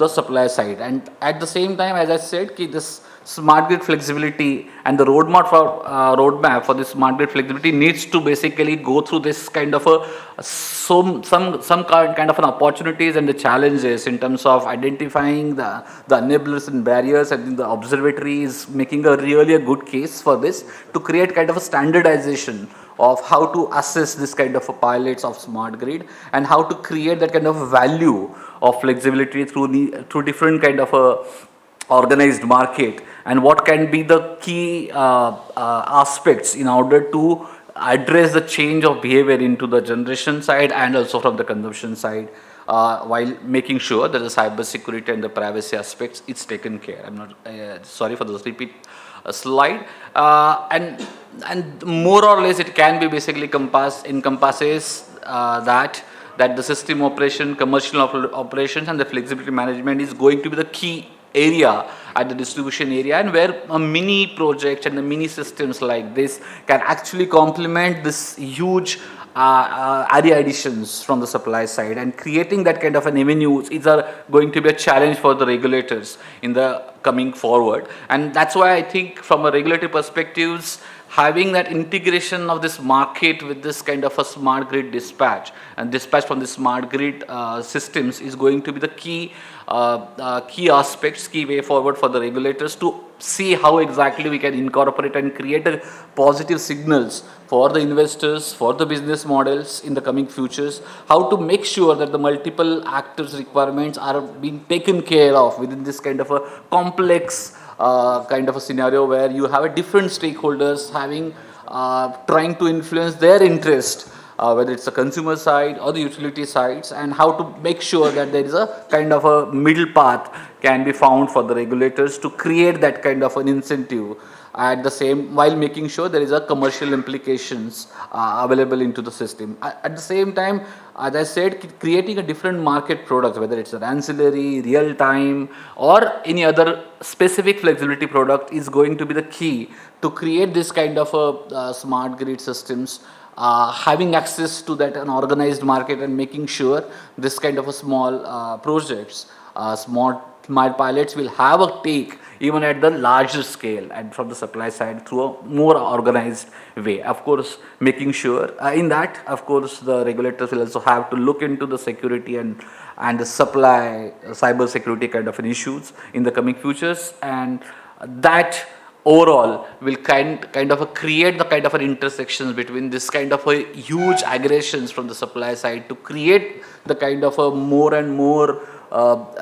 supply side. And at the same time, as I said, this smart grid flexibility and the roadmap for this smart grid flexibility needs to basically go through this kind of a some kind of an opportunities and the challenges in terms of identifying the enablers and barriers. I think the observatory is making a really good case for this to create kind of a standardization of how to assess this kind of a pilots of smart grid and how to create that kind of value of flexibility through different kind of a organized market, and what can be the key aspects in order to address the change of behavior into the generation side and also from the consumption side, while making sure that the cyber security and the privacy aspects is taken care. I'm not sorry for this repeat slide, and more or less it can be basically encompasses that the system operation, commercial operations and the flexibility management is going to be the key area at the distribution area, and where a mini project and the mini systems like this can actually complement this huge area additions from the supply side, and creating that kind of an avenue is going to be a challenge for the regulators in the coming forward. And that's why I think from a regulatory perspectives, having that integration of this market with this kind of a smart grid dispatch and dispatch from the smart grid systems is going to be the key aspects, key way forward for the regulators to see how exactly we can incorporate and create a positive signals for the investors, for the business models in the coming futures, how to make sure that the multiple actors' requirements are being taken care of within this kind of a complex kind of a scenario where you have a different stakeholders having trying to influence their interest whether it's the consumer side or the utility sides, and how to make sure that there is a kind of a middle path can be found for the regulators to create that kind of an incentive at the same, while making sure there is a commercial implications available into the system. At the same time, as I said, creating a different market product, whether it's an ancillary, real time, or any other specific flexibility product, is going to be the key to create this kind of a smart grid systems, having access to that an organized market, and making sure this kind of a small projects, smart pilots will have a take even at the larger scale and from the supply side through a more organized way. Of course, making sure in that, of course, the regulators will also have to look into the security and the supply, cyber security kind of an issues in the coming futures, and that overall will kind of create the kind of an intersections between this kind of a huge aggressions from the supply side to create the kind of a more and more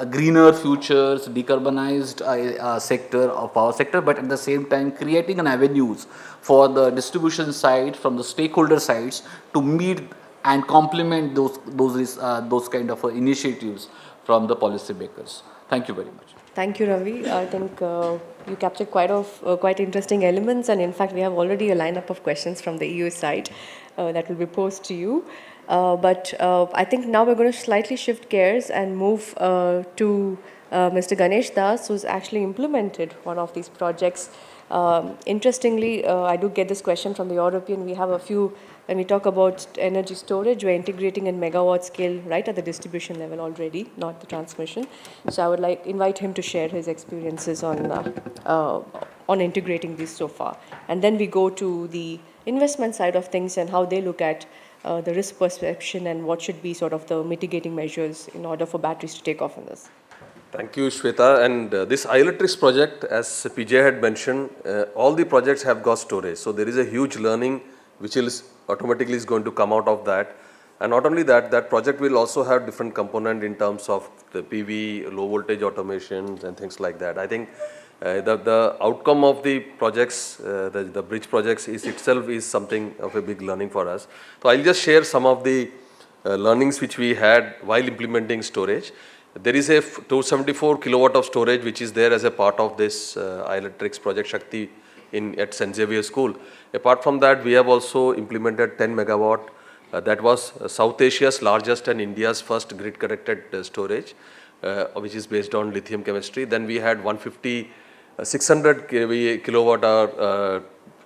greener futures, decarbonized sector of power sector, but at the same time creating an avenues for the distribution side from the stakeholder sides to meet and complement those kind of initiatives from the policymakers. Thank you very much. Thank you, Ravi. I think you captured quite interesting elements, and in fact, we have already a lineup of questions from the EU side that will be posed to you. But I think now we're going to slightly shift gears and move to Mr. Ganesh Das, who's actually implemented one of these projects. Interestingly, I do get this question from the European. We have a few, when we talk about energy storage, we're integrating in megawatt scale right at the distribution level already, not the transmission. So I would like invite him to share his experiences on integrating this so far. And then we go to the investment side of things and how they look at the risk perception and what should be sort of the mitigating measures in order for batteries to take off on this. Thank you, Shweta. And this iElectrics project, as PJ had mentioned, all the projects have got storage. So there is a huge learning which is automatically is going to come out of that. And not only that, that project will also have different component in terms of the PV, low voltage automations and things like that. I think the outcome of the projects, the bridge projects itself is something of a big learning for us. So I'll just share some of the learnings which we had while implementing storage. There is a 274 kilowatt of storage which is there as a part of this iElectrics project Shakti at St. Xavier School. Apart from that, we have also implemented 10 megawatt. That was South Asia's largest and India's first grid connected storage, which is based on lithium chemistry. Then we had 600 kilowatt hour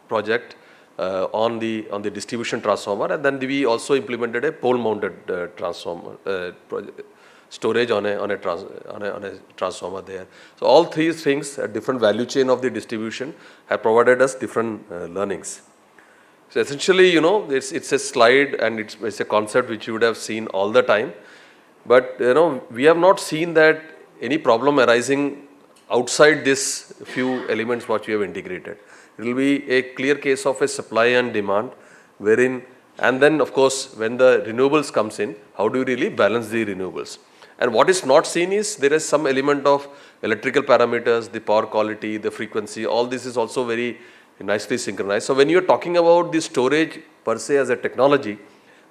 project on the distribution transformer, and then we also implemented a pole mounted transformer storage on a transformer there. So all three things at different value chain of the distribution have provided us different learnings. So essentially, you know, it's a slide and it's a concept which you would have seen all the time, but you know, we have not seen that any problem arising outside this few elements what we have integrated. It will be a clear case of a supply and demand wherein, and then of course when the renewables comes in, how do you really balance the renewables? And what is not seen is there is some element of electrical parameters, the power quality, the frequency, all this is also very nicely synchronized. So when you are talking about the storage per se as a technology,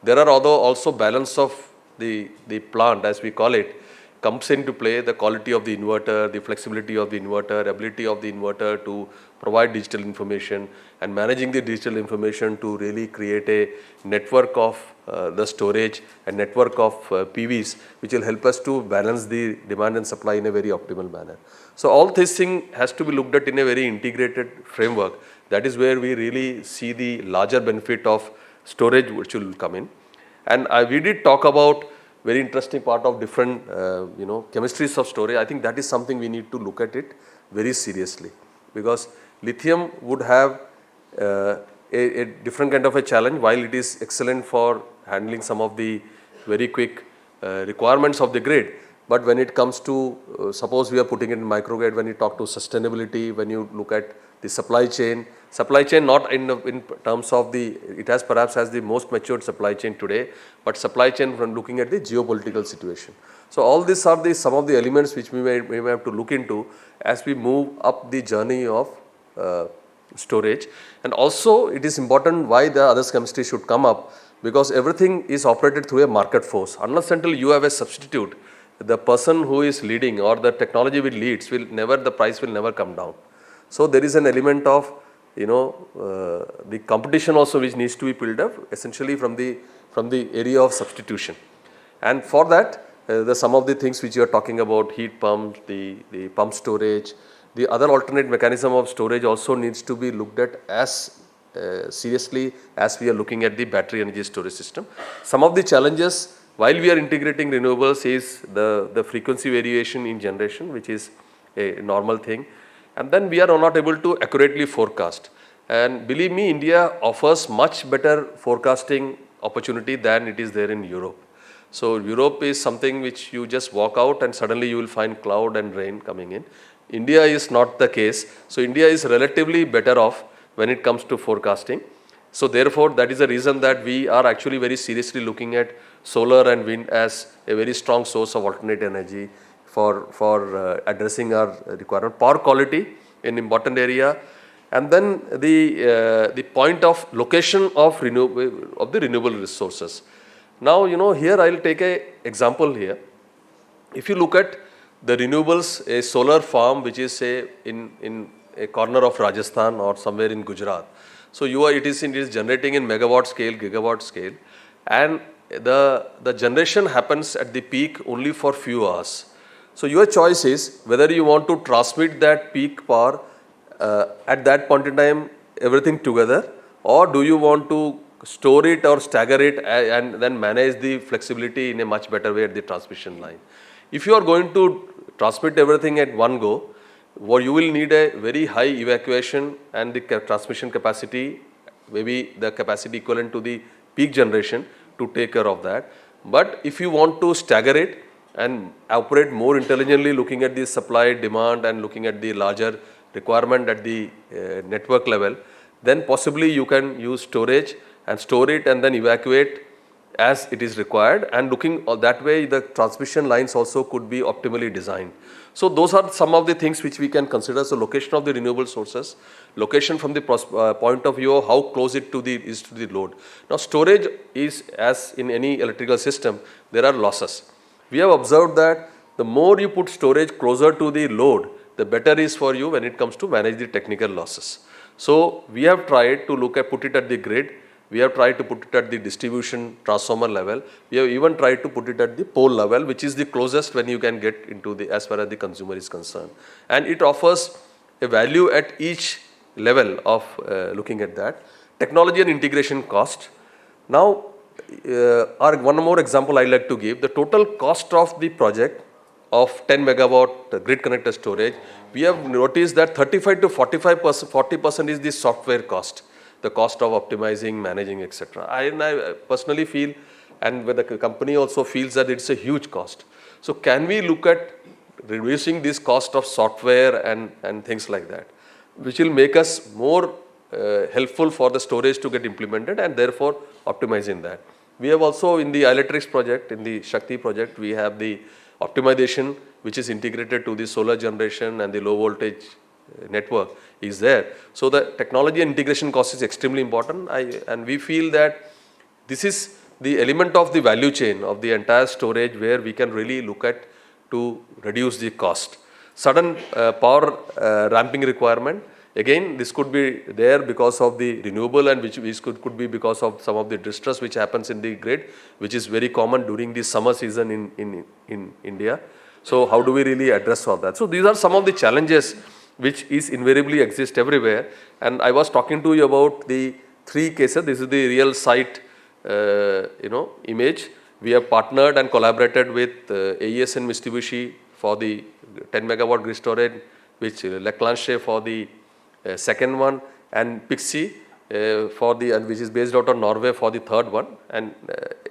there are also balance of the plant as we call it, comes into play, the quality of the inverter, the flexibility of the inverter, ability of the inverter to provide digital information, and managing the digital information to really create a network of the storage and network of PVs, which will help us to balance the demand and supply in a very optimal manner. So all this thing has to be looked at in a very integrated framework. That is where we really see the larger benefit of storage which will come in. And we did talk about very interesting part of different chemistries of storage. I think that is something we need to look at it very seriously, because lithium would have a different kind of a challenge. While it is excellent for handling some of the very quick requirements of the grid, but when it comes to suppose we are putting it in microgrid, when you talk to sustainability, when you look at the supply chain not in terms of it has perhaps has the most matured supply chain today, but supply chain when looking at the geopolitical situation. So all these are some of the elements which we may have to look into as we move up the journey of storage. And also it is important why the other chemistry should come up, because everything is operated through a market force. Unless until you have a substitute, the person who is leading or the technology which leads the price will never come down. So there is an element of, the competition also which needs to be built up essentially from the area of substitution. And for that, some of the things which you are talking about, heat pumps, the pump storage, the other alternate mechanism of storage also needs to be looked at as seriously as we are looking at the battery energy storage system. Some of the challenges while we are integrating renewables is the frequency variation in generation, which is a normal thing. And then we are not able to accurately forecast. And believe me, India offers much better forecasting opportunity than it is there in Europe. So Europe is something which you just walk out and suddenly you will find cloud and rain coming in. India is not the case. So India is relatively better off when it comes to forecasting. So therefore, that is the reason that we are actually very seriously looking at solar and wind as a very strong source of alternate energy for addressing our requirement. Power quality, an important area. And then the point of location of the renewable resources. Now, here I will take an example here. If you look at the renewables, a solar farm which is say in a corner of Rajasthan or somewhere in Gujarat. So it is generating in megawatt scale, gigawatt scale, and the generation happens at the peak only for few hours. So your choice is whether you want to transmit that peak power at that point in time, everything together, or do you want to store it or stagger it and then manage the flexibility in a much better way at the transmission line. If you are going to transmit everything at one go, you will need a very high evacuation and the transmission capacity, maybe the capacity equivalent to the peak generation to take care of that. But if you want to stagger it and operate more intelligently, looking at the supply, demand and looking at the larger requirement at the network level, then possibly you can use storage and store it and then evacuate as it is required, and looking that way the transmission lines also could be optimally designed. So those are some of the things which we can consider. So location of the renewable sources, location from the point of view of how close it is to the load. Now storage is, as in any electrical system, there are losses. We have observed that the more you put storage closer to the load, the better is for you when it comes to manage the technical losses. So we have tried to put it at the grid. We have tried to put it at the distribution transformer level. We have even tried to put it at the pole level, which is the closest when you can get into as far as the consumer is concerned. And it offers a value at each level of looking at that. Technology and integration cost. Now, one more example I like to give. The total cost of the project of 10 megawatt grid connected storage, we have noticed that 35 to 40% is the software cost. The cost of optimizing, managing, etc. I personally feel, and the company also feels, that it's a huge cost. So can we look at reducing this cost of software and things like that, which will make us more helpful for the storage to get implemented and therefore optimizing that. We have also in the electrics project, in the Shakti project, we have the optimization which is integrated to the solar generation and the low voltage network is there. So the technology and integration cost is extremely important, and we feel that this is the element of the value chain of the entire storage where we can really look at to reduce the cost. Sudden power ramping requirement, again this could be there because of the renewable, and which could be because of some of the distress which happens in the grid, which is very common during the summer season in India. So how do we really address all that? So these are some of the challenges which is invariably exist everywhere. And I was talking to you about the 3 cases. This is the real site, image. We have partnered and collaborated with AES and Mitsubishi for the 10 megawatt grid storage, which Leclanche for the second one, and Pixie which is based out of Norway for the third one. And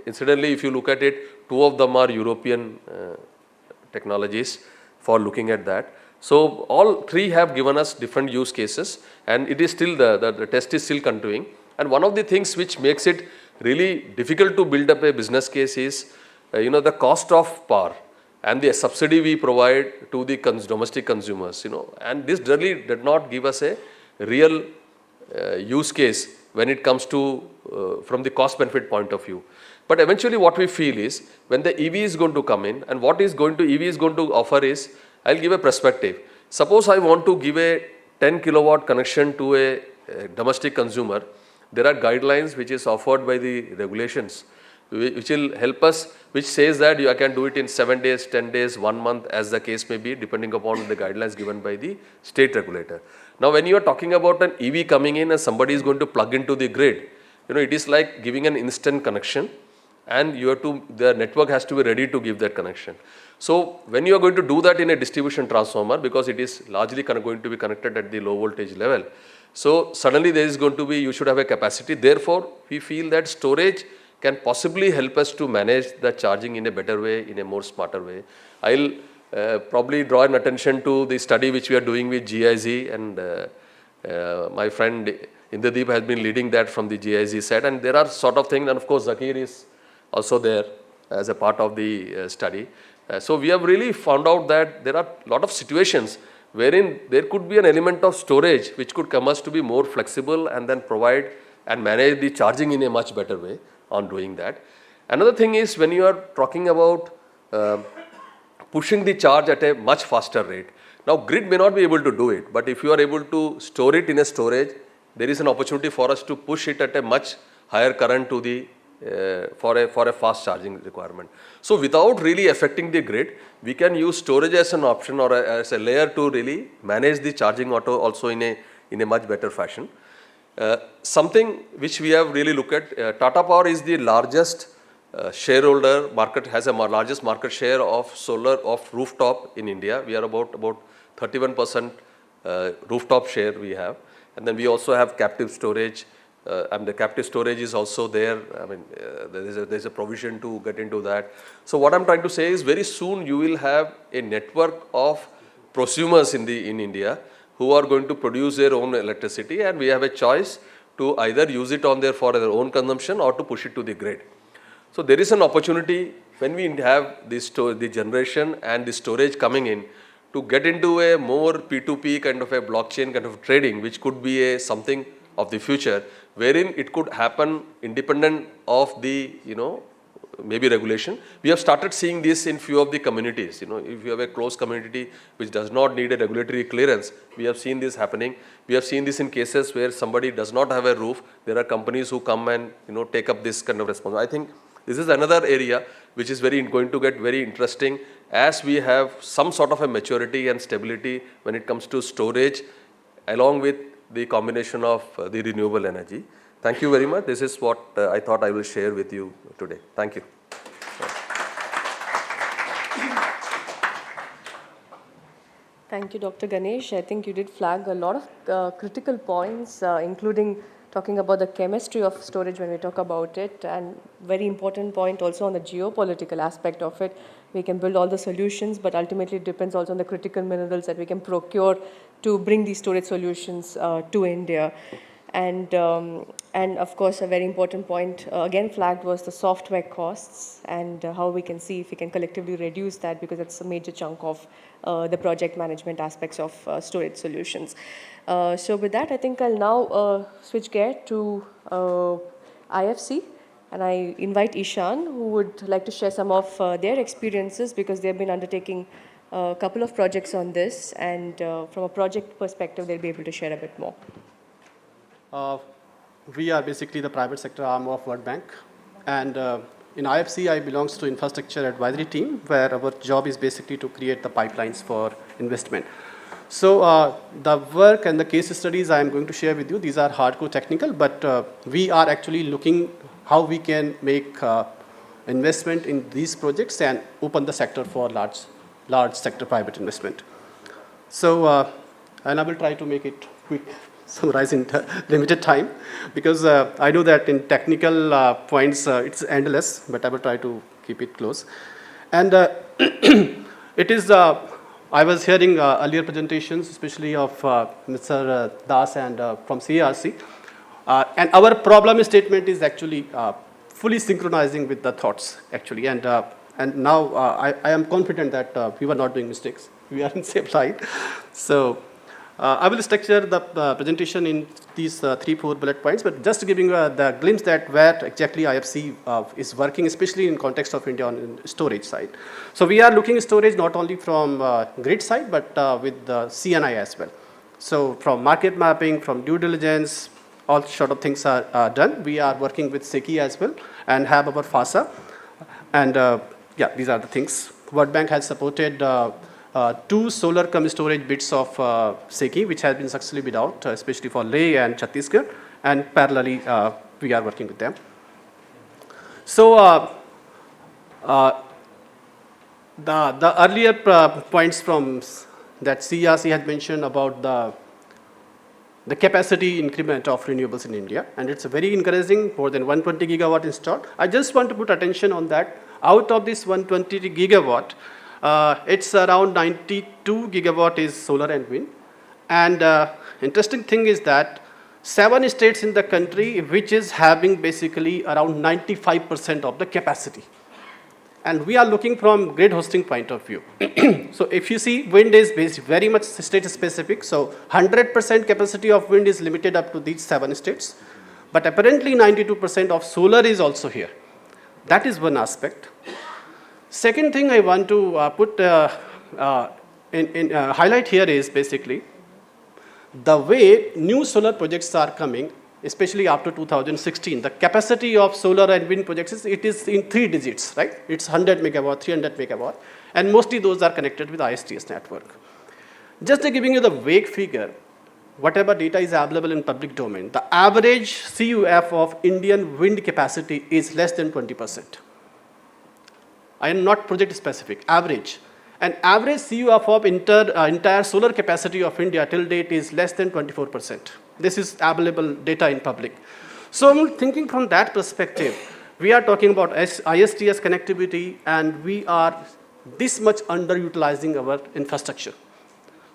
incidentally, if you look at it, 2 of them are European technologies for looking at that. So all 3 have given us different use cases, and it is still the test is still continuing. And one of the things which makes it really difficult to build up a business case is, the cost of power and the subsidy we provide to the domestic consumers, and this really did not give us a real use case when it comes to from the cost benefit point of view. But eventually what we feel is when the EV is going to come in, and what EV is going to offer is, I'll give a perspective. Suppose I want to give a 10 kilowatt connection to a domestic consumer. There are guidelines which is offered by the regulations which will help us, which says that you can do it in 7 days, 10 days, 1 month, as the case may be, depending upon the guidelines given by the state regulator. Now when you are talking about an EV coming in and somebody is going to plug into the grid, it is like giving an instant connection, and the network has to be ready to give that connection. So when you are going to do that in a distribution transformer, because it is largely going to be connected at the low voltage level, so suddenly there is going to be, you should have a capacity. Therefore, we feel that storage can possibly help us to manage the charging in a better way, in a more smarter way. I'll probably draw an attention to the study which we are doing with GIZ, and my friend Indradeep has been leading that from the GIZ side, and there are sort of things, and of course Zakir is also there as a part of the study. So we have really found out that there are a lot of situations wherein there could be an element of storage which could come us to be more flexible and then provide and manage the charging in a much better way on doing that. Another thing is when you are talking about pushing the charge at a much faster rate. Now grid may not be able to do it, but if you are able to store it in a storage, there is an opportunity for us to push it at a much higher current to the for a fast charging requirement. So without really affecting the grid, we can use storage as an option or as a layer to really manage the charging auto also in a much better fashion. Something which we have really looked at, Tata Power is the largest shareholder, has a largest market share of solar of rooftop in India. We are about 31% rooftop share we have, and then we also have captive storage. And the captive storage is also there. I mean, there's a provision to get into that. So what I'm trying to say is very soon you will have a network of prosumers in India who are going to produce their own electricity, and we have a choice to either use it for their own consumption or to push it to the grid. So there is an opportunity when we have the generation and the storage coming in to get into a more P2P kind of a blockchain kind of trading, which could be something of the future, wherein it could happen independent of the, maybe regulation. We have started seeing this in few of the communities. If you have a closed community which does not need a regulatory clearance, we have seen this happening. We have seen this in cases where somebody does not have a roof. There are companies who come and, take up this kind of responsibility. I think this is another area which is going to get very interesting as we have some sort of a maturity and stability when it comes to storage, along with the combination of the renewable energy. Thank you very much. This is what I thought I will share with you today. Thank you. Thank you, Dr. Ganesh. I think you did flag a lot of critical points, including talking about the chemistry of storage when we talk about it, and very important point also on the geopolitical aspect of it. We can build all the solutions, but ultimately it depends also on the critical minerals that we can procure to bring these storage solutions to India. And of course, a very important point again flagged was the software costs and how we can see if we can collectively reduce that, because it's a major chunk of the project management aspects of storage solutions. So with that, I think I'll now switch gear to IFC, and I invite Ishan, who would like to share some of their experiences, because they've been undertaking a couple of projects on this, and from a project perspective, they'll be able to share a bit more. We are basically the private sector arm of World Bank, and in IFC, I belongs to infrastructure advisory team, where our job is basically to create the pipelines for investment. So the work and the case studies I am going to share with you, these are hardcore technical, but we are actually looking how we can make investment in these projects and open the sector for large sector private investment. So, and I will try to make it quick, summarize in limited time, because I know that in technical points it's endless, but I will try to keep it close. And it is, I was hearing earlier presentations, especially of Mr. Das and from CARC, and our problem statement is actually fully synchronizing with the thoughts, actually. And now I am confident that we were not doing mistakes. We are in safe line. So I will structure the presentation in these 3-4 bullet points, but just giving the glimpse that where exactly IFC is working, especially in context of India on storage side. So we are looking at storage not only from grid side, but with the CNI as well. So from market mapping, from due diligence, all sort of things are done. We are working with SECI as well and have our FASA. And yeah, these are the things. World Bank has supported 2 solar cum storage bids of SECI, which has been successfully bid out, especially for Leh and Chhattisgarh, and parallelly we are working with them. So the earlier points from that CRC had mentioned about the capacity increment of renewables in India, and it's very encouraging, more than 120 gigawatt installed. I just want to put attention on that. Out of this 120 gigawatt, it's around 92 gigawatt is solar and wind. And interesting thing is that 7 states in the country which is having basically around 95% of the capacity. And we are looking from grid hosting point of view. So if you see, wind is very much state specific. So 100% capacity of wind is limited up to these 7 states. But apparently 92% of solar is also here. That is one aspect. Second thing I want to put highlight here is basically the way new solar projects are coming, especially after 2016. The capacity of solar and wind projects, it is in 3 digits, right? It's 100 megawatt, 300 megawatt, and mostly those are connected with ISTS network. Just giving you the vague figure, whatever data is available in public domain, the average CUF of Indian wind capacity is less than 20%. I am not project specific, average. And average CUF of entire solar capacity of India till date is less than 24%. This is available data in public. So I'm thinking from that perspective, we are talking about ISTS connectivity, and we are this much underutilizing our infrastructure.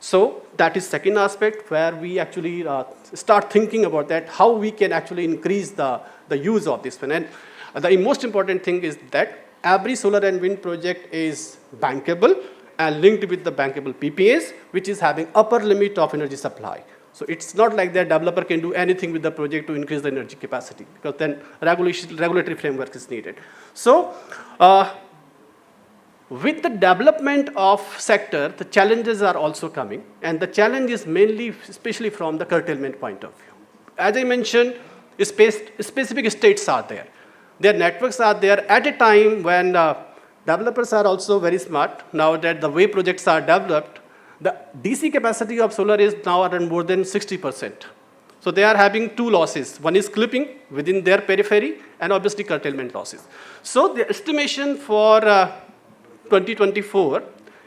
So that is second aspect where we actually start thinking about that, how we can actually increase the use of this one. And the most important thing is that every solar and wind project is bankable and linked with the bankable PPAs, which is having upper limit of energy supply. So it's not like the developer can do anything with the project to increase the energy capacity, because then regulatory framework is needed. So with the development of sector, the challenges are also coming, and the challenge is mainly, especially from the curtailment point of view. As I mentioned, specific states are there. Their networks are there at a time when developers are also very smart. Now that the way projects are developed, the DC capacity of solar is now around more than 60%. So they are having 2 losses. One is clipping within their periphery, and obviously curtailment losses. So the estimation for 2024,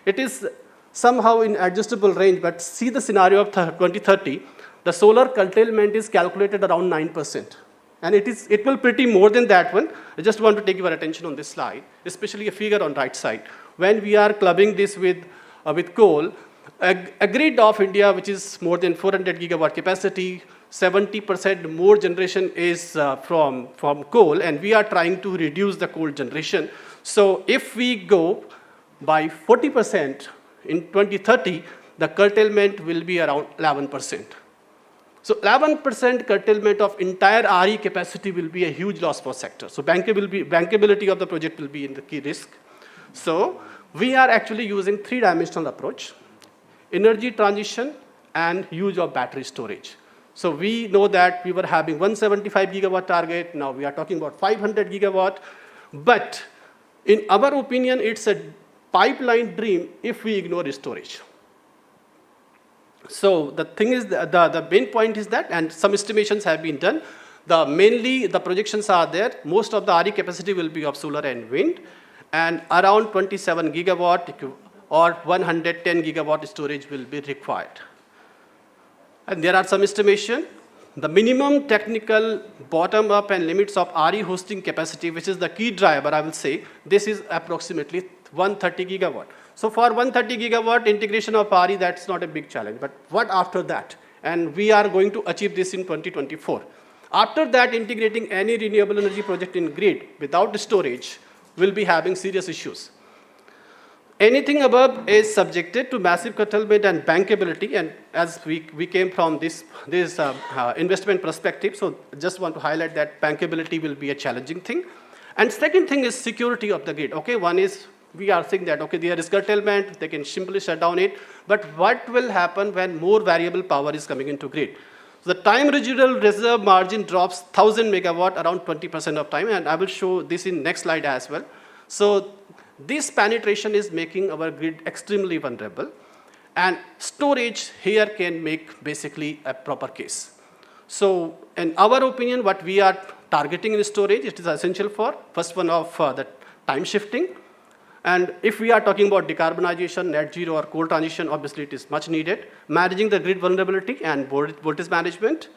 it is somehow in adjustable range, but see the scenario of 2030, the solar curtailment is calculated around 9%. And it will pretty more than that one. I just want to take your attention on this slide, especially a figure on right side. When we are clubbing this with coal, a grid of India, which is more than 400 gigawatt capacity, 70% more generation is from coal, and we are trying to reduce the coal generation. So if we go by 40% in 2030, the curtailment will be around 11%. So 11% curtailment of entire RE capacity will be a huge loss for sector. So bankability of the project will be in the key risk. So we are actually using 3-dimensional approach: energy transition and use of battery storage. So we know that we were having 175 gigawatt target. Now we are talking about 500 gigawatt. But in our opinion, it's a pipeline dream if we ignore storage. So the thing is, the main point is that, and some estimations have been done, mainly the projections are there. Most of the RE capacity will be of solar and wind, and around 27 gigawatt or 110 gigawatt storage will be required. And there are some estimation. The minimum technical bottom up and limits of RE hosting capacity, which is the key driver, I will say, this is approximately 130 gigawatt. So for 130 gigawatt integration of RE, that's not a big challenge. But what after that? And we are going to achieve this in 2024. After that, integrating any renewable energy project in grid without storage will be having serious issues. anything above is subjected to massive curtailment and bankability. And as we came from this investment perspective, so just want to highlight that bankability will be a challenging thing. And second thing is security of the grid. Okay, one is we are saying that, okay, there is curtailment, they can simply shut down it. But what will happen when more variable power is coming into grid? So the time residual reserve margin drops 1000 megawatt around 20% of time, and I will show this in next slide as well. So this penetration is making our grid extremely vulnerable, and storage here can make basically a proper case. So in our opinion, what we are targeting in storage, it is essential for first one of the time shifting. And if we are talking about decarbonization, net zero or coal transition, obviously it is much needed. Managing the grid vulnerability and voltage management.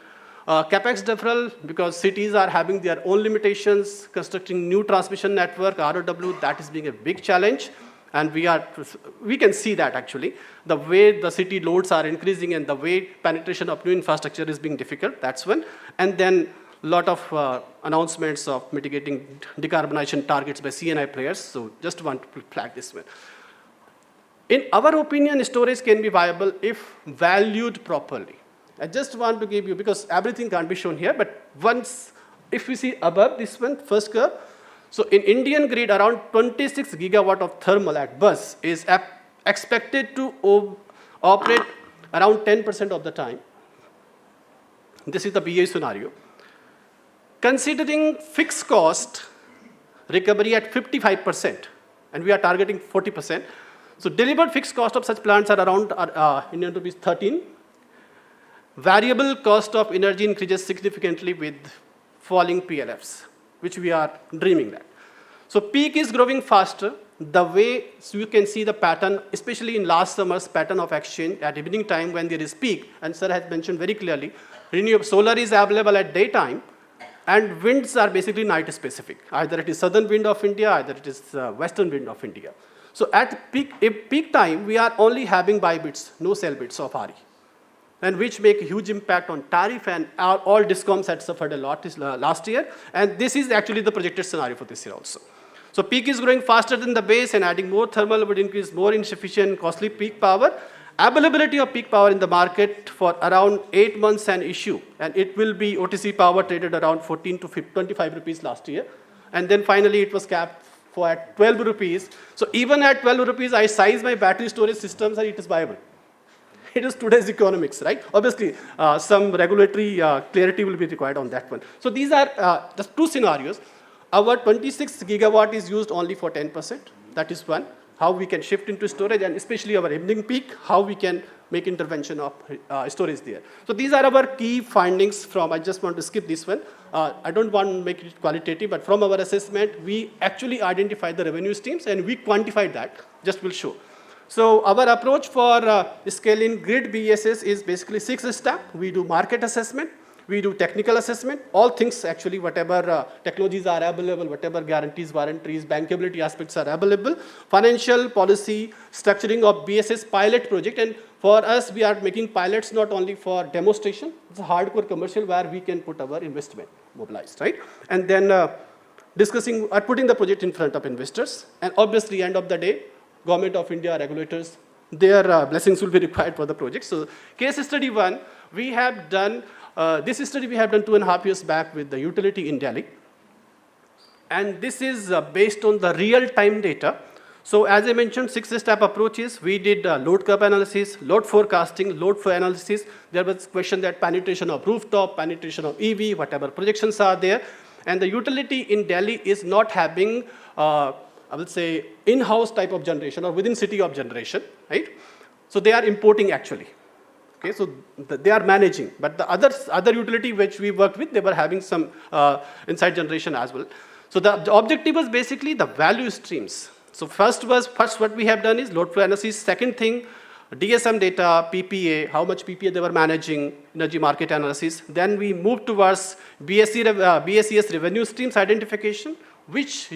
CapEx deferral, because cities are having their own limitations, constructing new transmission network, ROW, that is being a big challenge. And we can see that actually, the way the city loads are increasing and the way penetration of new infrastructure is being difficult, that's one. And then a lot of announcements of mitigating decarbonization targets by C&I players, so just want to flag this one. In our opinion, storage can be viable if valued properly. I just want to give you, because everything can't be shown here, but once, if we see above this one, first curve, so in Indian grid, around 26 gigawatt of thermal at bus is expected to operate around 10% of the time. This is the BA scenario. Considering fixed cost recovery at 55%, and we are targeting 40%, so delivered fixed cost of such plants are around Indian rupees 13. Variable cost of energy increases significantly with falling PLFs, which we are dreaming that. So peak is growing faster. The way, so you can see the pattern, especially in last summer's pattern of exchange at evening time when there is peak, and sir has mentioned very clearly, renewable solar is available at daytime, and winds are basically night specific. Either it is southern wind of India, either it is western wind of India. So at peak time, we are only having buy bits, no sell bits of RE, and which make a huge impact on tariff, and all discoms had suffered a lot last year, and this is actually the projected scenario for this year also. So peak is growing faster than the base, and adding more thermal would increase more insufficient, costly peak power. Availability of peak power in the market for around 8 months an issue, and it will be OTC power traded around 14 to 25 rupees last year, and then finally it was capped for at 12 rupees. So even at 12 rupees, I size my battery storage systems and it is viable. It is today's economics, right? Obviously, some regulatory clarity will be required on that one. So these are just two scenarios. Our 26 gigawatt is used only for 10%. That is one. How we can shift into storage, and especially our evening peak, how we can make intervention of storage there. So these are our key findings from, I just want to skip this one. I don't want to make it qualitative, but from our assessment, we actually identified the revenue streams and we quantified that, just will show. So our approach for scaling grid BESS is basically 6 steps. We do market assessment, we do technical assessment, all things actually, whatever technologies are available, whatever guarantees, warranties, bankability aspects are available, financial policy, structuring of BESS pilot project, and for us, we are making pilots not only for demonstration, it's a hardcore commercial where we can put our investment mobilized, right? And then discussing or putting the project in front of investors, and obviously, end of the day, Government of India, regulators, their blessings will be required for the project. So case study 1, we have done, this study we have done 2.5 years back with the utility in Delhi. And this is based on the real-time data. So as I mentioned, 6-step approaches. We did load curve analysis, load forecasting, load flow analysis. There was question that penetration of rooftop, penetration of EV, whatever projections are there. And the utility in Delhi is not having I will say, in-house type of generation or within city of generation, right? So they are importing actually. Okay, so they are managing, but the other utility which we worked with, they were having some inside generation as well. So the objective was basically the value streams. So first what we have done is load flow analysis. Second thing, DSM data, PPA, how much PPA they were managing, energy market analysis. Then we moved towards BSES revenue streams identification, which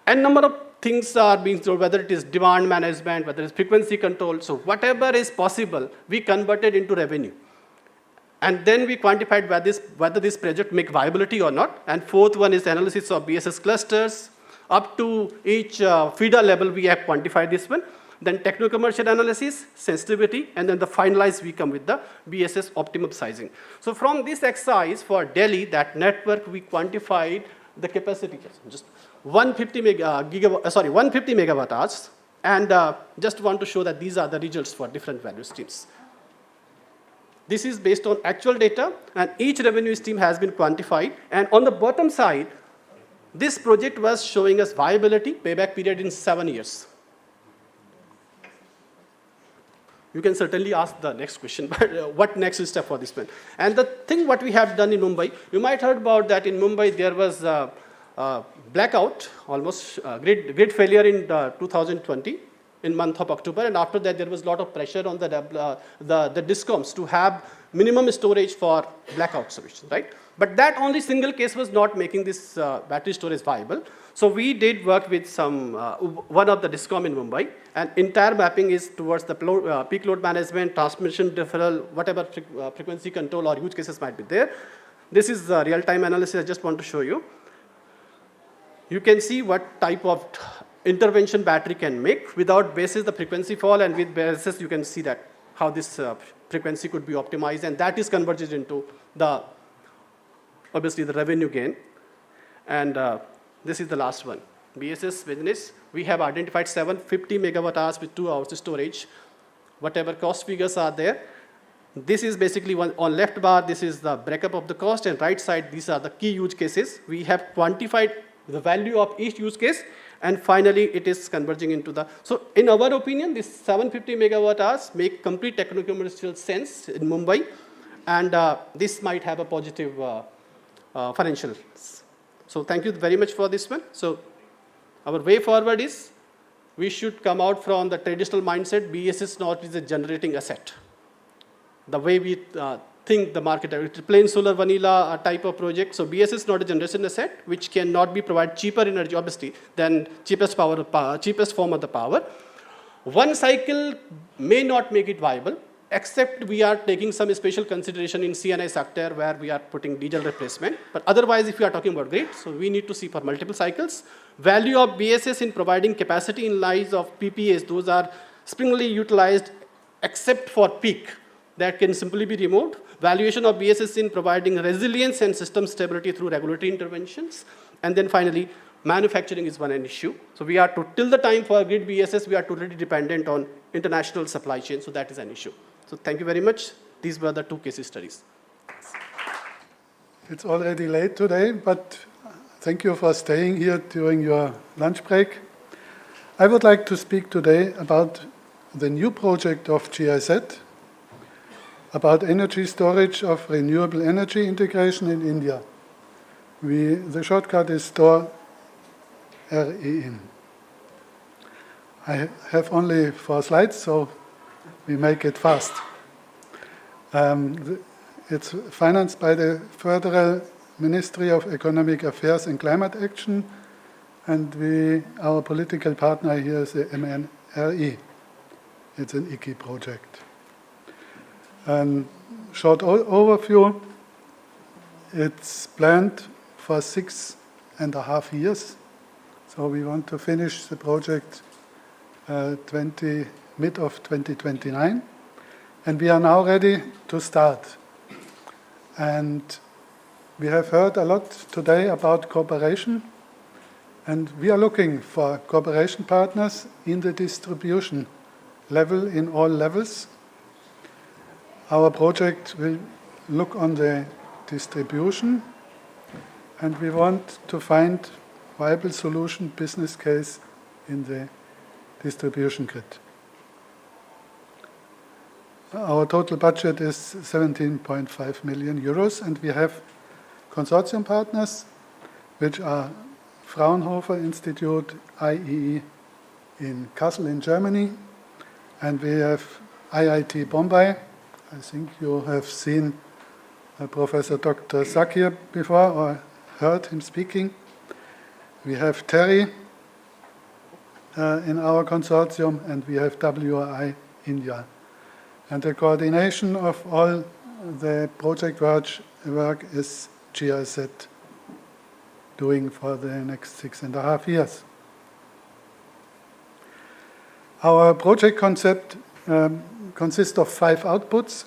and number of things are being told, whether it is demand management, whether it's frequency control. So whatever is possible, we converted into revenue. And then we quantified whether this project make viability or not. And fourth one is analysis of BSS clusters, Up to each feeder level, we have quantified this one. Then techno-commercial analysis, sensitivity, and then the finalized we come with the BSS optimum sizing. So from this exercise for Delhi, that network, we quantified the capacity, just 150 megawatt hours, and just want to show that these are the results for different value streams. This is based on actual data, and each revenue stream has been quantified. And on the bottom side, this project was showing us viability, payback period in 7 years. You can certainly ask the next question, but what next step for this one? And the thing what we have done in Mumbai, you might have heard about that in Mumbai there was blackout, almost grid failure in 2020, in month of October, and after that there was a lot of pressure on the DISCOMs to have minimum storage for blackout solution, right? But that only single case was not making this battery storage viable. So we did work with one of the DISCOM in Mumbai, and entire mapping is towards the peak load management, transmission deferral, whatever frequency control or use cases might be there. This is the real-time analysis I just want to show you. You can see what type of intervention battery can make. Without basis, the frequency fall, and with basis, you can see that how this frequency could be optimized, and that is converged into the, obviously, the revenue gain. And this is the last one. BSS business, we have identified 750 megawatt hours with 2 hours storage. Whatever cost figures are there, this is basically on left bar, this is the breakup of the cost, and right side, these are the key use cases. We have quantified the value of each use case, and finally, it is converging into the, so in our opinion, this 750 megawatt hours make complete techno-commercial sense in Mumbai, and this might have a positive financials. So thank you very much for this one. So our way forward is, we should come out from the traditional mindset, BSS not is a generating asset. The way we think the market, it's plain solar vanilla type of project. So BSS is not a generation asset, which cannot be provide cheaper energy, obviously, than cheapest form of the power. One cycle may not make it viable, except we are taking some special consideration in C&I sector where we are putting diesel replacement. But otherwise, if we are talking about grid, so we need to see for multiple cycles. Value of BSS in providing capacity in lies of PPAs, those are springly utilized except for peak, that can simply be removed. Valuation of BSS in providing resilience and system stability through regulatory interventions. And then finally, manufacturing is one issue. So we are till the time for grid BSS, we are totally dependent on international supply chain, so that is an issue. So thank you very much. These were the 2 case studies. It's already late today, but thank you for staying here during your lunch break. I would like to speak today about the new project of GIZ, about energy storage of renewable energy integration in India. The shortcut is STORE REN. I have only 4 slides, so we make it fast. It's financed by the Federal Ministry of Economic Affairs and Climate Action, and our political partner here is the MNRE. It's an IKI project. Short overview, it's planned for 6.5 years. So we want to finish the project mid of 2029. And we are now ready to start. And we have heard a lot today about cooperation. And we are looking for cooperation partners in the distribution level, in all levels. Our project will look on the distribution, and we want to find viable solution, business case in the distribution grid. Our total budget is 17.5 million euros, and we have consortium partners, which are Fraunhofer Institute, IEE in Kassel in Germany, and we have IIT Bombay. I think you have seen Professor Dr. Zakir before or heard him speaking. We have TERI in our consortium, and we have WRI India. And the coordination of all the project work is GIZ. doing for the next 6.5 years. Our project concept consists of 5 outputs.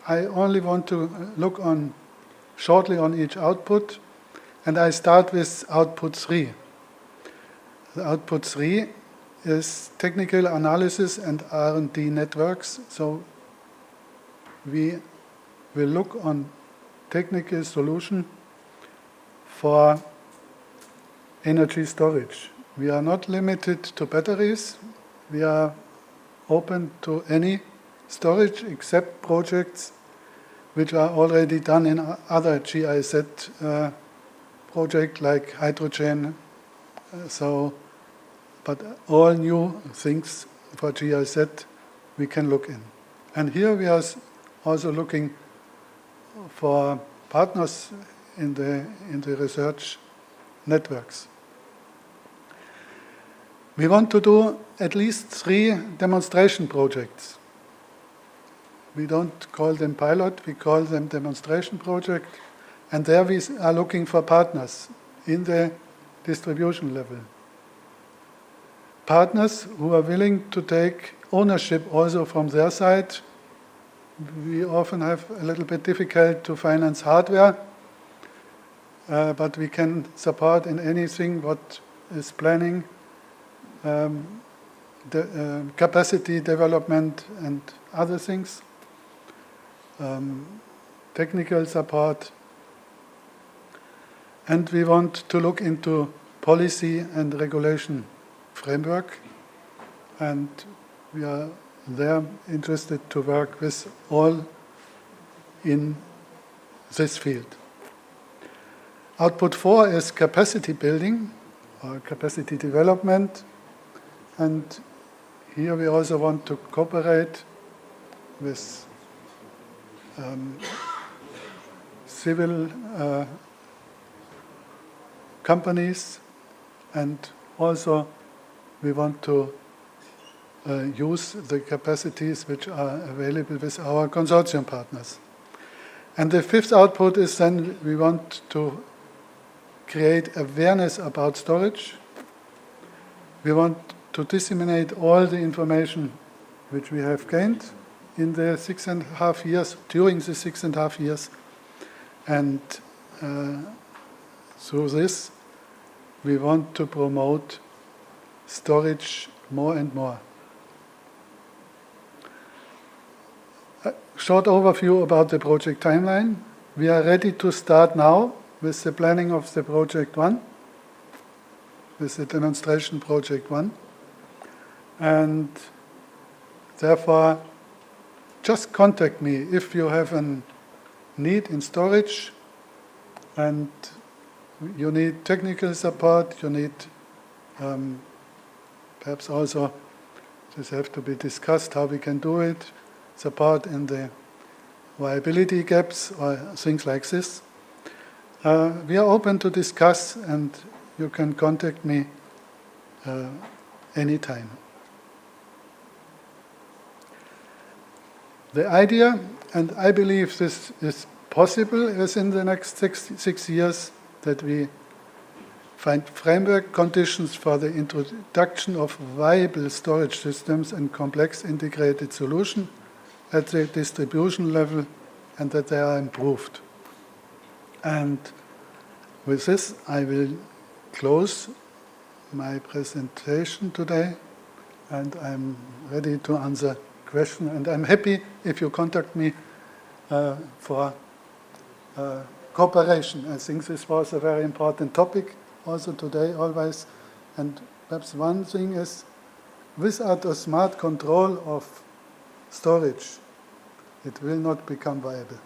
I only want to look shortly on each output, and I start with output 3. The output 3 is technical analysis and R&D networks. So we will look on technical solution for energy storage. We are not limited to batteries. We are open to any storage except projects which are already done in other GIZ projects like hydrogen. But all new things for GIZ we can look in. And here we are also looking for partners in the research networks. We want to do at least 3 demonstration projects. We don't call them pilot, we call them demonstration project. And there we are looking for partners in the distribution level. Partners who are willing to take ownership also from their side. We often have a little bit difficult to finance hardware, but we can support in anything what is planning, the capacity development and other things, technical support. And we want to look into policy and regulation framework, and we are there interested to work with all in this field. Output 4 is capacity building or capacity development, and here we also want to cooperate with civil companies, and also we want to use the capacities which are available with our consortium partners. And the 5th output is then we want to create awareness about storage. We want to disseminate all the information which we have gained in the 6.5 years, during the 6.5 years. And through this, we want to promote storage more and more. A short overview about the project timeline. We are ready to start now with the planning of the project 1, with the demonstration project 1. And therefore, just contact me if you have a need in storage and you need technical support, you need perhaps also, this have to be discussed how we can do it, support in the viability gaps or things like this. We are open to discuss, and you can contact me anytime. The idea, and I believe this is possible within the next six years, that we find framework conditions for the introduction of viable storage systems and complex integrated solutions at the distribution level, and that they are improved. And with this, I will close my presentation today, and I'm ready to answer questions. And I'm happy if you contact me for cooperation. I think this was a very important topic also today, always. And perhaps one thing is, without a smart control of storage, it will not become viable.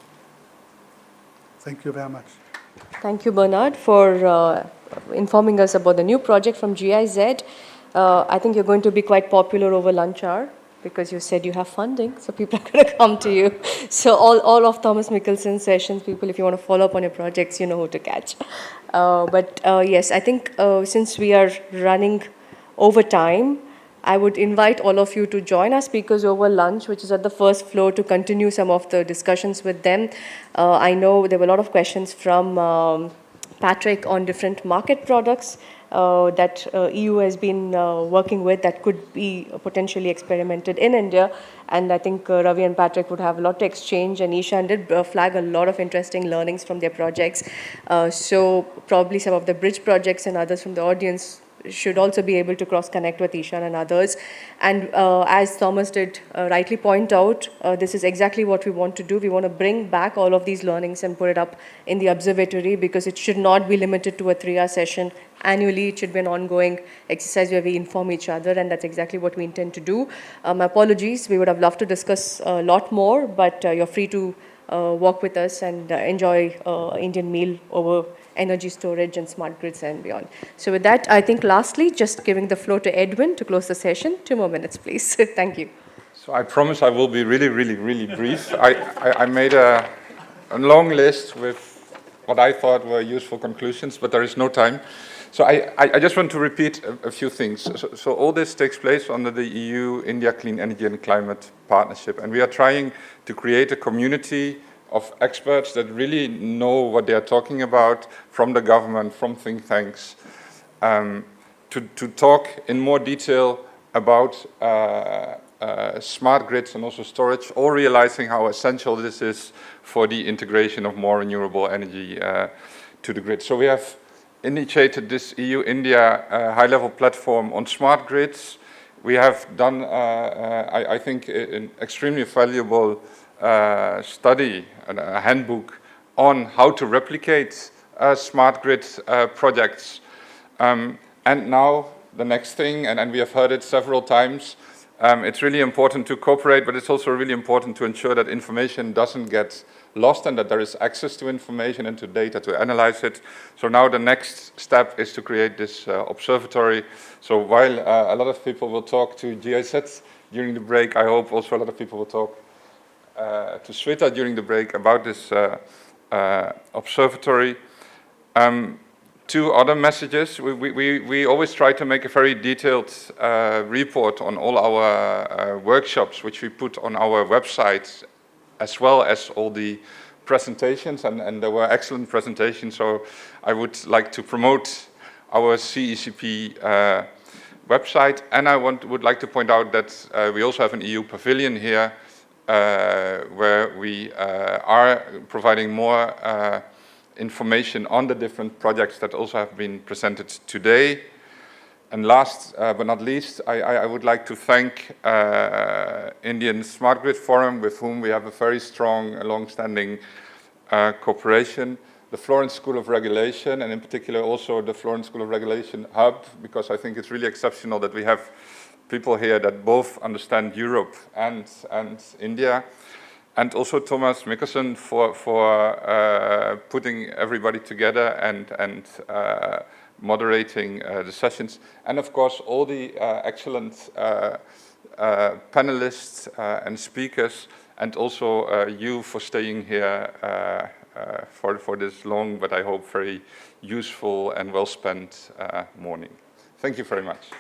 Thank you very much. Thank you, Bernard, for informing us about the new project from GIZ. I think you're going to be quite popular over lunch hour, because you said you have funding, so people are going to come to you. So all of Thomas Mickelson's sessions, people, if you want to follow up on your projects, you know who to catch. But yes, I think since we are running over time, I would invite all of you to join our speakers over lunch, which is at the first floor, to continue some of the discussions with them. I know there were a lot of questions from Patrick on different market products that EU has been working with that could be potentially experimented in India. And I think Ravi and Patrick would have a lot to exchange, and Ishan did flag a lot of interesting learnings from their projects. So probably some of the bridge projects and others from the audience should also be able to cross-connect with Ishan and others. And as Thomas did rightly point out, this is exactly what we want to do. We want to bring back all of these learnings and put it up in the observatory, because it should not be limited to a 3-hour session. Annually, it should be an ongoing exercise where we inform each other, and that's exactly what we intend to do. My apologies, we would have loved to discuss a lot more, but you're free to walk with us and enjoy Indian meal over energy storage and smart grids and beyond. So with that, I think lastly, just giving the floor to Edwin to close the session. 2 more minutes, please. Thank you. So I promise I will be really, really, really brief. I made a long list with what I thought were useful conclusions, but there is no time. So I just want to repeat a few things. So all this takes place under the EU-India Clean Energy and Climate Partnership, and we are trying to create a community of experts that really know what they are talking about, from the government, from think tanks, to talk in more detail about smart grids and also storage, all realizing how essential this is for the integration of more renewable energy to the grid. So we have initiated this EU-India high-level platform on smart grids. We have done, I think, an extremely valuable study, a handbook on how to replicate smart grid projects. And now the next thing, and we have heard it several times, it's really important to cooperate, but it's also really important to ensure that information doesn't get lost and that there is access to information and to data to analyze it. So now the next step is to create this observatory. So while a lot of people will talk to GIZ during the break, I hope also a lot of people will talk to Sweta during the break about this observatory. 2 other messages. We always try to make a very detailed report on all our workshops, which we put on our website, as well as all the presentations, and there were excellent presentations. So I would like to promote our CECP website, and I would like to point out that we also have an EU pavilion here, where we are providing more information on the different projects that also have been presented today. And last but not least, I would like to thank Indian Smart Grid Forum, with whom we have a very strong, long-standing cooperation, the Florence School of Regulation, and in particular also the Florence School of Regulation Hub, because I think it's really exceptional that we have people here that both understand Europe and India. And also Thomas Mikkelsen for putting everybody together and moderating the sessions. And of course, all the excellent panelists and speakers, and also you for staying here for this long, but I hope very useful and well-spent morning. Thank you very much.